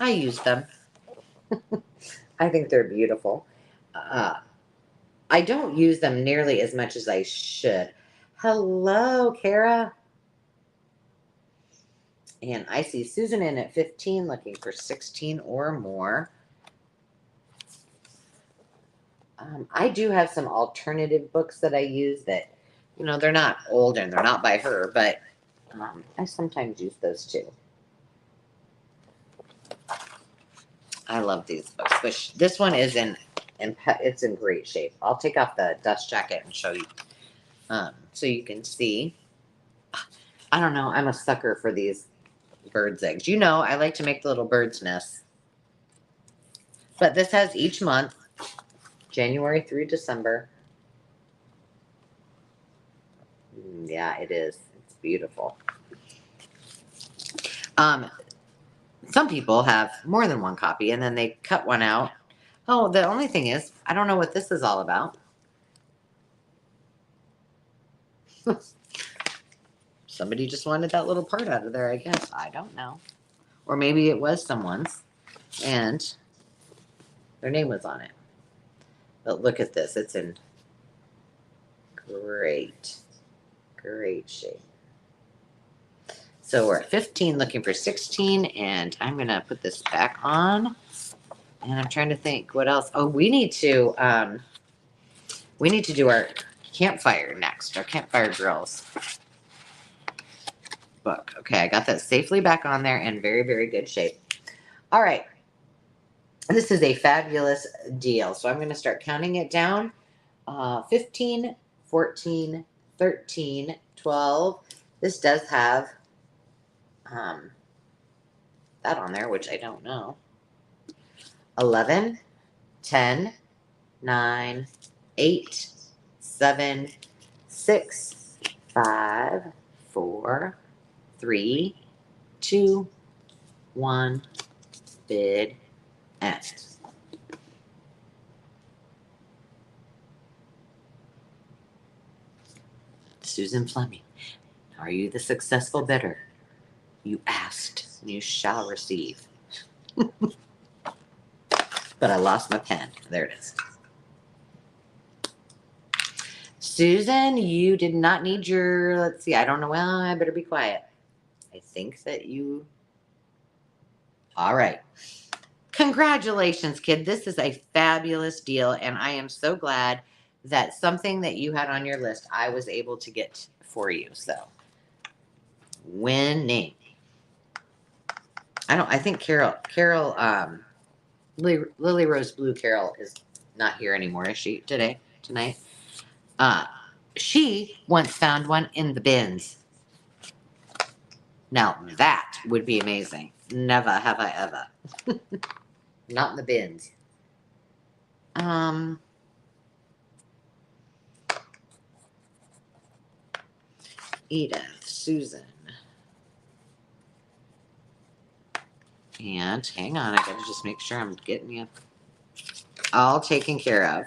use them. I think they're beautiful. I don't use them nearly as much as I should. Hello, Kara. And I see Susan in at 15, looking for 16 or more. I do have some alternative books that I use that, you know, they're not old and they're not by her, but I sometimes use those too. I love these books, but this one is it's in great shape. I'll take off the dust jacket and show you, so you can see. I don't know. I'm a sucker for these birds' eggs. You know, I like to make the little birds' nests. But this has each month, January through December. Yeah, it is. It's beautiful. Some people have more than one copy, and then they cut one out. Oh, the only thing is, I don't know what this is all about. Somebody just wanted that little part out of there, I guess. I don't know. Or maybe it was someone's, and their name was on it. But look at this. It's in great shape. So we're at 15, looking for 16, and I'm going to put this back on. And I'm trying to think what else. Oh, we need to do our campfire next, our campfire girls book. Okay, I got that safely back on there in very, very good shape. All right. This is a fabulous deal. So I'm going to start counting it down. 15, 14, 13, 12. This does have that on there, which I don't know. 11, 10, 9, 8, 7, 6, 5, 4, 3, 2, 1, bid, end. Susan Fleming, are you the successful bidder? You asked, and you shall receive. But I lost my pen. There it is. Susan, you did not need your, let's see, I don't know. Well, I better be quiet. I think that you, all right. Congratulations, kid. This is a fabulous deal, and I am so glad that something that you had on your list, I was able to get for you. So, winning. I think Carol, Lily Rose Blue Carol is not here anymore, is she, tonight? She once found one in the bins. Now, that would be amazing. Never have I ever. Not in the bins. Edith, Susan. And hang on, I gotta just make sure I'm getting you all taken care of.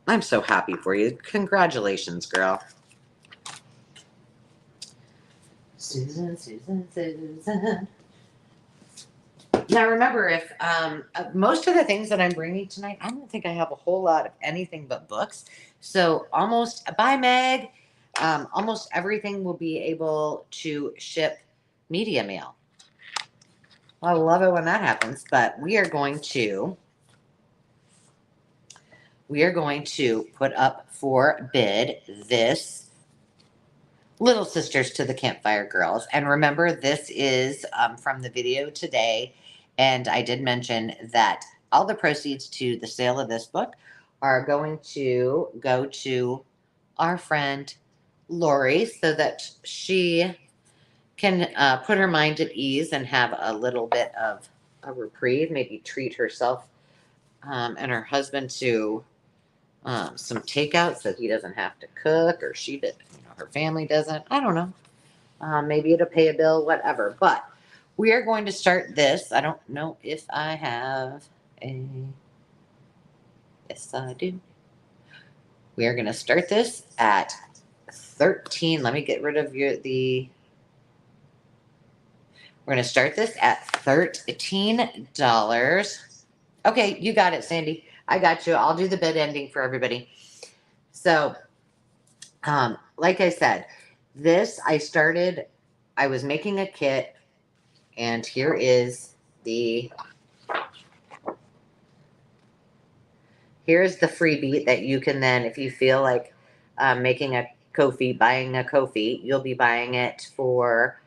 I'm so happy for you. Congratulations, girl. Susan. Now remember, if most of the things that I'm bringing tonight, I don't think I have a whole lot of anything but books. So almost, bye Meg, almost everything will be able to ship media mail. I love it when that happens, but we are going to put up for bid this Little Sisters to the Campfire Girls. And remember, this is from the video today. And I did mention that all the proceeds to the sale of this book are going to go to our friend Lori so that she can put her mind at ease and have a little bit of a reprieve, maybe treat herself and her husband to some takeout so he doesn't have to cook, or she did, her family doesn't. I don't know. Maybe it'll pay a bill, whatever. But we are going to start this. I don't know if I have a. Yes, I do. We are going to start this at 13. Let me get rid of We're going to start this at $13. Okay, you got it, Sandy. I got you. I'll do the bid ending for everybody. So, like I said, this I was making a kit, and here's the freebie that you can then, if you feel like buying a Ko-fi, you'll be buying it for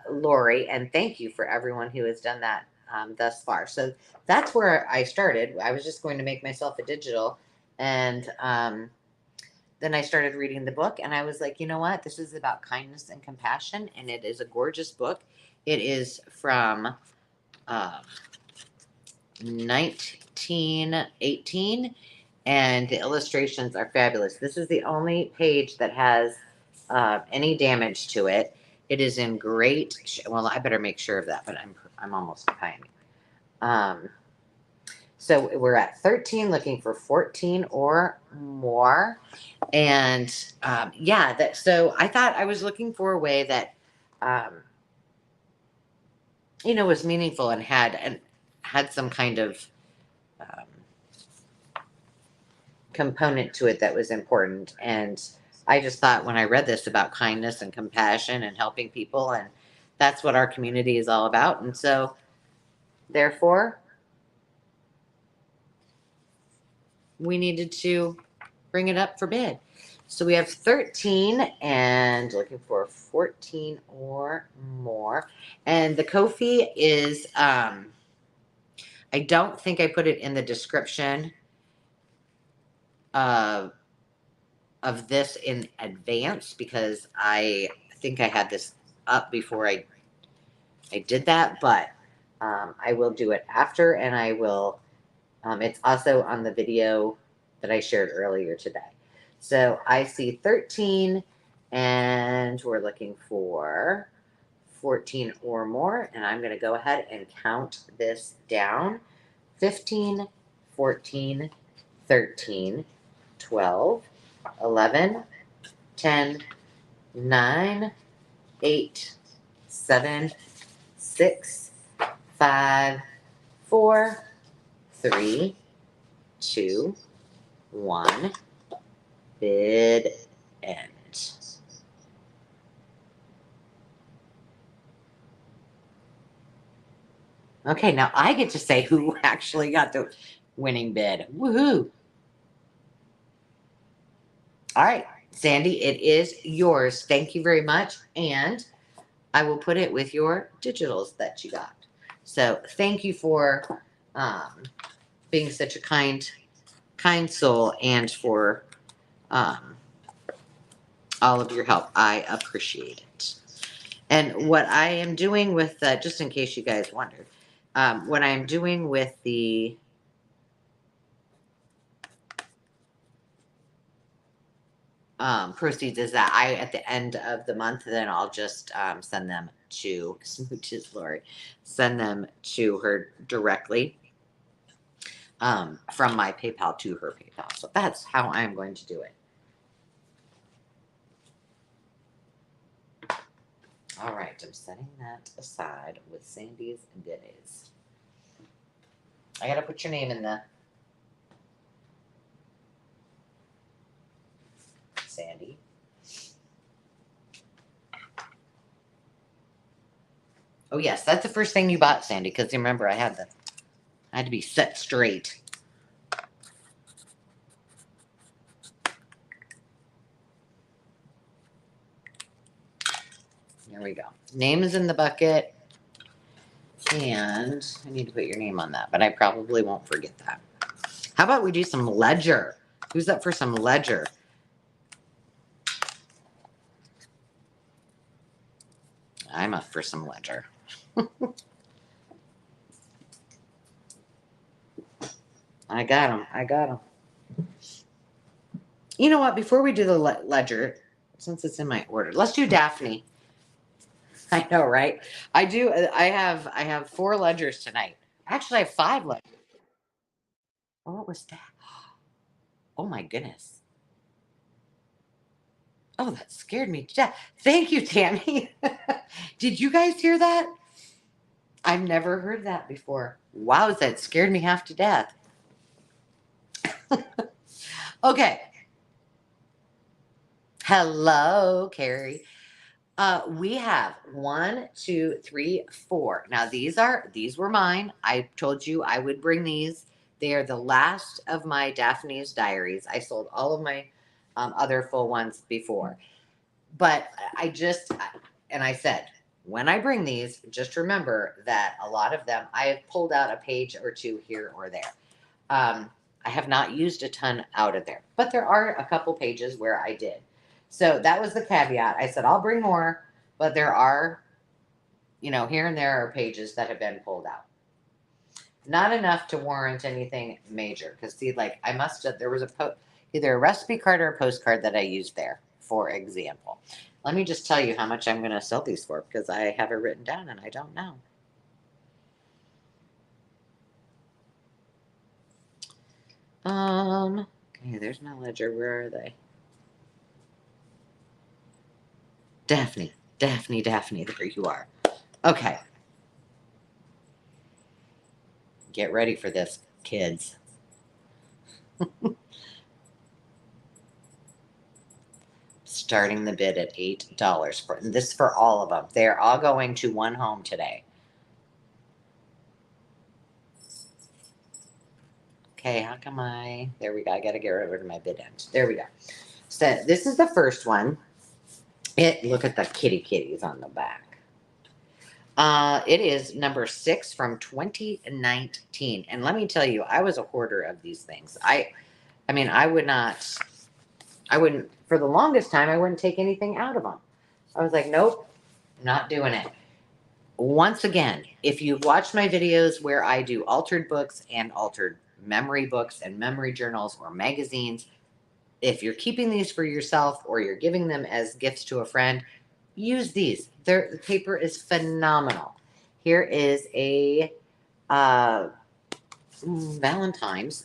Lori. And thank you for everyone who has done that thus far. So that's where I started. I was just going to make myself a digital, and then I started reading the book, and I was like, you know what? This is about kindness and compassion, and it is a gorgeous book. It is from 1918, and the illustrations are fabulous. This is the only page that has any damage to it. It is in great. Well, I better make sure of that, but I'm almost behind. So we're at 13, looking for 14 or more, and So I thought I was looking for a way that was meaningful and had some kind of component to it that was important. And I just thought, when I read this about kindness and compassion and helping people, and that's what our community is all about. And so, therefore, we needed to bring it up for bid. So we have 13 and looking for 14 or more. And the Ko-fi is, I don't think I put it in the description of this in advance, because I think I had this up before I did that, but I will do it after, and I will, it's also on the video that I shared earlier today. So I see 13, and we're looking for 14 or more, and I'm going to go ahead and count this down. 15, 14, 13, 12, 11, 10, 9, 8, 7, 6, 5, 4, 3, 2, 1. Bid end. Okay, now I get to say who actually got the winning bid. Woohoo! All right, Sandy, it is yours. Thank you very much. And I will put it with your digitals that you got. So thank you for being such a kind soul, and for all of your help. I appreciate it. And what I am doing with, just in case you guys wondered, what I am doing with the proceeds is that at the end of the month, then I'll just send them to Smooches Lori, send them to her directly from my PayPal to her PayPal. So that's how I'm going to do it. All right, I'm setting that aside with Sandy's goodies. I gotta put your name in the Sandy. Oh yes, that's the first thing you bought, Sandy, because remember I had to be set straight. There we go. Name is in the bucket. And I need to put your name on that, but I probably won't forget that. How about we do some ledger? Who's up for some ledger? I'm up for some ledger. I got them. I got them. You know what? Before we do the ledger, since it's in my order, let's do Daphne. I know, right? I do. I have 4 ledgers tonight. Actually, I have 5 ledgers. Oh, what was that? Oh my goodness. Oh, that scared me to death. Thank you, Tammy. Did you guys hear that? I've never heard that before. Wow, that scared me half to death. Okay. Hello, Carrie. We have 1, 2, 3, 4. Now these were mine. I told you I would bring these. They are the last of my Daphne's diaries. I sold all of my other full ones before, but and I said, when I bring these, just remember that a lot of them I have pulled out a page or two here or there. I have not used a ton out of there, but there are a couple pages where I did. So that was the caveat. I said, I'll bring more, but there are, here and there are pages that have been pulled out. Not enough to warrant anything major. Because, see, like, there was either a recipe card or a postcard that I used there, for example. Let me just tell you how much I'm going to sell these for, because I have it written down and I don't know. Okay, there's my ledger. Where are they? Daphne, Daphne, there you are. Okay. Get ready for this, kids. Starting the bid at $8 this for all of them. They're all going to one home today. Okay, how come there we go. I got to get rid of my bid end. There we go. So this is the first one. Look at the kitties on the back. It is number 6 from 2019. And let me tell you, I was a hoarder of these things. I wouldn't, for the longest time, I wouldn't take anything out of them. I was like, nope, not doing it. Once again, if you've watched my videos where I do altered books and altered memory books and memory journals or magazines, if you're keeping these for yourself or you're giving them as gifts to a friend, use these. The paper is phenomenal. Here is a Valentine's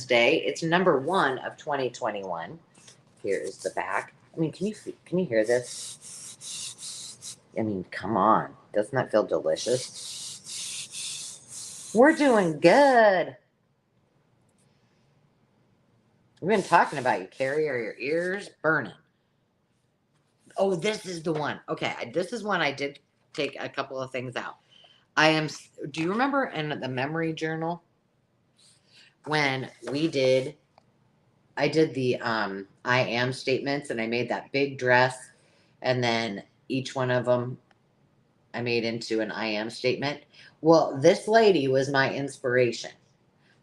Day. It's number 1 of 2021. Here is the back. I mean, can you hear this? I mean, come on. Doesn't that feel delicious? We're doing good. We've been talking about you, Carrie. Are your ears burning? Oh, this is the one. Okay, this is one I did take a couple of things out. Do you remember in the memory journal when I did the I am statements, and I made that big dress, and then each one of them I made into an I am statement? Well, this lady was my inspiration.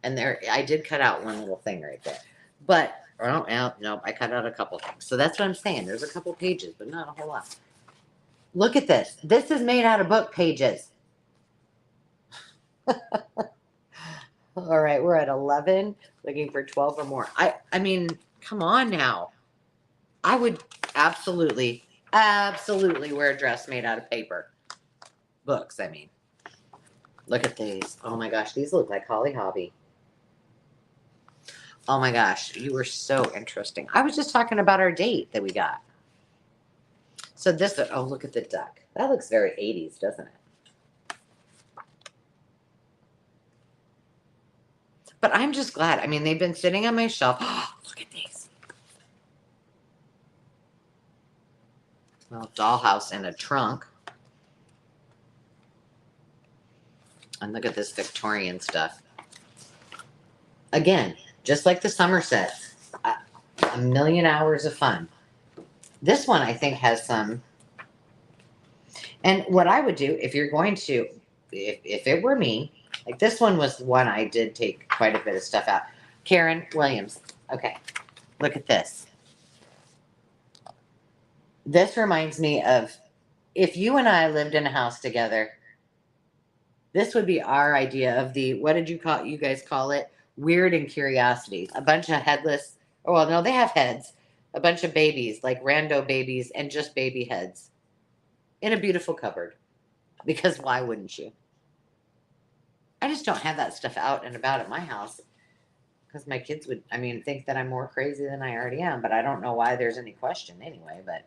And I did cut out one little thing right there. But, no, I cut out a couple things. So that's what I'm saying. There's a couple pages, but not a whole lot. Look at this. This is made out of book pages. All right, we're at 11, looking for 12 or more. I mean, come on now. I would absolutely wear a dress made out of paper. Books, I mean. Look at these. Oh my gosh, these look like Holly Hobby. Oh my gosh, you were so interesting. I was just talking about our date that we got. So oh, look at the duck. That looks very 80s, doesn't it? But I'm just glad. I mean, they've been sitting on my shelf. Oh, look at these. Well, dollhouse in a trunk. And look at this Victorian stuff. Again, just like the Somersets, a million hours of fun. This one, I think, has some. And what I would do, if you're going to, if it were me, like this one was one I did take quite a bit of stuff out. Sherwin Williams. Okay, look at this. This reminds me of if you and I lived in a house together. This would be our idea of what did you guys call it? Weird and Curiosity. A bunch of headless, oh, well, no, they have heads. A bunch of babies, like rando babies and just baby heads in a beautiful cupboard. Because why wouldn't you? I just don't have that stuff out and about at my house. because my kids would, I mean, think that I'm more crazy than I already am, but I don't know why there's any question anyway. But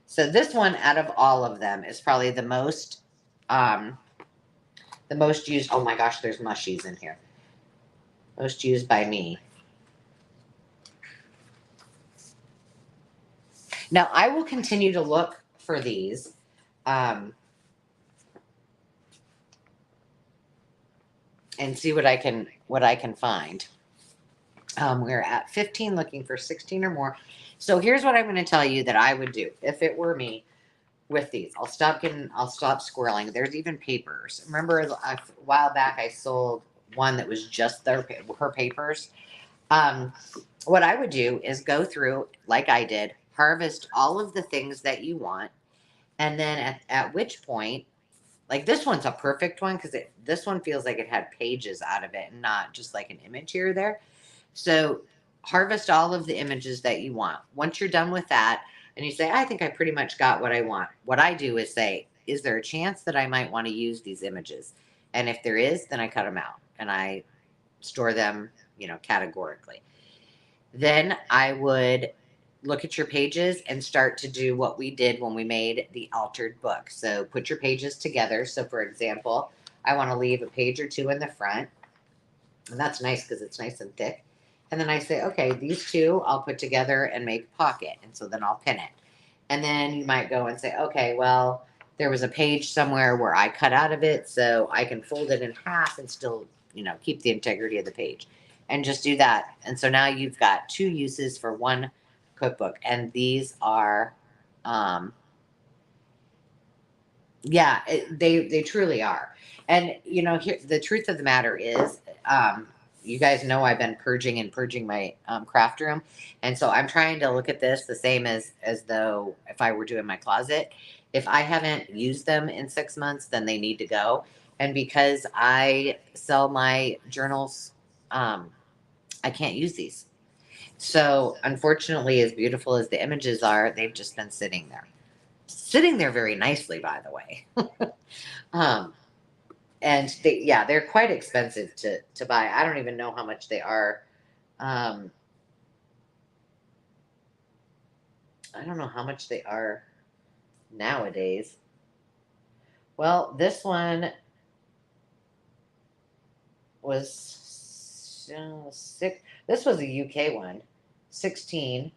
so this one out of all of them is probably um, the most used. Oh my gosh, there's mushies in here. Most used by me. Now I will continue to look for these. Um, and see what I can find. We're at 15, looking for 16 or more. So here's what I'm going to tell you that I would do if it were me with these. I'll stop squirreling. There's even papers. Remember a while back I sold one that was just her papers. What I would do is go through, like I did, harvest all of the things that you want, and then at which point, like this one's a perfect one because this one feels like it had pages out of it and not just like an image here or there. So harvest all of the images that you want. Once you're done with that and you say, I think I pretty much got what I want, what I do is say, is there a chance that I might want to use these images? And if there is, then I cut them out and I store them, categorically. Then I would look at your pages and start to do what we did when we made the altered book. So put your pages together. So for example, I want to leave a page or two in the front. And that's nice because it's nice and thick. And then I say, okay, these two I'll put together and make a pocket. And so then I'll pin it. And then you might go and say, okay, well, there was a page somewhere where I cut out of it. So I can fold it in half and still, keep the integrity of the page. And just do that. And so now you've got two uses for one cookbook. And these are, they truly are. And, here, the truth of the matter is, you guys know I've been purging my craft room. And so I'm trying to look at this the same as though if I were doing my closet. If I haven't used them in 6 months, then they need to go. And because I sell my journals, I can't use these. So unfortunately, as beautiful as the images are, they've just been sitting there. Sitting there very nicely, by the way. And they're quite expensive to buy. I don't even know how much they are. I don't know how much they are nowadays. Well, this one was 6. This was a UK one, 16.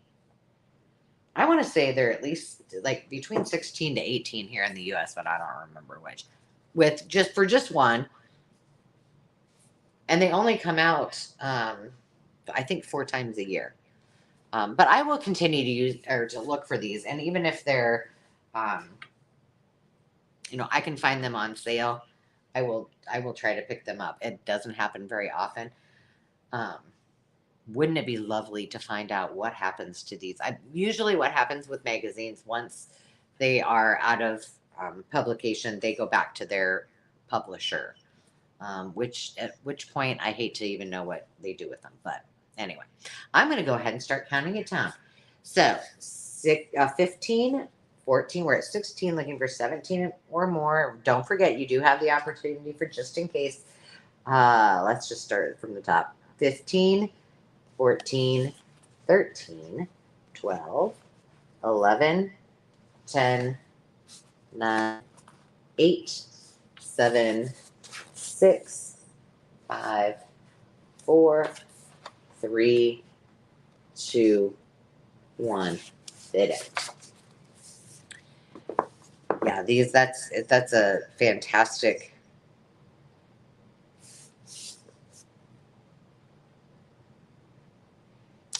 I want to say they're at least like between 16 to 18 here in the US, but I don't remember which. With just one. And they only come out, I think 4 times a year. But I will continue to use or to look for these. And even if they're, I can find them on sale, I will try to pick them up. It doesn't happen very often. Wouldn't it be lovely to find out what happens to these? Usually what happens with magazines, once they are out of publication, they go back to their publisher. At which point I hate to even know what they do with them. But anyway, I'm going to go ahead and start counting it down. So 15, 14, we're at 16, looking for 17 or more. Don't forget, you do have the opportunity for just in case. Let's just start from the top. 15, 14, 13, 12, 11, 10, 9, 8, 7, 6, 5, 4, 3, 2, 1. Did it. Yeah, that's a fantastic.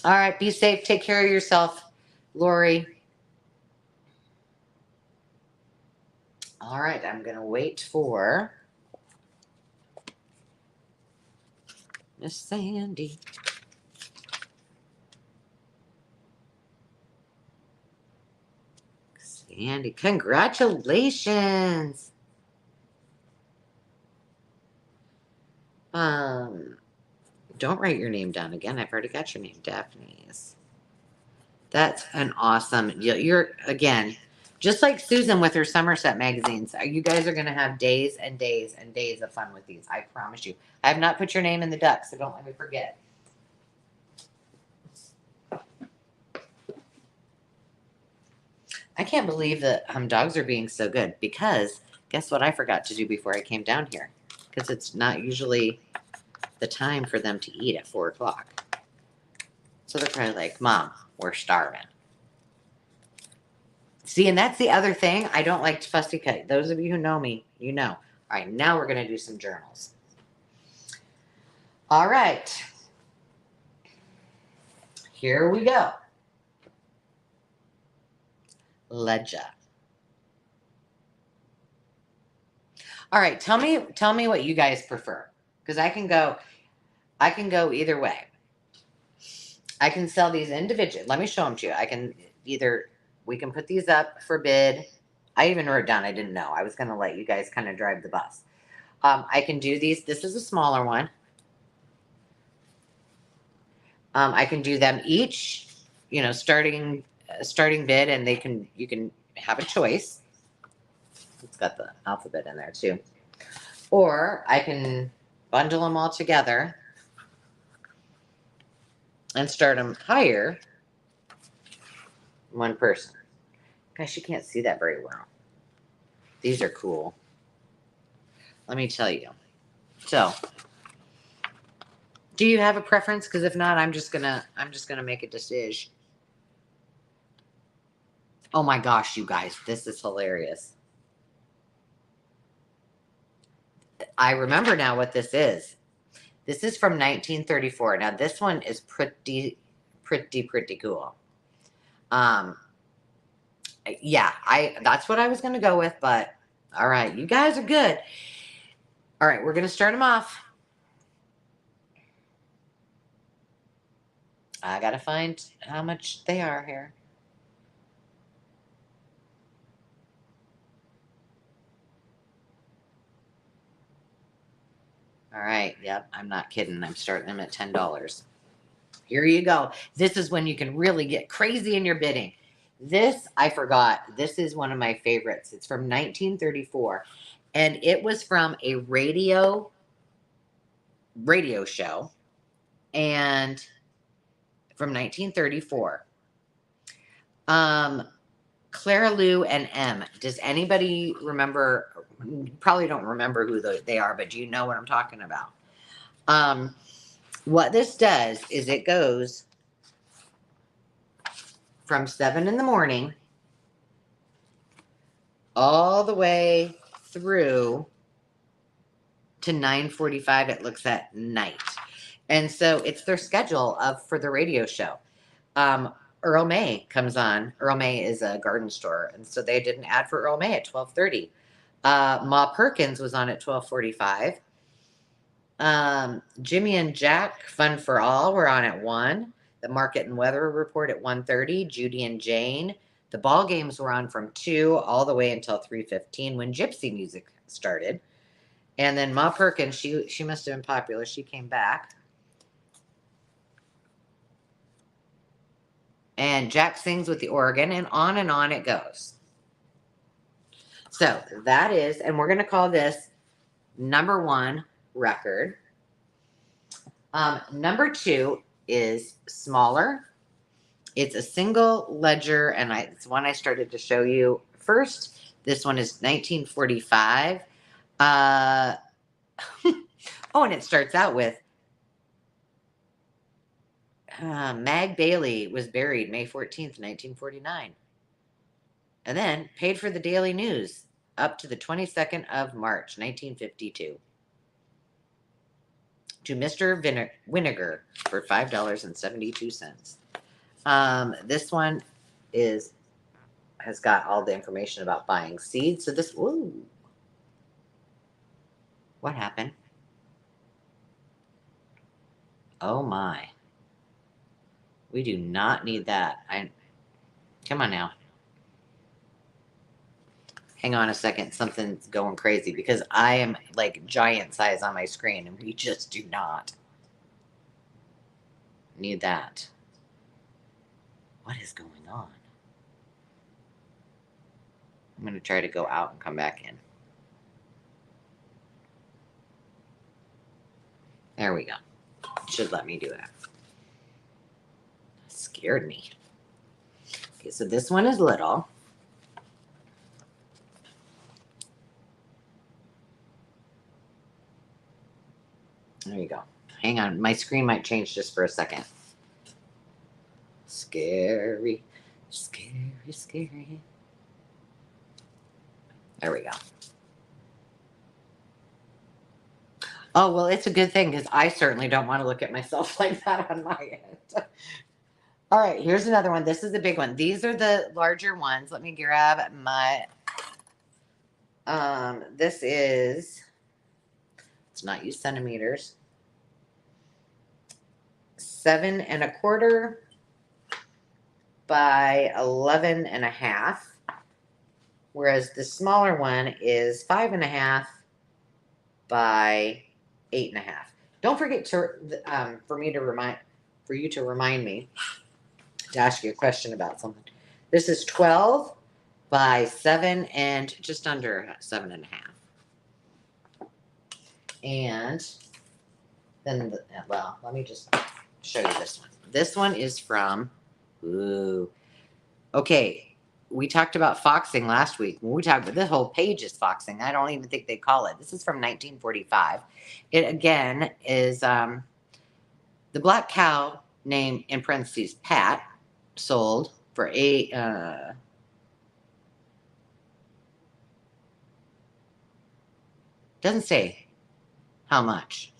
All right, be safe. Take care of yourself, Lori. All right, I'm going to wait for Miss Sandy. Sandy, congratulations. Don't write your name down again. I've already got your name, Daphne's. That's an awesome. You're again, Just like Susan with her Somerset magazines. You guys are going to have days and days and days of fun with these. I promise you. I have not put your name in the duck, so don't let me forget. I can't believe that dogs are being so good, because guess what I forgot to do before I came down here? Because it's not usually the time for them to eat at 4 o'clock. So they're probably like, Mom, we're starving. See, and that's the other thing. I don't like to fussy cut. Those of you who know me, you know. All right, now we're going to do some journals. All right. Here we go. Ledger. All right, tell me what you guys prefer, because I can go either way. I can sell these individually. Let me show them to you. I can we can put these up for bid. I even wrote down, I didn't know. I was going to let you guys kind of drive the bus. I can do these. This is a smaller one. I can do them each, starting bid, and you can have a choice. It's got the alphabet in there too. Or I can bundle them all together and start them higher. One person. Gosh, you can't see that very well. These are cool. Let me tell you. So, do you have a preference? Because if not, I'm just gonna make a decision. Oh my gosh, you guys, this is hilarious. I remember now what this is. This is from 1934. Now this one is pretty cool. Yeah, that's what I was gonna go with, but all right, you guys are good. All right, we're gonna start them off. I gotta find how much they are here. All right, yep, I'm not kidding. I'm starting them at $10. Here you go. This is when you can really get crazy in your bidding. This, I forgot. This is one of my favorites. It's from 1934, and it was from a radio show, and from 1934. Clara Lou and M. Does anybody remember? Probably don't remember who they are, but do you know what I'm talking about? What this does is it goes from 7 in the morning all the way through to 9:45. It looks at night, and so it's their schedule for the radio show. Earl May comes on. Earl May is a garden store, and so they did an ad for Earl May at 12:30. Ma Perkins was on at 12:45. Jimmy and Jack, Fun for All, were on at 1. The Market and Weather Report at 1:30. Judy and Jane. The ball games were on from 2 all the way until 3:15 when Gypsy music started. And then Ma Perkins, she must have been popular. She came back. And Jack sings with the organ, and on it goes. So that is, and we're going to call this number 1 record. Number 2 is smaller. It's a single ledger, and it's one I started to show you first. This one is 1945. Oh, and it starts out with Mag Bailey was buried May 14th, 1949. And then paid for the Daily News up to the 22nd of March, 1952. To Mr. Vinegar for $5.72. This one has got all the information about buying seeds. So this, ooh, what happened? Oh my. We do not need that. Come on now. Hang on a second. Something's going crazy because I am like giant size on my screen, and we just do not need that. What is going on? I'm going to try to go out and come back in. There we go. Should let me do it. Scared me. Okay, so this one is little. There you go. Hang on. My screen might change just for a second. Scary, scary, scary. There we go. Oh, well, it's a good thing because I certainly don't want to look at myself like that on my end. All right, here's another one. This is the big one. These are the larger ones. Let me grab my, this is, let's not use centimeters, 7 1/4 by 11 1/2. Whereas the smaller one is 5 1/2 by 8 1/2. Don't forget to for you to remind me to ask you a question about something. This is 12 by 7 and just under 7 1/2. And then, well, let me just show you this one. This one is from, ooh, okay. We talked about foxing last week. When we talked about this whole page is foxing. I don't even think they call it. This is from 1945. It again is the black cow named in parentheses Pat sold for doesn't say how much.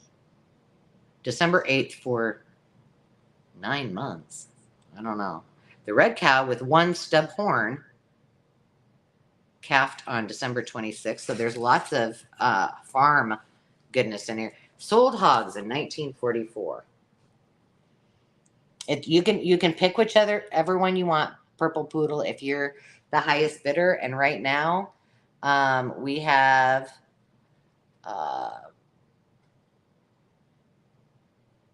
December 8th for 9 months. I don't know. The red cow with one stub horn calved on December 26th. So there's lots of farm goodness in here. Sold hogs in 1944. You can pick whichever one you want, purple poodle, if you're the highest bidder. And right now, we have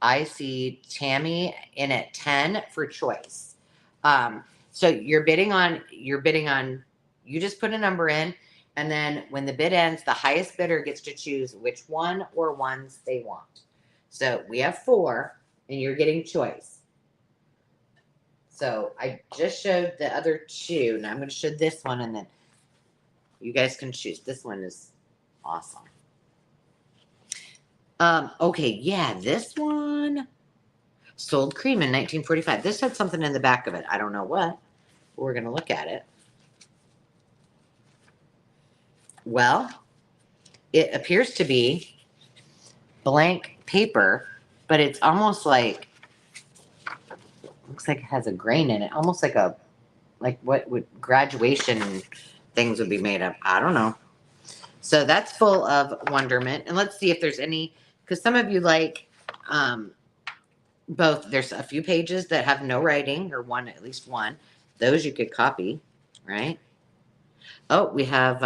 I see Tammy in at 10 for choice. So you're bidding on, you just put a number in, and then when the bid ends, the highest bidder gets to choose which one or ones they want. So we have 4, and you're getting choice. So I just showed the other 2. Now I'm going to show this one, and then you guys can choose. This one is awesome. Okay, yeah, this one sold cream in 1945. This had something in the back of it. I don't know what. We're going to look at it. Well, it appears to be blank paper, but it's almost like, looks like it has a grain in it, almost like what would graduation things would be made of. I don't know. So that's full of wonderment. And let's see if there's any, because some of you like both. There's a few pages that have no writing, or at least one. Those you could copy, right? Oh, we have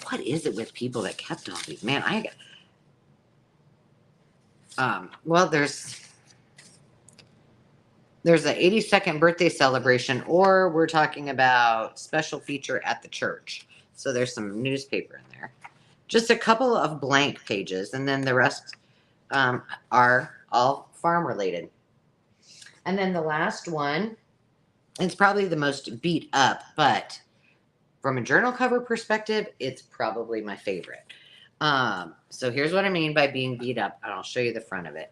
what is it with people that kept all these? Man, well, there's an 82nd birthday celebration, or we're talking about special feature at the church. So there's some newspaper in there. Just a couple of blank pages, and then the rest are all farm related. And then the last one, it's probably the most beat up, but from a journal cover perspective, it's probably my favorite. So here's what I mean by being beat up, and I'll show you the front of it.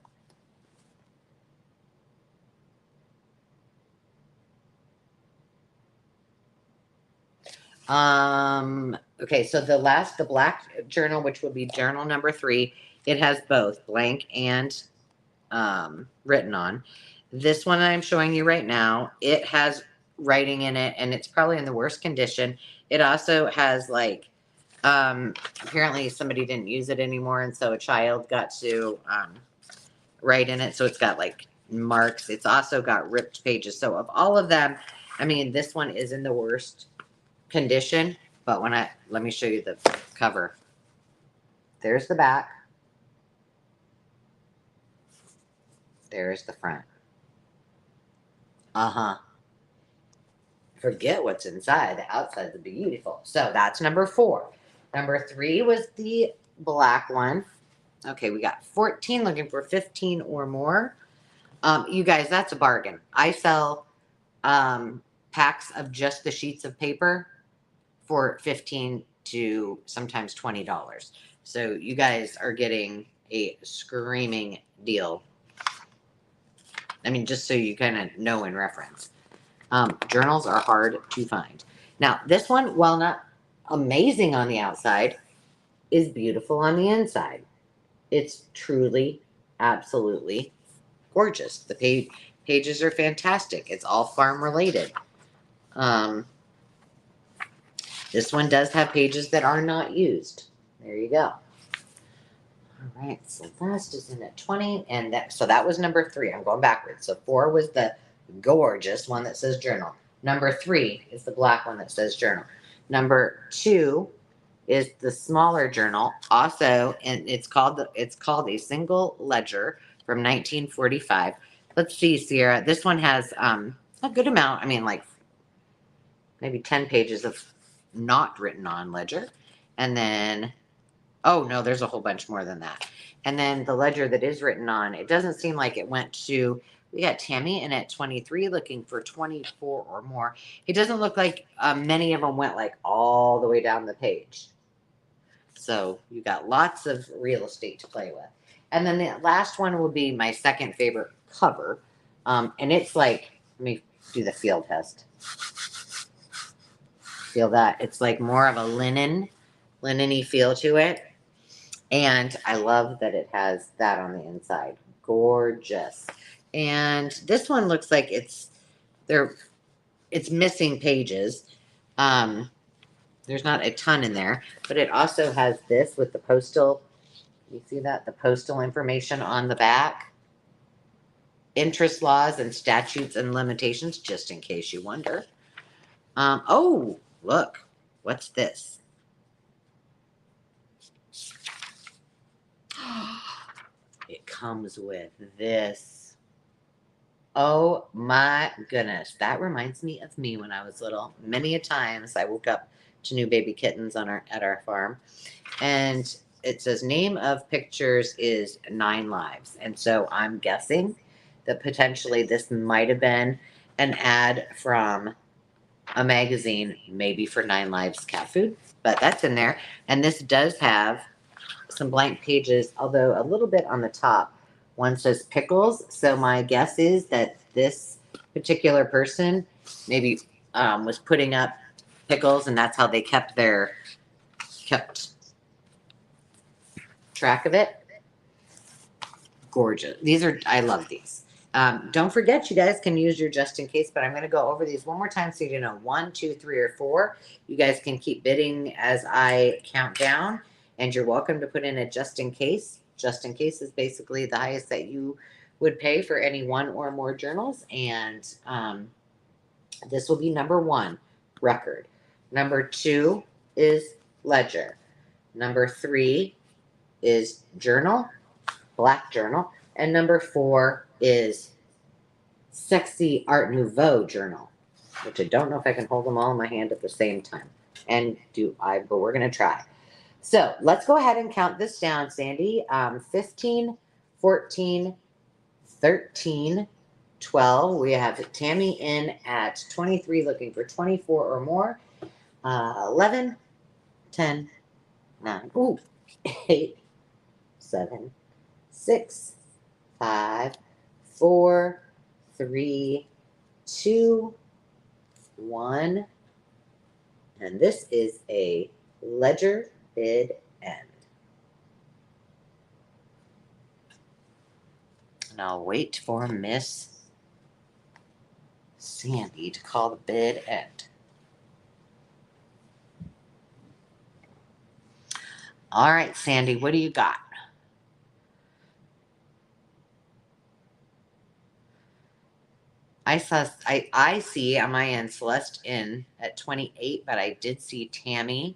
Okay, so the black journal, which will be journal number 3, it has both blank and written on. This one I'm showing you right now, it has writing in it, and it's probably in the worst condition. It also has like, apparently somebody didn't use it anymore, and so a child got to write in it, so it's got like marks. It's also got ripped pages. So of all of them, I mean, this one is in the worst condition, but let me show you the cover. There's the back. There's the front. Uh-huh. Forget what's inside. The outside's beautiful. So that's number 4. Number 3 was the black one. Okay, we got 14 looking for 15 or more. You guys, that's a bargain. I sell packs of just the sheets of paper for $15 to sometimes $20. So you guys are getting a screaming deal. I mean, just so you kind of know in reference. Journals are hard to find. Now, this one, while not amazing on the outside, is beautiful on the inside. It's truly, absolutely gorgeous. The pages are fantastic. It's all farm related. This one does have pages that are not used. There you go. All right, so last is in at 20, and that was number 3. I'm going backwards. So 4 was the gorgeous one that says journal. Number 3 is the black one that says journal. Number 2 is the smaller journal, also, and it's called a single ledger from 1945. Let's see, Sierra. This one has a good amount. I mean, like maybe 10 pages of not written on ledger, and then. Oh, no, there's a whole bunch more than that. And then the ledger that is written on, it doesn't seem like it went to, we got Tammy in at 23 looking for 24 or more. It doesn't look like many of them went like all the way down the page. So you got lots of real estate to play with. And then the last one will be my second favorite cover. And it's like, let me do the feel test. Feel that? It's like more of a linen-y feel to it. And I love that it has that on the inside. Gorgeous. And this one looks like it's missing pages. There's not a ton in there, but it also has this with the postal. You see that? The postal information on the back. Interest laws and statutes and limitations, just in case you wonder. Oh, look. What's this? It comes with this. Oh my goodness. That reminds me of me when I was little. Many a times I woke up to new baby kittens at our farm. And it says name of pictures is 9 Lives. And so I'm guessing that potentially this might have been an ad from a magazine, maybe for 9 Lives cat food. But that's in there. And this does have some blank pages, although a little bit on the top. One says pickles, so my guess is that this particular person maybe was putting up pickles, and that's how they kept track of it. Gorgeous. I love these. Don't forget, you guys can use your just in case, but I'm going to go over these one more time so you know 1, 2, 3, or 4. You guys can keep bidding as I count down. And you're welcome to put in a just in case. Just in case is basically the highest that you would pay for any 1 or more journals. And this will be number 1, record. Number 2 is ledger. Number 3 is journal, black journal. And number 4 is sexy Art Nouveau journal, which I don't know if I can hold them all in my hand at the same time. But we're going to try. So let's go ahead and count this down, Sandy. 15, 14, 13, 12. We have Tammy in at 23 looking for 24 or more. 11, 10, 9, 8, 7, 6, 5, 4, 3, 2, 1. And this is a ledger bid end. And I'll wait for Miss Sandy to call the bid end. All right, Sandy, what do you got? I see on my end Celeste in at 28, but I did see Tammy.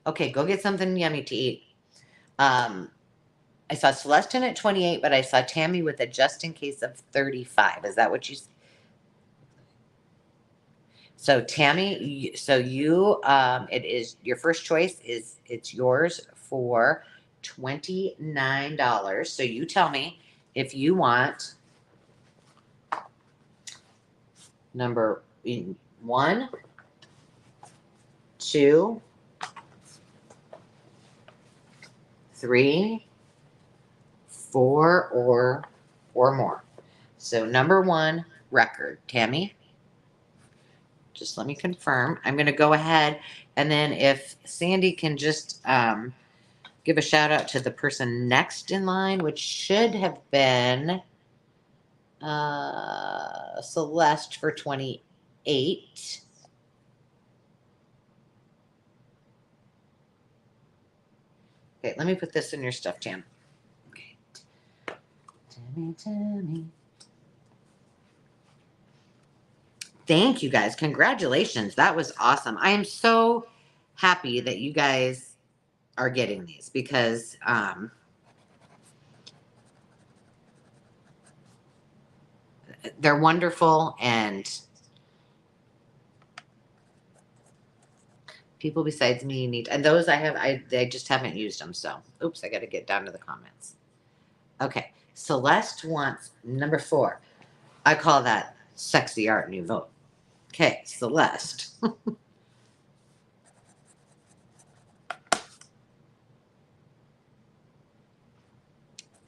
Okay, go get something yummy to eat. I saw Celestine at 28, but I saw Tammy with a just in case of 35. Is that what you? So Tammy, so you, it is your first choice is it's yours for $29. So you tell me if you want number 1, 2, 3, 4, or more. So number 1 record, Tammy. Just let me confirm. I'm going to go ahead, and then if Sandy can just give a shout out to the person next in line, which should have been Celeste for 28. Okay, let me put this in your stuff, Tam. Okay. Tammy. Thank you guys. Congratulations. That was awesome. I am so happy that you guys are getting these because they're wonderful, and people besides me need, and those I just haven't used them. So, oops, I got to get down to the comments. Okay. Celeste wants number 4. I call that sexy art nouveau. Okay, Celeste.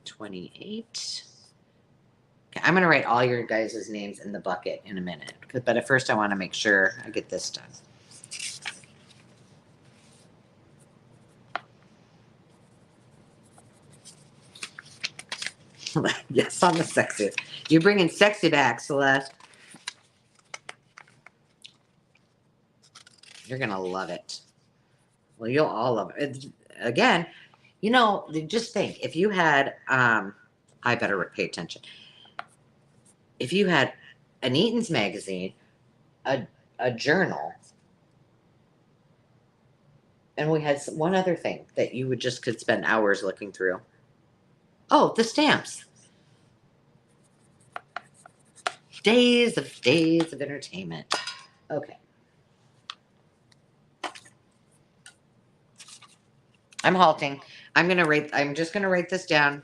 28. Okay, I'm going to write all your guys' names in the bucket in a minute. But at first I want to make sure I get this done. Yes, on the sexy. You're bringing sexy back, Celeste. You're going to love it. Well, you'll all love it. Again, you know, just think, if you had, I better pay attention. If you had an Eaton's magazine, a journal, and we had one other thing that you could spend hours looking through. Oh, the stamps. Days of entertainment. Okay. I'm halting. I'm just gonna write this down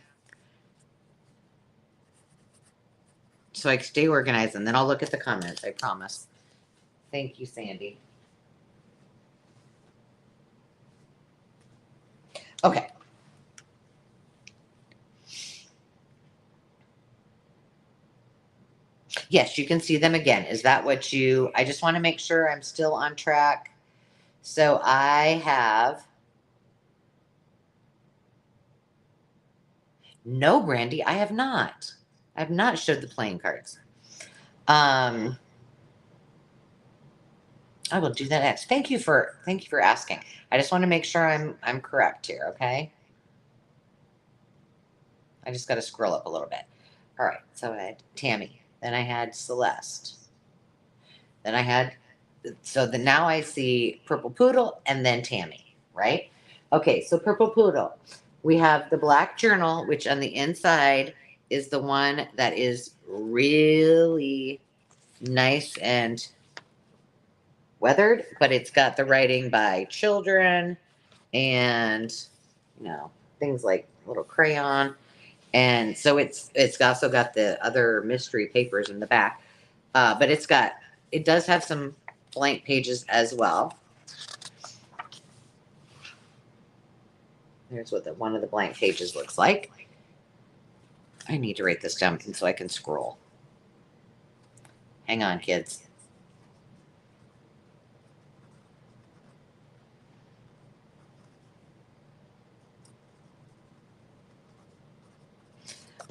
so I can stay organized, and then I'll look at the comments, I promise. Thank you, Sandy. Okay. Yes, you can see them again. Is that what I just want to make sure I'm still on track. So I have, no, Brandy, I have not. I have not showed the playing cards. I will do that next. Thank you for asking. I just want to make sure I'm correct here, okay? I just got to scroll up a little bit. All right, so I had Tammy. Then I had Celeste. Then I had, so now I see Purple Poodle and then Tammy, right? Okay, so Purple Poodle. We have the black journal, which on the inside is the one that is really nice and weathered, but it's got the writing by children and, you know, things like little crayon. And so it's also got the other mystery papers in the back, but it does have some blank pages as well. Here's what one of the blank pages looks like. I need to write this down so I can scroll. Hang on, kids.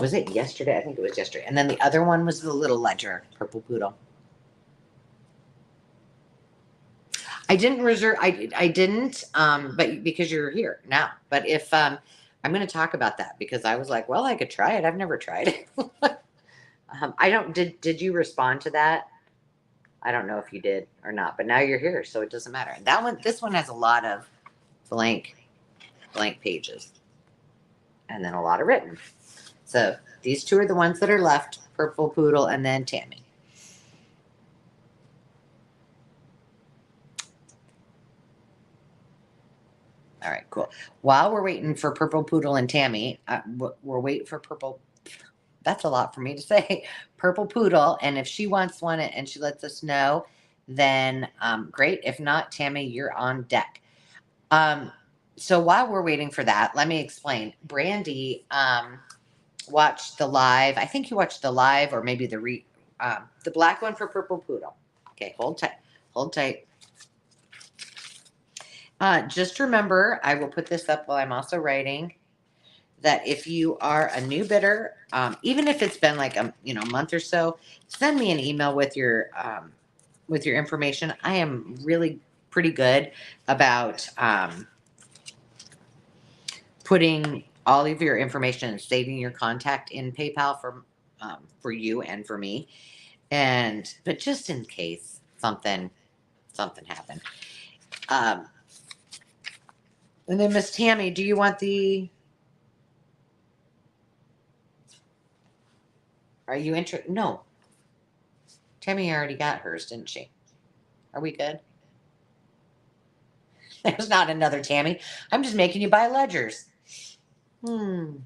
Was it yesterday? I think it was yesterday. And then the other one was the little ledger, Purple Poodle. I didn't reserve. I didn't. But because you're here now. But if I'm going to talk about that because I was like, well, I could try it. I've never tried it. I don't. Did you respond to that? I don't know if you did or not. But now you're here, so it doesn't matter. This one has a lot of blank pages. and then a lot of written. So these two are the ones that are left, Purple Poodle and then Tammy. All right, cool. While we're waiting for Purple Poodle and Tammy, we're waiting for Purple. That's a lot for me to say. Purple Poodle, and if she wants one and she lets us know, then great. If not, Tammy, you're on deck. So while we're waiting for that, let me explain. Brandy watched the live. I think you watched the live, or maybe the black one for Purple Poodle. Okay, hold tight. Hold tight. Just remember, I will put this up while I'm also writing, that if you are a new bidder, even if it's been like a month or so, send me an email with your information. I am really pretty good about putting all of your information and saving your contact in PayPal for you and for me. But just in case something happened. And then Miss Tammy, do you want the? Are you interested? No. Tammy already got hers, didn't she? Are we good? There's not another Tammy. I'm just making you buy ledgers. Okay,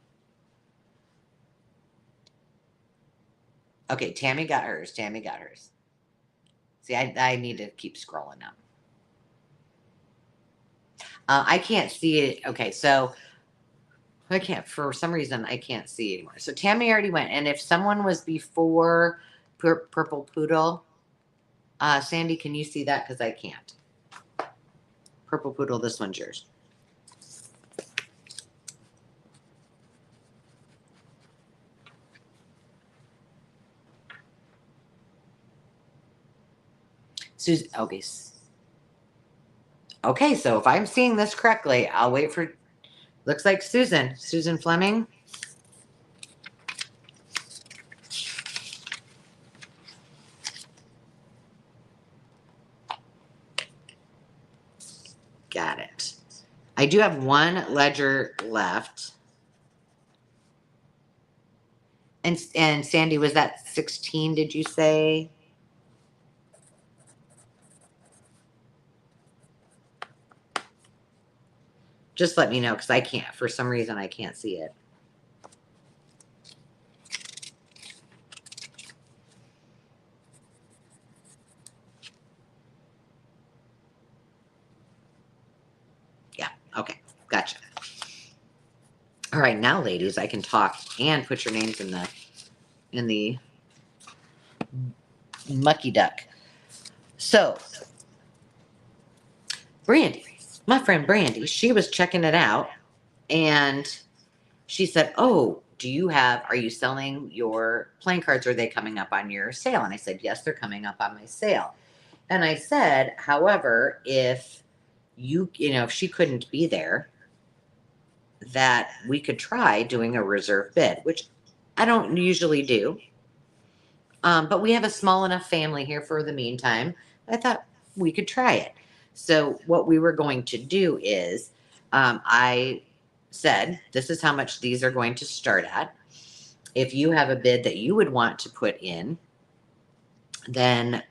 Tammy got hers. Tammy got hers. See, I need to keep scrolling up. I can't see it. Okay, so I can't, for some reason, I can't see anymore. So Tammy already went. And if someone was before Purple Poodle, Sandy, can you see that? Because I can't. Purple Poodle, this one's yours. Susan, okay. Okay, so if I'm seeing this correctly, I'll wait for, looks like Susan Fleming. Got it. I do have one ledger left. And Sandy, was that 16, did you say? Just let me know, because I can't, for some reason, I can't see it. Yeah, okay, gotcha. All right, now, ladies, I can talk and put your names in the mucky duck. So, Brandy, my friend Brandy, she was checking it out, and she said, "Oh, are you selling your playing cards? Are they coming up on your sale?" And I said, "Yes, they're coming up on my sale." And I said, however, if if she couldn't be there, that we could try doing a reserve bid, which I don't usually do. But we have a small enough family here for the meantime. I thought we could try it. So what we were going to do is, I said, this is how much these are going to start at. If you have a bid that you would want to put in, then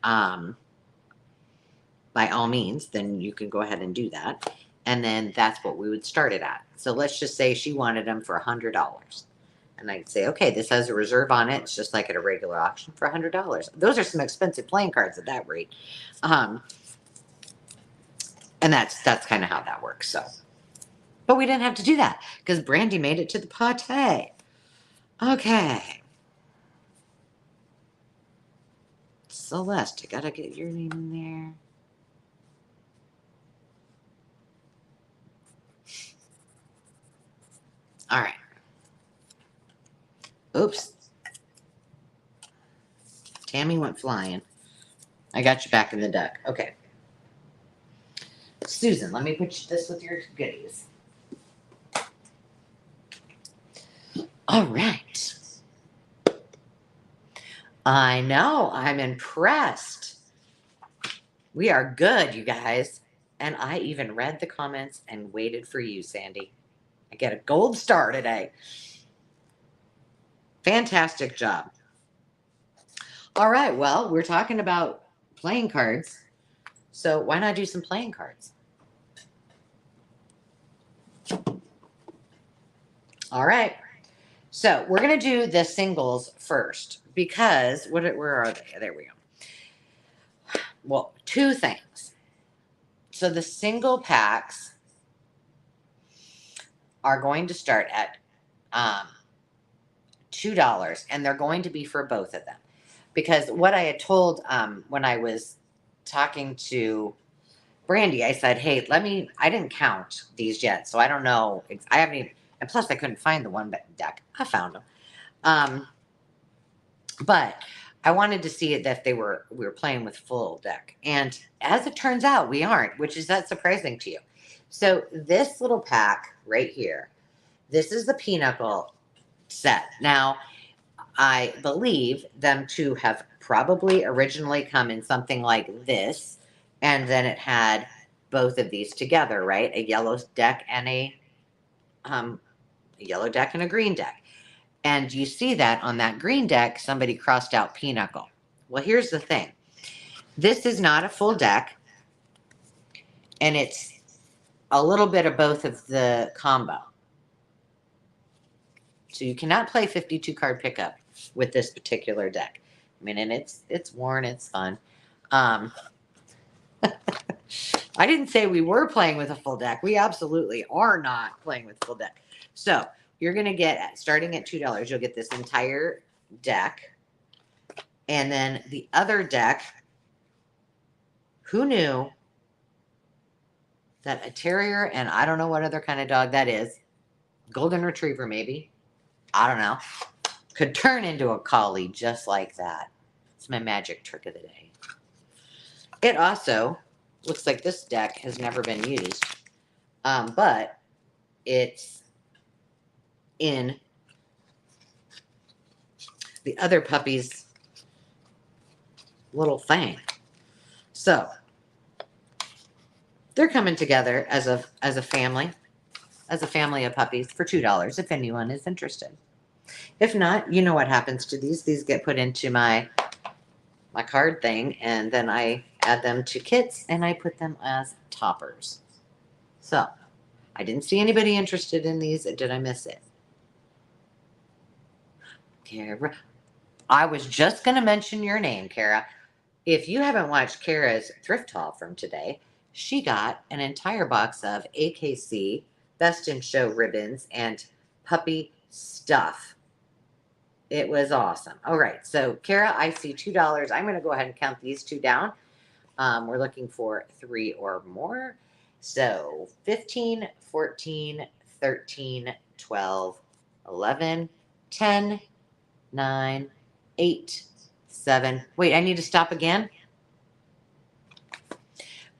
by all means, then you can go ahead and do that. And then that's what we would start it at. So let's just say she wanted them for $100. And I'd say, okay, this has a reserve on it. It's just like at a regular auction for $100. Those are some expensive playing cards at that rate. And that's kind of how that works. So, but we didn't have to do that because Brandy made it to the party. Okay. Celeste, I gotta get your name in there. All right. Oops. Tammy went flying. I got you back in the duck. Okay. Susan, let me put this with your goodies. All right. I know. I'm impressed. We are good, you guys. And I even read the comments and waited for you, Sandy. I get a gold star today. Fantastic job. All right, well, we're talking about playing cards, so why not do some playing cards? All right, so we're going to do the singles first because, where are they? There we go. Well, two things. So the single packs are going to start at $2, and they're going to be for both of them. Because what I had told when I was talking to Brandy, I said, hey, I didn't count these yet, so I don't know. I haven't even, and plus I couldn't find the one deck. I found them. But I wanted to see it that we were playing with full deck. And as it turns out, we aren't, which is that surprising to you. So this little pack right here, this is the Pinochle set. Now, I believe them to have probably originally come in something like this, and then it had both of these together, right? A yellow deck and a yellow deck and a green deck. And you see that on that green deck, somebody crossed out Pinochle. Well, here's the thing. This is not a full deck, and it's a little bit of both of the combo. So you cannot play 52 card pickup with this particular deck. I mean, and it's worn, it's fun. I didn't say we were playing with a full deck. We absolutely are not playing with full deck. So you're going to get, starting at $2, you'll get this entire deck. And then the other deck, who knew that a terrier, and I don't know what other kind of dog that is, golden retriever maybe, I don't know, could turn into a collie just like that. It's my magic trick of the day. It also looks like this deck has never been used, but it's in the other puppy's little thing. So they're coming together as a family of puppies for $2 if anyone is interested. If not, you know what happens to these. These get put into my card thing, and then I add them to kits, and I put them as toppers. So I didn't see anybody interested in these. Did I miss it? Kara. I was just going to mention your name, Kara. If you haven't watched Kara's thrift haul from today, she got an entire box of AKC Best in Show ribbons and puppy stuff. It was awesome. All right. So, Kara, I see $2. I'm going to go ahead and count these two down. We're looking for 3 or more. So, 15, 14, 13, 12, 11, 10, 9, 8, 7. Wait, I need to stop again?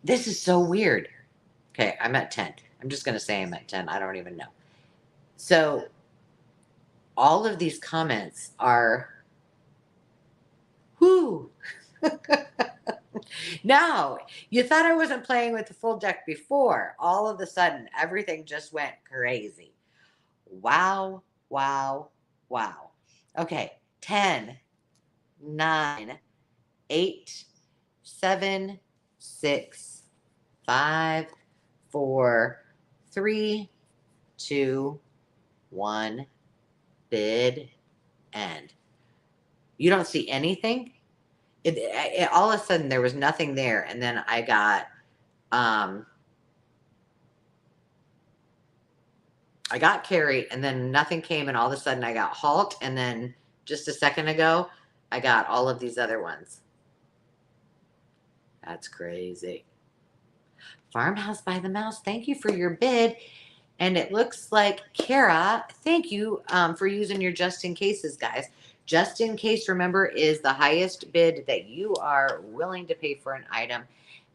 This is so weird. Okay, I'm at 10. I'm just going to say I'm at 10. I don't even know. So, all of these comments are, whoo. Now, you thought I wasn't playing with the full deck before. All of a sudden, everything just went crazy. Wow, wow, wow. Okay, 10, 9, 8, 7, 6, 5, 4, 3, 2, 1, bid, end. You don't see anything? All of a sudden, there was nothing there, and then I got Carrie, and then nothing came, and all of a sudden I got Halt, and then just a second ago, I got all of these other ones. That's crazy. Farmhouse by the Mouse, thank you for your bid. And it looks like, Kara, thank you for using your just in cases, guys. Just in case, remember, is the highest bid that you are willing to pay for an item.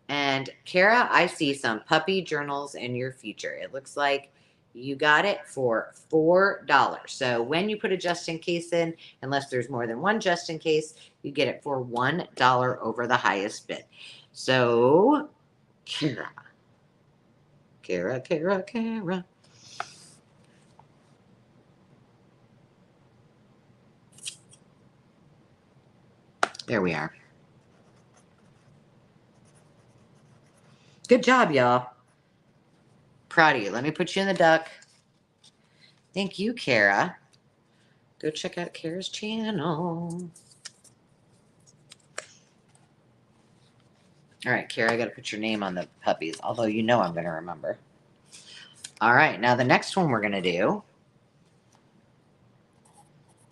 And Kara, I see some puppy journals in your future. It looks like you got it for $4. So when you put a just in case in, unless there's more than one just in case, you get it for $1 over the highest bid. So, Kara. There we are. Good job, y'all. Proud of you. Let me put you in the duck. Thank you, Kara. Go check out Kara's channel. All right, Kara, I got to put your name on the puppies, although you know I'm going to remember. All right, now the next one we're going to do,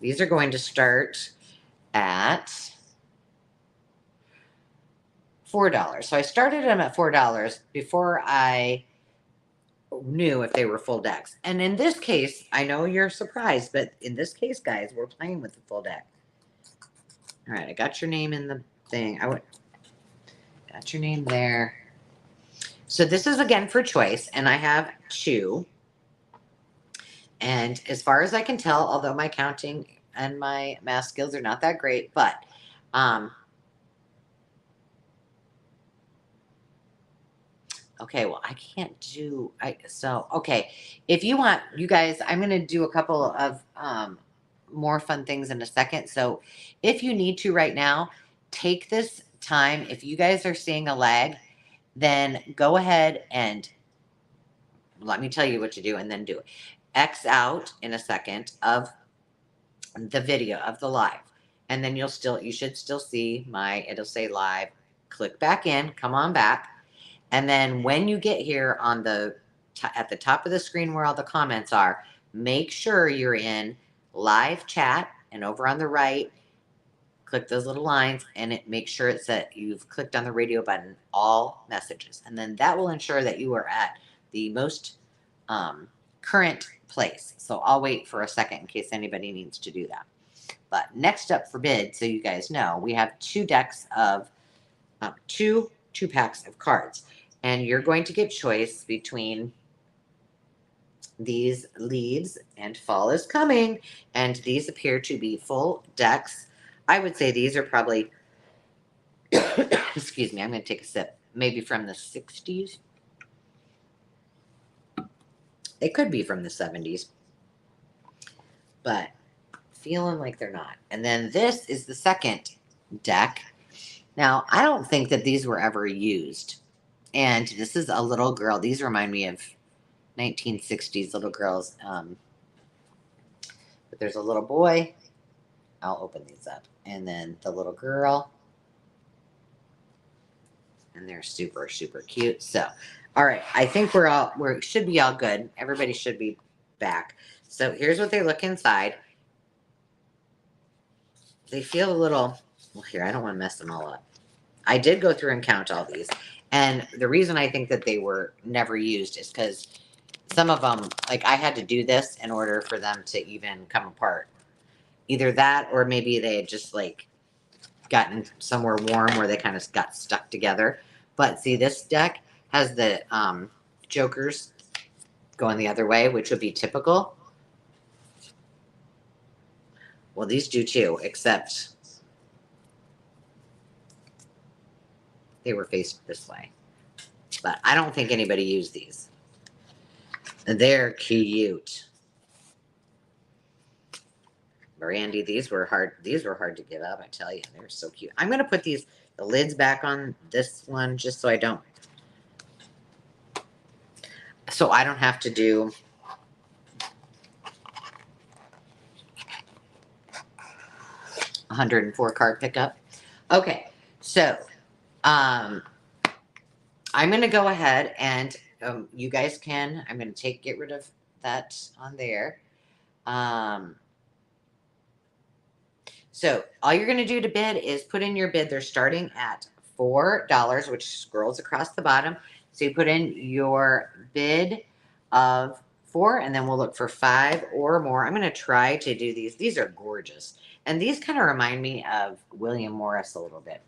these are going to start at $4. So I started them at $4 before I knew if they were full decks. And in this case, I know you're surprised, but in this case, guys, we're playing with the full deck. All right, I got your name in the thing. Got your name there. So this is again for choice, and I have 2. And as far as I can tell, although my counting and my math skills are not that great, but okay, well, I can't do, okay. If you want, you guys, I'm going to do a couple of more fun things in a second. So if you need to right now, take this time. If you guys are seeing a lag, then go ahead and let me tell you what to do and then do it. X out in a second of the video of the live. And then you should still see it'll say live. Click back in, come on back. And then when you get here on at the top of the screen where all the comments are, make sure you're in live chat, and over on the right, click those little lines, and make sure it's that you've clicked on the radio button, all messages. And then that will ensure that you are at the most current place. So I'll wait for a second in case anybody needs to do that. But next up for bid, so you guys know, we have 2 decks of two packs of cards. And you're going to get choice between these leaves and fall is coming. And these appear to be full decks. I would say these are probably, excuse me, I'm going to take a sip, maybe from the 60s. They could be from the 70s, but feeling like they're not. And then this is the second deck. Now, I don't think that these were ever used. And this is a little girl. These remind me of 1960s little girls. But there's a little boy. I'll open these up. And then the little girl. And they're super, super cute. So, all right. I think we should be all good. Everybody should be back. So here's what they look inside. They feel a little, well, here, I don't want to mess them all up. I did go through and count all these. And the reason I think that they were never used is because some of them, like I had to do this in order for them to even come apart. Either that or maybe they had just like gotten somewhere warm where they kind of got stuck together. But see, this deck has the jokers going the other way, which would be typical. Well, these do too, except they were faced this way. But I don't think anybody used these. They're cute. Brandy, these were hard to give up, I tell you. They're so cute. I'm going to put the lids back on this one just so I don't have to do a 104 card pickup. Okay, so I'm going to go ahead and you guys can, I'm going to get rid of that on there. So all you're going to do to bid is put in your bid. They're starting at $4, which scrolls across the bottom. So you put in your bid of 4, and then we'll look for 5 or more. I'm going to try to do these. These are gorgeous. And these kind of remind me of William Morris a little bit.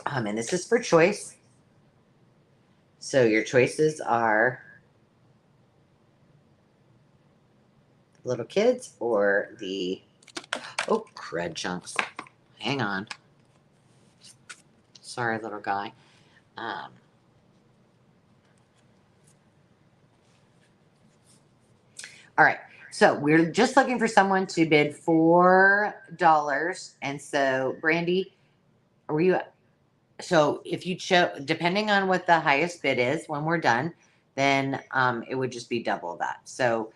And this is for choice. So your choices are little kids or the, oh, crud chunks. Hang on. Sorry, little guy. All right. So we're just looking for someone to bid $4. And so, Brandy, were you? So if you depending on what the highest bid is when we're done, then it would just be double that. So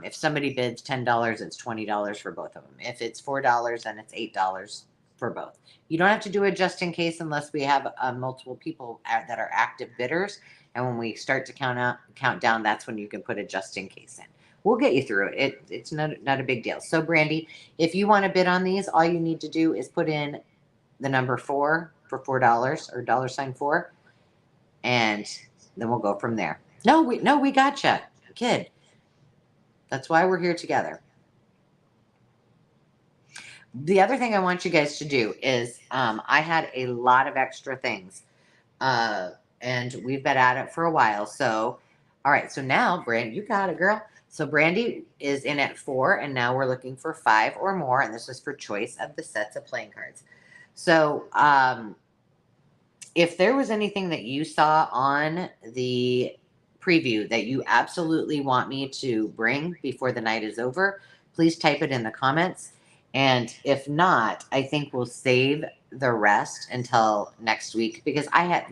if somebody bids $10, it's $20 for both of them. If it's $4, then it's $8 for both. You don't have to do it just in case unless we have multiple people that are active bidders. And when we start to count down, that's when you can put a just in case in. We'll get you through it. It's not a big deal. So Brandy, if you want to bid on these, all you need to do is put in the number 4 for $4 or $4, and then we'll go from there. No, we gotcha, kid. That's why we're here together. The other thing I want you guys to do is I had a lot of extra things, and we've been at it for a while. So, all right. So now, Brandy, you got it, girl. So Brandy is in at 4, and now we're looking for 5 or more, and this is for choice of the sets of playing cards. So, if there was anything that you saw on the preview that you absolutely want me to bring before the night is over, please type it in the comments. And if not, I think we'll save the rest until next week because I had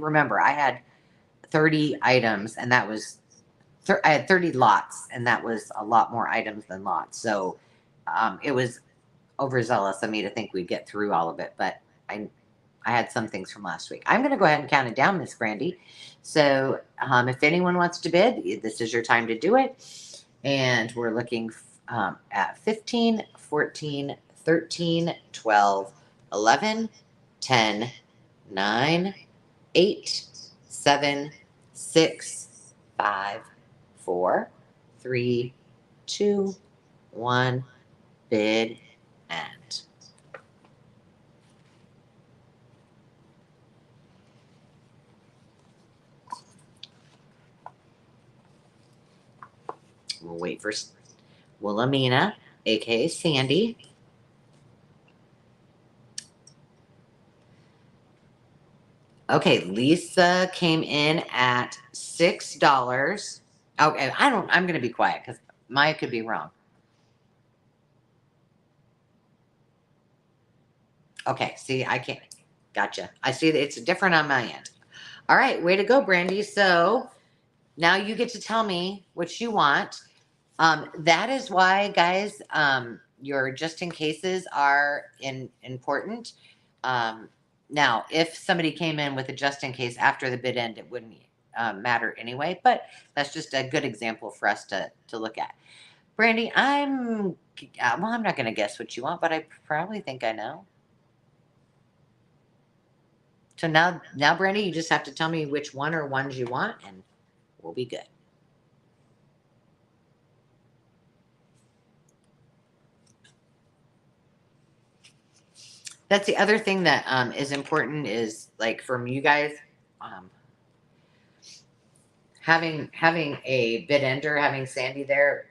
30 items and that was, I had 30 lots and that was a lot more items than lots. So it was overzealous of me to think we'd get through all of it, but I had some things from last week. I'm going to go ahead and count it down, Miss Brandy. So if anyone wants to bid, this is your time to do it. And we're looking at 15, 14, 13, 12, 11, 10, 9, 8, 7, 6, 5, 4, 3, 2, 1, bid end. We'll wait for Wilhelmina, aka Sandy. Okay, Lisa came in at $6. Okay, I'm gonna be quiet because Maya could be wrong. Okay, see, I can't. Gotcha. I see that it's different on my end. All right, way to go, Brandy. So now you get to tell me what you want. That is why, guys, your just in cases are important. Now, if somebody came in with a just in case after the bid end, it wouldn't matter anyway. But that's just a good example for us to look at. Brandy, I'm not going to guess what you want, but I probably think I know. So now, Brandy, you just have to tell me which one or ones you want, and we'll be good. That's the other thing that is important is like from you guys, having a bid ender, having Sandy there,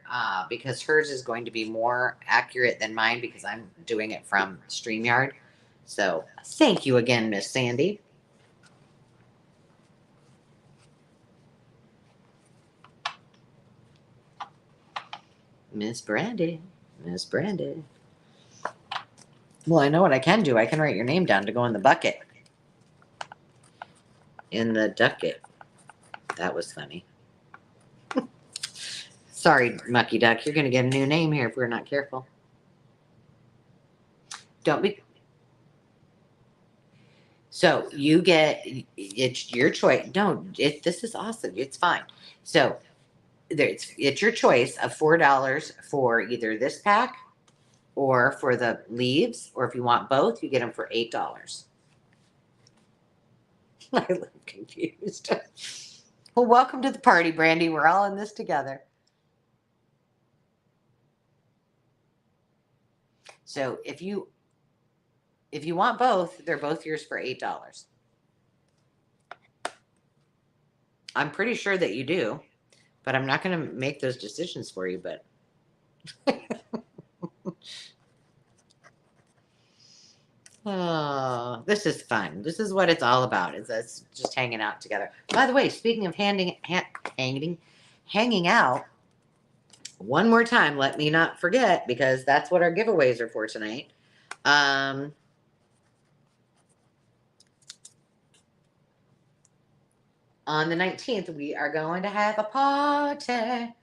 because hers is going to be more accurate than mine because I'm doing it from StreamYard. So thank you again, Miss Sandy. Miss Brandy. Well, I know what I can do. I can write your name down to go in the bucket. In the ducket. That was funny. Sorry, Mucky Duck. You're going to get a new name here if we're not careful. Don't be. So you get, it's your choice. No, this is awesome. It's fine. So it's your choice of $4 for either this pack or for the leaves, or if you want both, you get them for $8. I look confused. Well, welcome to the party, Brandy. We're all in this together. So if you want both, they're both yours for $8. I'm pretty sure that you do, but I'm not going to make those decisions for you, but oh, this is fun. This is what it's all about. It's us just hanging out together. By the way, speaking of hanging out, one more time, let me not forget, because that's what our giveaways are for tonight. On the 19th, we are going to have a party.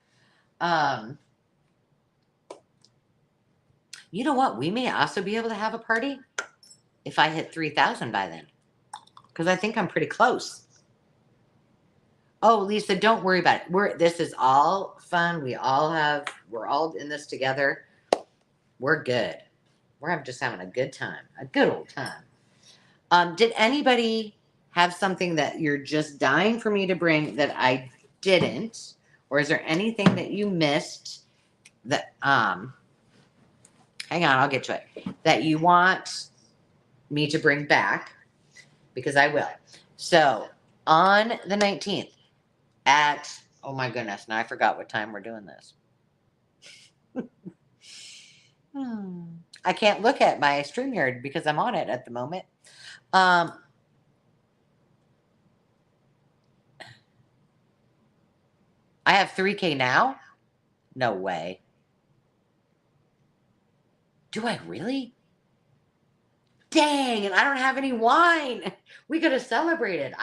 You know what? We may also be able to have a party if I hit 3,000 by then, because I think I'm pretty close. Oh, Lisa, don't worry about it. This is all fun. We're all in this together. We're good. We're just having a good time, a good old time. Did anybody have something that you're just dying for me to bring that I didn't? Or is there anything that you missed that, hang on, I'll get to it, that you want me to bring back? Because I will. So on the 19th at, oh my goodness, now I forgot what time we're doing this. I can't look at my StreamYard because I'm on it at the moment. I have 3K now? No way. Do I really? Dang, and I don't have any wine. We could have celebrated.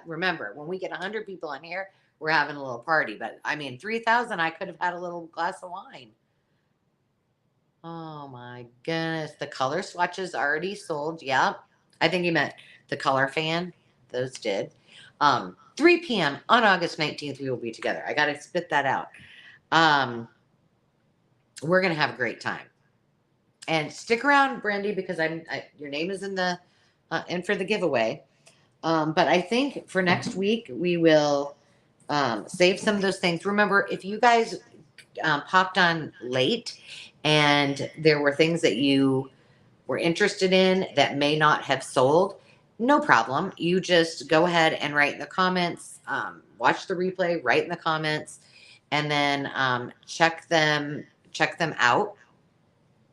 Remember, when we get 100 people on here, we're having a little party. But I mean, 3,000, I could have had a little glass of wine. Oh my goodness. The color swatches already sold. Yep. I think you meant the color fan. Those did. 3 p.m. on August 19th, we will be together. I got to spit that out. We're going to have a great time. And stick around, Brandy, because your name is in for the giveaway. But I think for next week, we will save some of those things. Remember, if you guys popped on late and there were things that you were interested in that may not have sold, no problem. You just go ahead and write in the comments, watch the replay, write in the comments, and then check them out.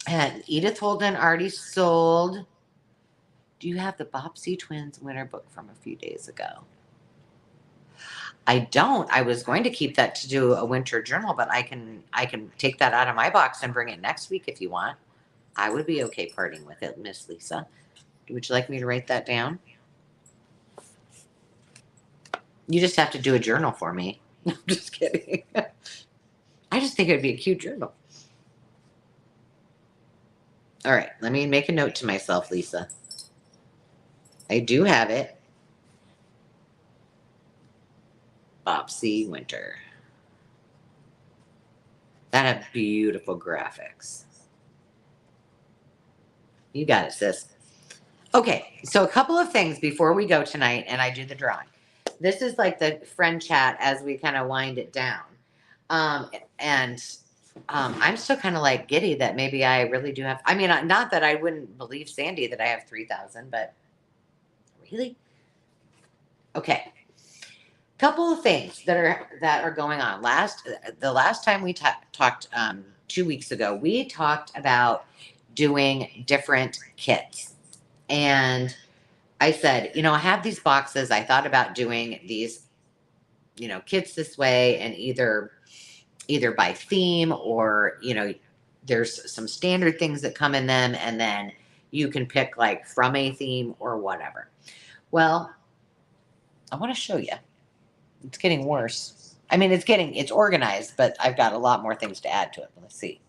And Edith Holden already sold. Do you have the Bopsy Twins winter book from a few days ago? I don't. I was going to keep that to do a winter journal, but I can take that out of my box and bring it next week if you want. I would be okay parting with it, Miss Lisa. Would you like me to write that down? You just have to do a journal for me. I'm just kidding. I just think it would be a cute journal. All right, let me make a note to myself, Lisa. I do have it. Bopsy Winter. That had beautiful graphics. You got it, sis. Okay, so a couple of things before we go tonight and I do the drawing. This is like the friend chat as we kind of wind it down. I'm still kind of like giddy that maybe I really do have, I mean, not that I wouldn't believe Sandy that I have 3,000, but really? Okay. Couple of things that are going on. The last time we talked 2 weeks ago, we talked about doing different kits. And I said, I have these boxes. I thought about doing these, kits this way, and either by theme or, there's some standard things that come in them, and then you can pick like from a theme or whatever. Well, I want to show you. It's getting worse. I mean, it's organized, but I've got a lot more things to add to it. Let's see.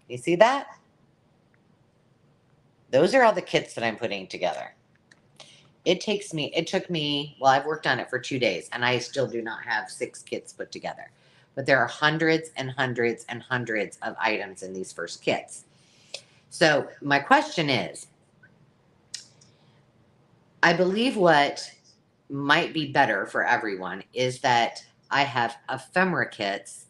You see that? Those are all the kits that I'm putting together. It took me, well, I've worked on it for 2 days, and I still do not have 6 kits put together. But there are hundreds and hundreds and hundreds of items in these first kits. So my question is, I believe what might be better for everyone is that I have ephemera kits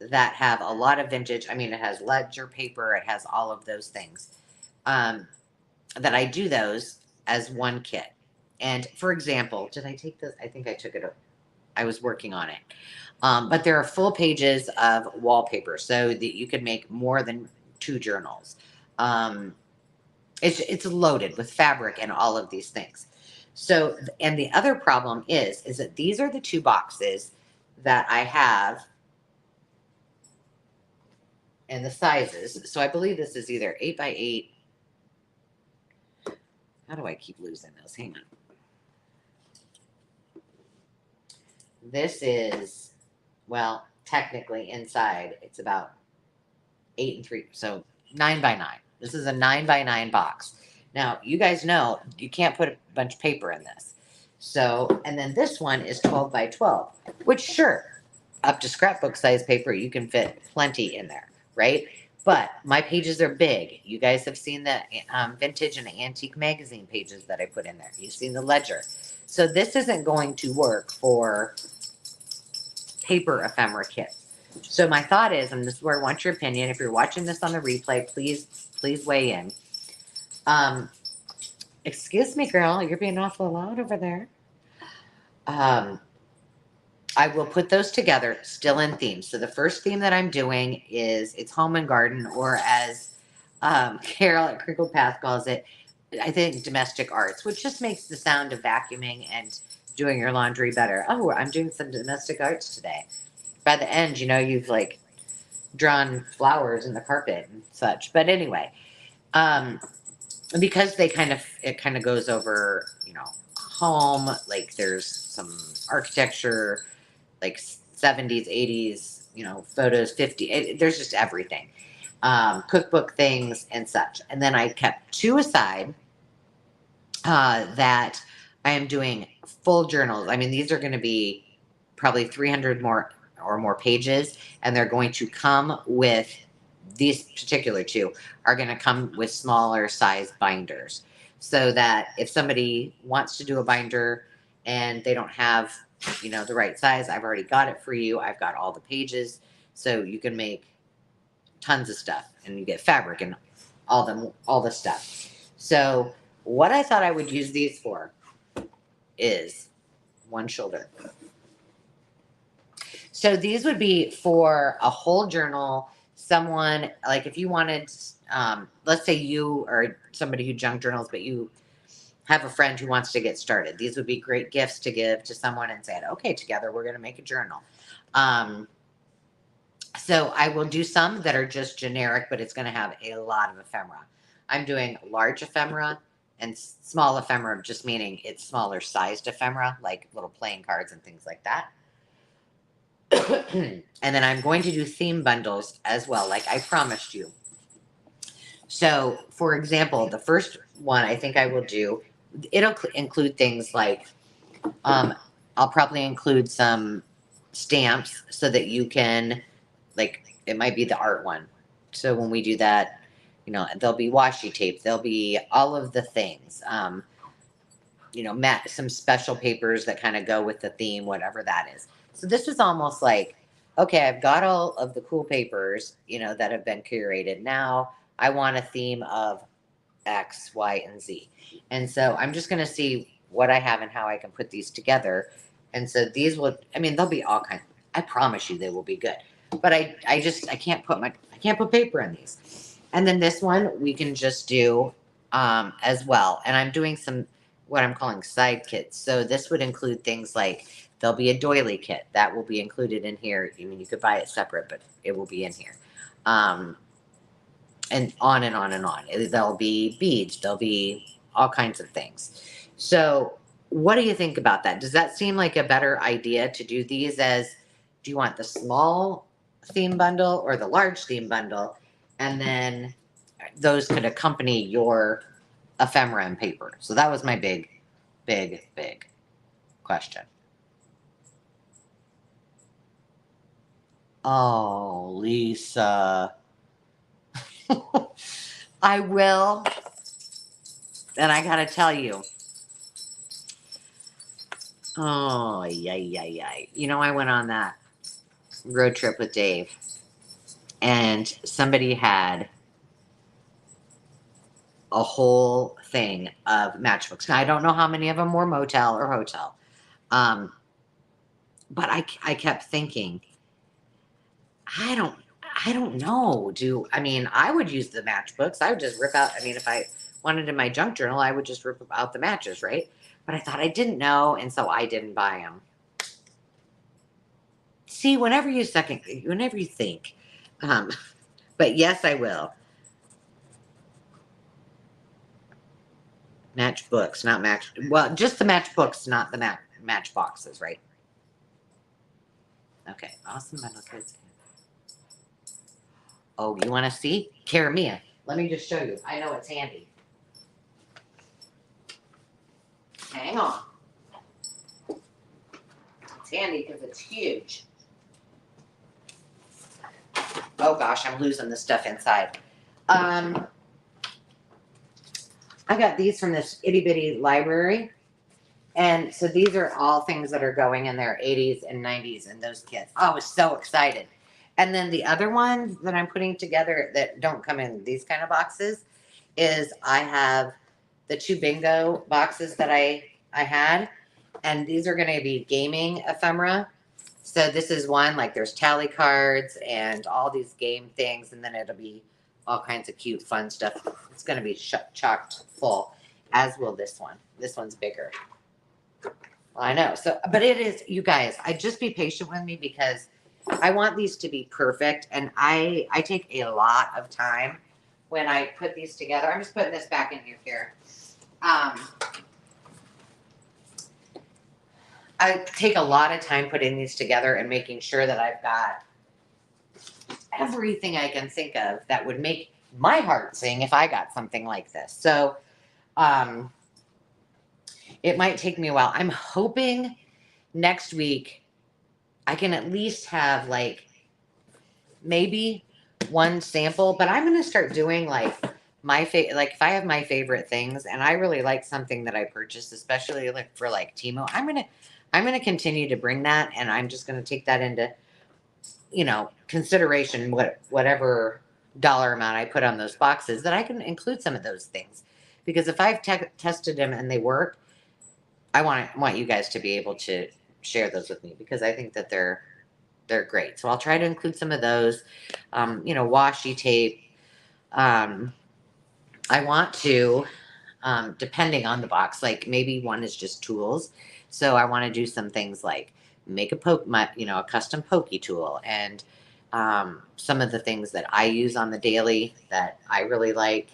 that have a lot of vintage. I mean, it has ledger paper, it has all of those things. That I do those as one kit. And for example, did I take this? I think I took it. I was working on it. But there are full pages of wallpaper so that you can make more than 2 journals. It's loaded with fabric and all of these things. So, and the other problem is that these are the 2 boxes that I have and the sizes. So I believe this is either 8x8. How do I keep losing those? Hang on. This is, well, technically inside it's about 8 and 3, so 9x9. This is a 9x9 box. Now you guys know you can't put a bunch of paper in this. So, and then this one is 12x12, which sure, up to scrapbook size paper, you can fit plenty in there, right? But my pages are big. You guys have seen the vintage and antique magazine pages that I put in there. You've seen the ledger. So this isn't going to work for paper ephemera kits. So my thought is, and this is where I want your opinion. If you're watching this on the replay, please weigh in. Excuse me, girl, you're being awful loud over there. I will put those together still in themes. So the first theme that I'm doing is it's home and garden, or as Carol at Crinkle Path calls it, I think domestic arts, which just makes the sound of vacuuming and doing your laundry better. Oh, I'm doing some domestic arts today. By the end, you know, you've like drawn flowers in the carpet and such. But anyway, because it kind of goes over, you know, home, like there's some architecture, like 70s, 80s, you know, photos, 50, there's just everything. Cookbook things and such. And then I kept two aside that I am doing full journals. I mean, these are going to be probably 300 more pages, and they're going to come with, these particular two are going to come with smaller size binders, so that if somebody wants to do a binder and they don't have, you know, the right size, I've already got it for you. I've got all the pages, so you can make tons of stuff, and you get fabric and all the stuff. So what I thought I would use these for is one shoulder. So these would be for a whole journal. Someone, like if you wanted, let's say you are somebody who junk journals, but you have a friend who wants to get started. These would be great gifts to give to someone and say, okay, together we're going to make a journal. So I will do some that are just generic, but it's going to have a lot of ephemera. I'm doing large ephemera and small ephemera, just meaning it's smaller sized ephemera, like little playing cards and things like that. And then I'm going to do theme bundles as well, like I promised you. So, for example, the first one I think I will do, it'll include things like, I'll probably include some stamps so that you can, like, it might be the art one. So when we do that, you know, there'll be washi tape, there'll be all of the things, you know, some special papers that kind of go with the theme, whatever that is. So this is almost like, okay, I've got all of the cool papers, you know, that have been curated. Now I want a theme of X, Y, and Z. And so I'm just going to see what I have and how I can put these together. And so these will, I mean, they'll be all kinds. I promise you they will be good. But I can't put paper in these. And then this one we can just do as well. And I'm doing some, what I'm calling side kits. So this would include things like, there'll be a doily kit that will be included in here. I mean, you could buy it separate, but it will be in here. And on and on and on. There'll be beads. There'll be all kinds of things. So what do you think about that? Does that seem like a better idea to do these as, do you want the small theme bundle or the large theme bundle? And then those could accompany your ephemera and paper. So that was my big question. Oh, Lisa. I will. And I got to tell you. Oh, yay. You know, I went on that road trip with Dave, and somebody had a whole thing of matchbooks. Now, I don't know how many of them were motel or hotel. But I kept thinking, I don't know. I mean, I would use the matchbooks. I would just rip out, I mean, if I wanted in my junk journal, I would just rip out the matches, right? But I thought I didn't know, and so I didn't buy them. See, whenever you think, but But yes, I will. Match books, not match. Well, just the match books, not the match boxes, right? Okay, awesome bundle kids. Oh, you want to see? Caramia. Let me just show you. I know it's handy. Hang on. It's handy because it's huge. Oh gosh, I'm losing the stuff inside. I got these from this itty bitty library. And so these are all things that are going in their 80s and 90s and those kids. Oh, I was so excited. And then the other ones that I'm putting together that don't come in these kind of boxes is I have the 2 bingo boxes that I had. And these are going to be gaming ephemera. So this is one, like there's tally cards and all these game things. And then it'll be all kinds of cute, fun stuff. It's going to be chocked full, as will this one. This one's bigger. I know. So, but it is, you guys, just be patient with me because I want these to be perfect. And I take a lot of time when I put these together. I'm just putting this back in here. I take a lot of time putting these together and making sure that I've got everything I can think of that would make my heart sing if I got something like this. So, it might take me a while. I'm hoping next week I can at least have like maybe one sample, but I'm going to start doing like like if I have my favorite things and I really like something that I purchased, especially like for like Timo, I'm going to continue to bring that. And I'm just going to take that into, consideration, whatever dollar amount I put on those boxes, that I can include some of those things, because if I've tested them and they work, I want you guys to be able to share those with me because I think that they're great. So I'll try to include some of those, washi tape. I want to, depending on the box, like maybe one is just tools. So I want to do some things like make a custom pokey tool, and some of the things that I use on the daily that I really like.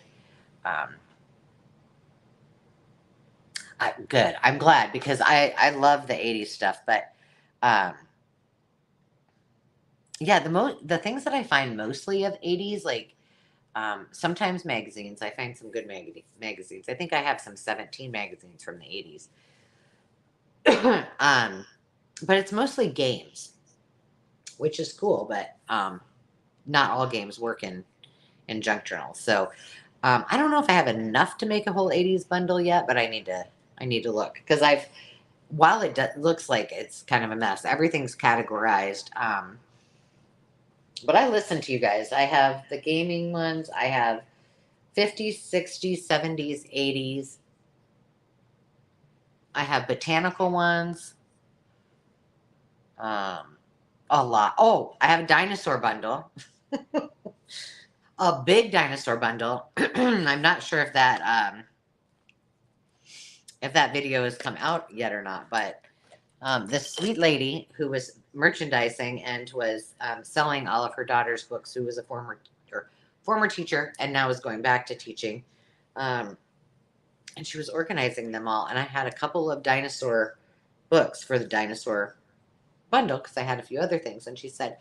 Good. I'm glad because I love the 80s stuff, but yeah, the things that I find mostly of 80s, like sometimes magazines. I find some good magazines. I think I have some 17 magazines from the 80s. But it's mostly games, which is cool, but not all games work in junk journals. So I don't know if I have enough to make a whole 80s bundle yet, but I need to look because while it looks like it's kind of a mess, everything's categorized. But I listen to you guys. I have the gaming ones. I have 50s, 60s, 70s, 80s. I have botanical ones. A lot. Oh, I have a dinosaur bundle. A big dinosaur bundle. I'm not sure if that video has come out yet or not, but this sweet lady who was merchandising and was selling all of her daughter's books, who was a former teacher and now is going back to teaching, and she was organizing them all. And I had a couple of dinosaur books for the dinosaur bundle because I had a few other things. And she said,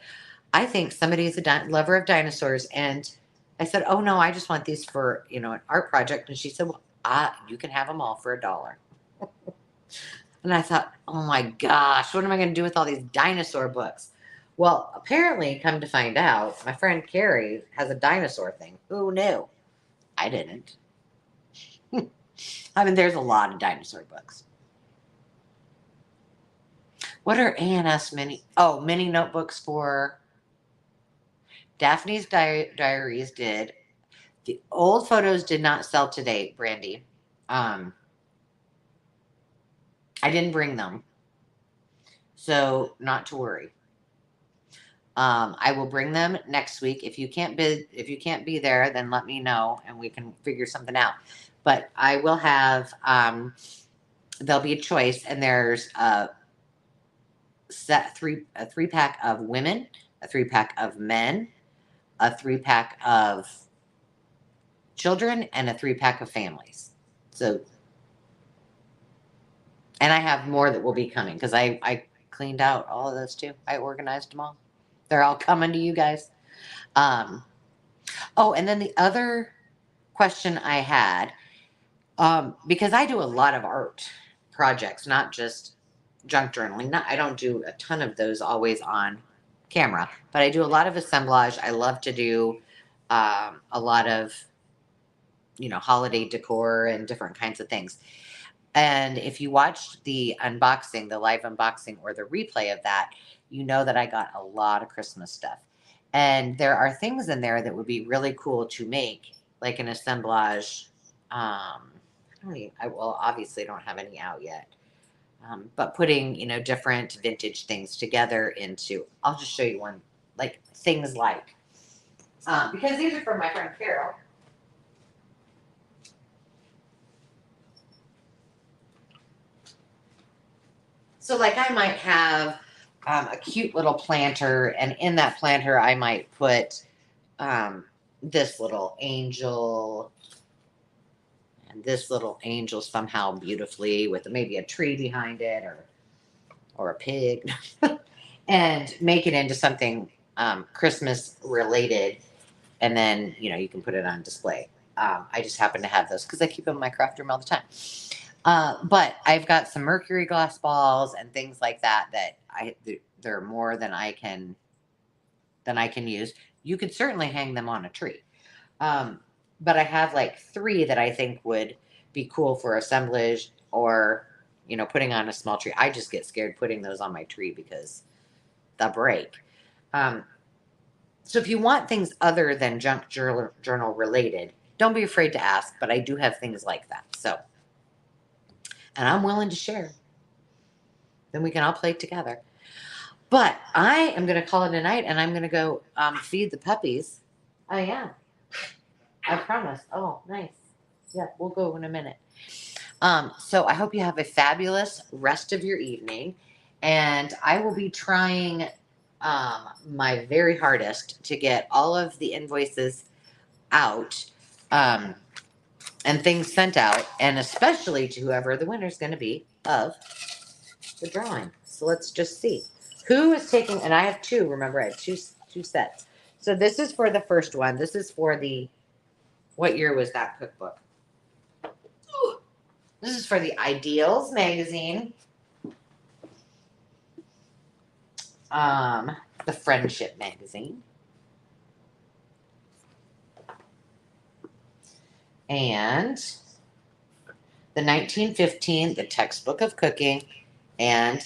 I think somebody's a lover of dinosaurs. And I said, oh no, I just want these for, an art project. And she said, well, you can have them all for $1. And I thought, oh my gosh, what am I going to do with all these dinosaur books? Well, apparently, come to find out, my friend Carrie has a dinosaur thing. Who knew? I didn't. I mean, there's a lot of dinosaur books. What are A&S mini? Oh, mini notebooks for Daphne's Diaries did. The old photos did not sell today, Brandy. I didn't bring them. So not to worry. I will bring them next week. If you can't be there, then let me know and we can figure something out. But I will have, there'll be a choice, and there's a 3-pack of women, a 3-pack of men, a 3-pack of children and a 3-pack of families. So, and I have more that will be coming because I cleaned out all of those too. I organized them all. They're all coming to you guys. Oh, and then the other question I had, because I do a lot of art projects, not just junk journaling. I don't do a ton of those always on camera, but I do a lot of assemblage. I love to do a lot of, holiday decor and different kinds of things. And if you watched the unboxing, the live unboxing or the replay of that, you know that I got a lot of Christmas stuff. And there are things in there that would be really cool to make, like an assemblage. I obviously don't have any out yet. But putting, different vintage things together into, I'll just show you one, like things like, because these are from my friend Carol. So like I might have a cute little planter, and in that planter I might put this little angel and this little angel somehow beautifully with maybe a tree behind it or a pig and make it into something Christmas related. And then, you can put it on display. I just happen to have those because I keep them in my craft room all the time. But I've got some mercury glass balls and things like that they're more than I can use. You could certainly hang them on a tree. But I have like 3 that I think would be cool for assemblage or, putting on a small tree. I just get scared putting those on my tree because they'll break. So if you want things other than junk journal related, don't be afraid to ask, but I do have things like that. So, and I'm willing to share. Then we can all play together. But I am going to call it a night, and I'm going to go feed the puppies. I am. I promise. Oh, nice. Yeah, we'll go in a minute. So I hope you have a fabulous rest of your evening, and I will be trying my very hardest to get all of the invoices out and things sent out, and especially to whoever the winner is going to be of the drawing. So let's just see who is taking, and I have 2. Remember, I have two sets. So this is for the first one. This is for what year was that cookbook? Ooh, this is for the Ideals magazine. The Friendship magazine. And the 1915, the Textbook of Cooking, and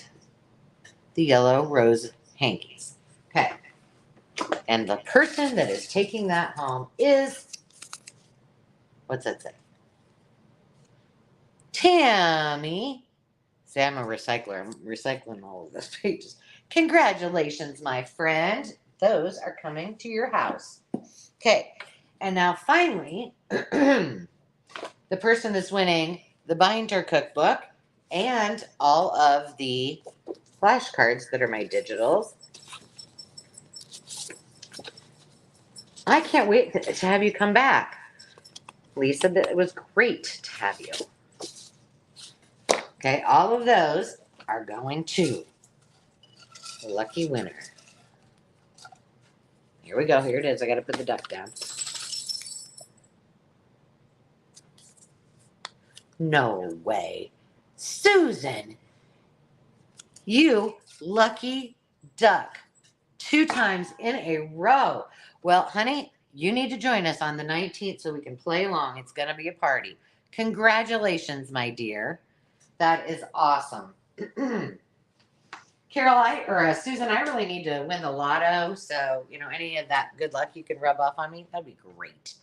the Yellow Rose hankies. Okay. And the person that is taking that home is, what's that say? Tammy. See, I'm a recycler. I'm recycling all of those pages. Congratulations, my friend. Those are coming to your house. Okay. And now finally, the person that's winning the Binder cookbook and all of the flashcards that are my digitals. I can't wait to have you come back. Lisa, it was great to have you. Okay, all of those are going to the lucky winner. Here we go. Here it is. I got to put the duck down. No way. Susan, you lucky duck. 2 times in a row. Well, honey, you need to join us on the 19th so we can play along. It's going to be a party. Congratulations, my dear. That is awesome. Carol, Susan, I really need to win the lotto. So, any of that good luck you can rub off on me, that'd be great.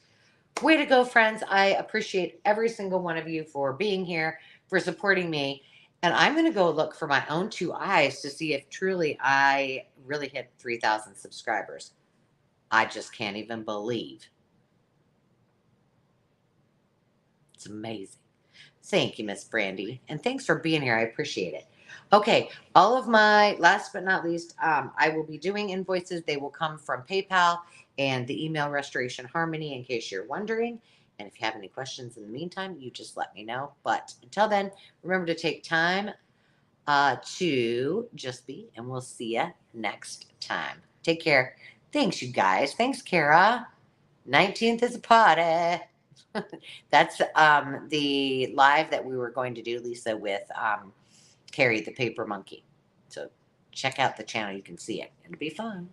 Way to go, friends. I appreciate every single one of you for being here, for supporting me. And I'm going to go look for my own 2 eyes to see if truly I really hit 3,000 subscribers. I just can't even believe. It's amazing. Thank you, Miss Brandy. And thanks for being here. I appreciate it. Okay, all of my, last but not least, I will be doing invoices. They will come from PayPal and the email Restoration Harmony in case you're wondering. And if you have any questions in the meantime, you just let me know. But until then, remember to take time to just be, and we'll see you next time. Take care. Thanks, you guys. Thanks, Kara. 19th is a party. That's the live that we were going to do, Lisa, with Carrie the Paper Monkey. So check out the channel. You can see it. It'll be fun.